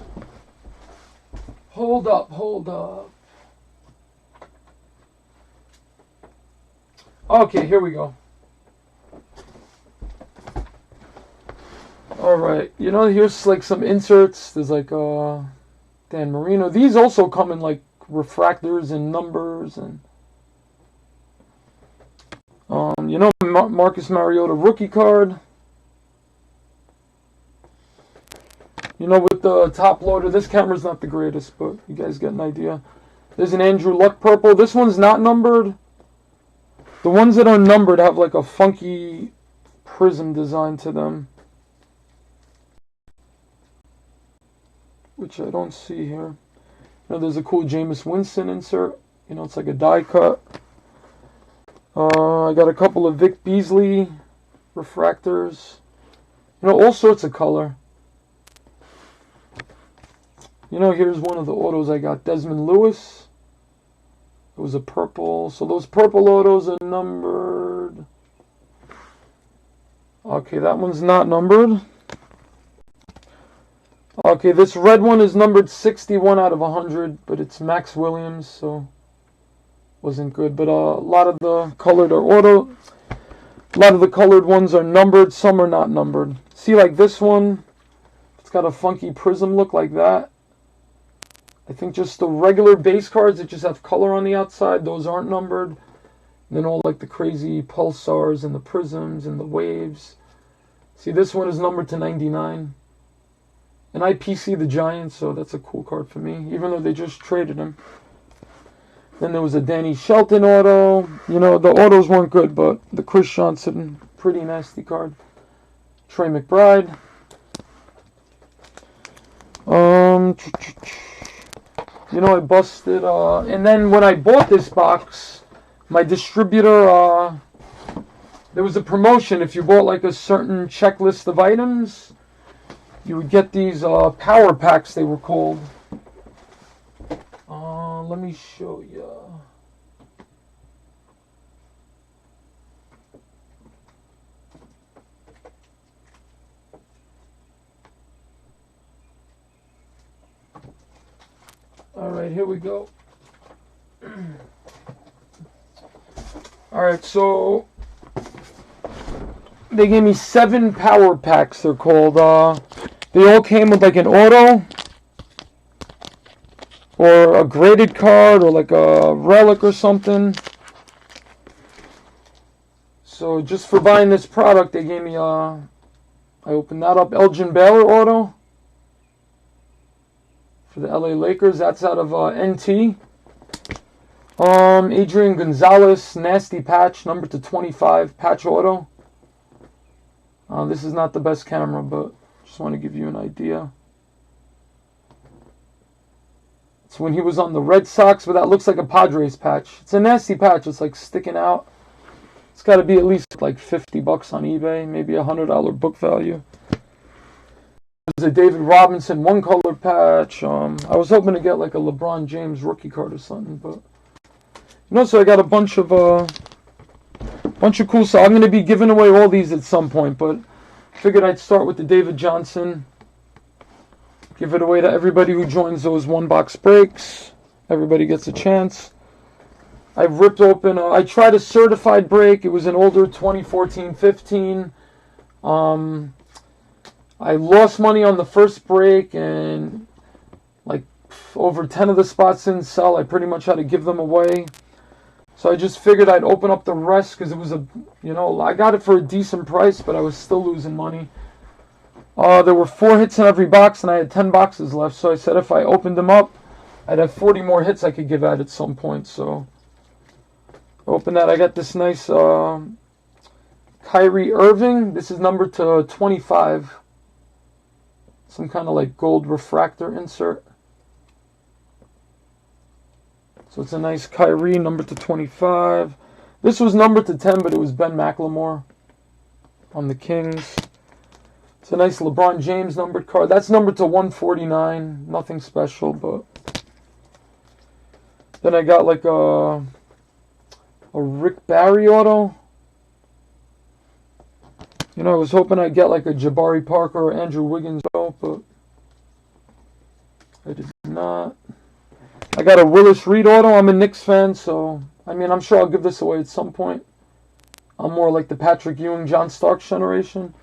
Hold up. Okay, here we go. Alright, you know, here's like some inserts. There's like Dan Marino. These also come in like refractors and numbers, and you know, Marcus Mariota rookie card. You know, with the top loader, this camera's not the greatest, but you guys get an idea. There's an Andrew Luck purple. This one's not numbered. The ones that are numbered have like a funky prism design to them, which I don't see here. You know, there's a cool Jameis Winston insert. You know, it's like a die cut. I got a couple of Vic Beasley refractors. You know, all sorts of color. You know, here's one of the autos I got. Desmond Lewis. It was a purple. So those purple autos are numbered. Okay, that one's not numbered. Okay, this red one is numbered 61 out of 100, but it's Max Williams, so wasn't good. But a lot of the colored are auto. A lot of the colored ones are numbered. Some are not numbered. See, like this one, it's got a funky prism look like that. I think just the regular base cards that just have color on the outside, those aren't numbered. And then all like the crazy pulsars and the prisms and the waves. See, this one is numbered to 99. And I PC the Giants, so that's a cool card for me, even though they just traded him. Then there was a Danny Shelton auto. You know, the autos weren't good, but the Chris Johnson, pretty nasty card. Trey McBride. You know, I busted, and then when I bought this box, my distributor, there was a promotion. If you bought like a certain checklist of items, you would get these power packs, they were called. Let me show you. Alright, here we go. Alright, so they gave me 7 power packs, they're called. They all came with like an auto, or a graded card, or like a relic or something. So just for buying this product, they gave me, I opened that up, Elgin Baylor auto for the LA Lakers. That's out of NT. Adrian Gonzalez, nasty patch, number to 25, patch auto. This is not the best camera, but just want to give you an idea. It's when he was on the Red Sox, but that looks like a Padres patch. It's a nasty patch. It's like sticking out. It's got to be at least like $50 on eBay, maybe $100 book value. There's a David Robinson one-color patch. I was hoping to get like a LeBron James rookie card or something, but so I got a bunch of cool stuff. I'm going to be giving away all these at some point, but figured I'd start with the David Johnson. Give it away to everybody who joins those one-box breaks. Everybody gets a chance. I've ripped open, I tried a certified break. It was an older 2014-15. I lost money on the first break, and like over 10 of the spots didn't sell. I pretty much had to give them away. So I just figured I'd open up the rest because it was I got it for a decent price, but I was still losing money. There were 4 hits in every box, and I had 10 boxes left. So I said if I opened them up, I'd have 40 more hits I could give out at some point. So open that. I got this nice Kyrie Irving. This is numbered to 25. Some kind of like gold refractor insert. So it's a nice Kyrie, numbered to 25. This was numbered to 10, but it was Ben McLemore on the Kings. It's a nice LeBron James numbered card. That's numbered to 149. Nothing special, but then I got like a Rick Barry auto. I was hoping I'd get like a Jabari Parker or Andrew Wiggins auto, but I did not. I got a Willis Reed auto. I'm a Knicks fan, so I'm sure I'll give this away at some point. I'm more like the Patrick Ewing, John Starks generation.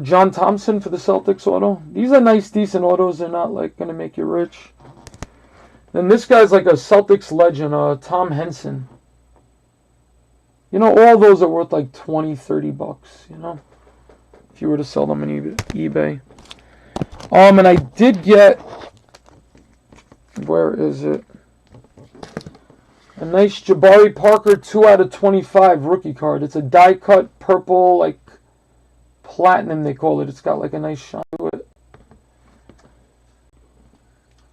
John Thompson for the Celtics auto. These are nice, decent autos. They're not like going to make you rich. Then this guy's like a Celtics legend, Tom Henson. All those are worth like $20-$30, if you were to sell them on eBay. And I did get, where is it? A nice Jabari Parker 2/25 rookie card. It's a die cut purple, like platinum they call it. It's got like a nice shine to it.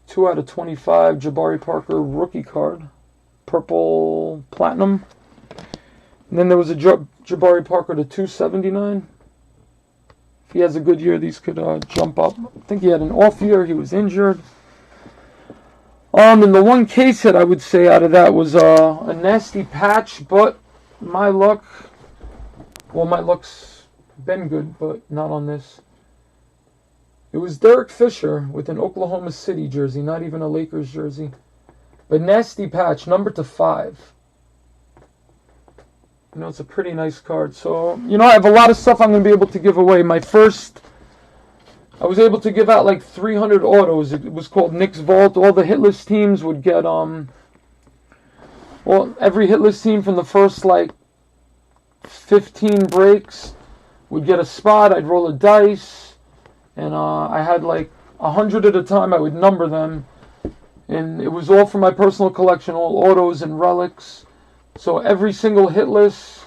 2/25 Jabari Parker rookie card. Purple platinum. And then there was a Jabari Parker to 279. If he has a good year, these could jump up. I think he had an off year. He was injured. And the one case hit I would say out of that was a nasty patch, but my luck's been good, but not on this. It was Derek Fisher with an Oklahoma City jersey, not even a Lakers jersey. But nasty patch, numbered to 5. It's a pretty nice card. So, I have a lot of stuff I'm going to be able to give away. I was able to give out like 300 autos. It was called NIKS Vault. All the hitless teams would get, every hitless team from the first like 15 breaks would get a spot. I'd roll a dice. And I had like 100 at a time. I would number them. And it was all for my personal collection, all autos and relics. So every single hit list,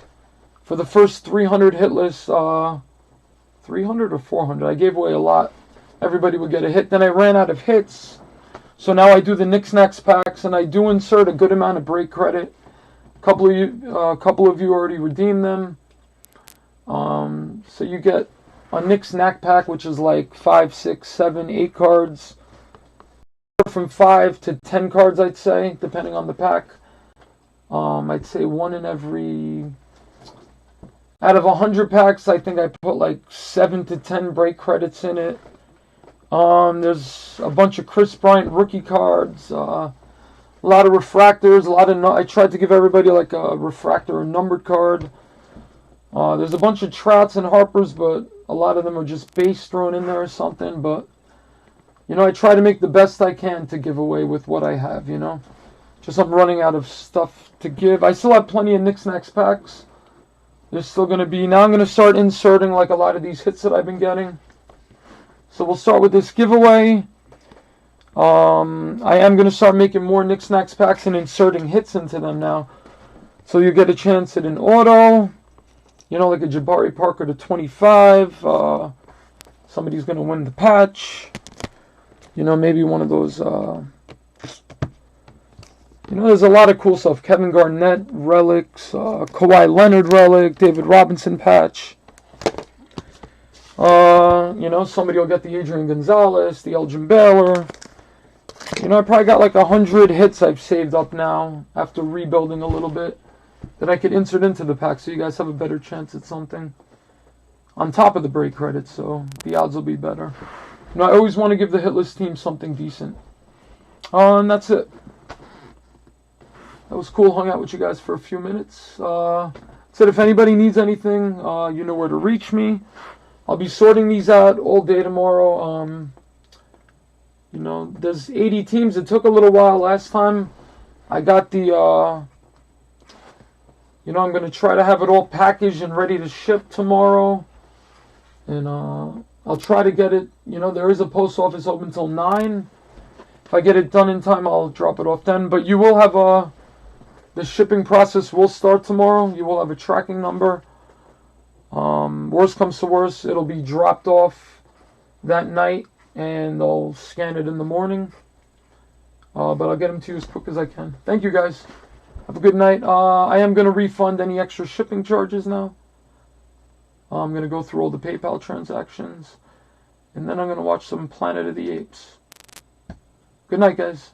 for the first 300 hit lists, 300 or 400, I gave away a lot. Everybody would get a hit. Then I ran out of hits. So now I do the NIKS NAKS packs, and I do insert a good amount of break credit. A couple of you already redeemed them. So you get a NIKS NAK pack, which is like 5, 6, 7, 8 cards. From 5 to 10 cards, I'd say, depending on the pack. I'd say one in every... Out of 100 packs, I think I put like 7 to 10 break credits in it. There's a bunch of Chris Bryant rookie cards. A lot of refractors. I tried to give everybody like a refractor or numbered card. There's a bunch of Trouts and Harpers, but a lot of them are just base thrown in there or something. But, I try to make the best I can to give away with what I have, Just I'm running out of stuff to give. I still have plenty of NIKS NAKS packs. There's still going to be... Now I'm going to start inserting like a lot of these hits that I've been getting. So we'll start with this giveaway. I am going to start making more NIKS NAKS packs and inserting hits into them now. So you get a chance at an auto. Like a Jabari Parker to 25. Somebody's going to win the patch. You know, maybe one of those, you know, there's a lot of cool stuff. Kevin Garnett relics, Kawhi Leonard relic, David Robinson patch. You know, somebody will get the Adrian Gonzalez, the Elgin Baylor. You know, I probably got like 100 hits I've saved up now after rebuilding a little bit that I could insert into the pack so you guys have a better chance at something on top of the break credits, so the odds will be better. You know, I always want to give the hit list team something decent. And that's it. That was cool. Hung out with you guys for a few minutes. Said if anybody needs anything, you know where to reach me. I'll be sorting these out all day tomorrow. You know, there's 80 teams. It took a little while last time. I got the, you know, I'm going to try to have it all packaged and ready to ship tomorrow. And I'll try to get it, you know, there is a post office open till 9. If I get it done in time, I'll drop it off then. But you will have the shipping process will start tomorrow. You will have a tracking number. Worst comes to worst, it'll be dropped off that night, and I'll scan it in the morning. But I'll get them to you as quick as I can. Thank you, guys. Have a good night. I am going to refund any extra shipping charges now. I'm going to go through all the PayPal transactions. And then I'm going to watch some Planet of the Apes. Good night, guys.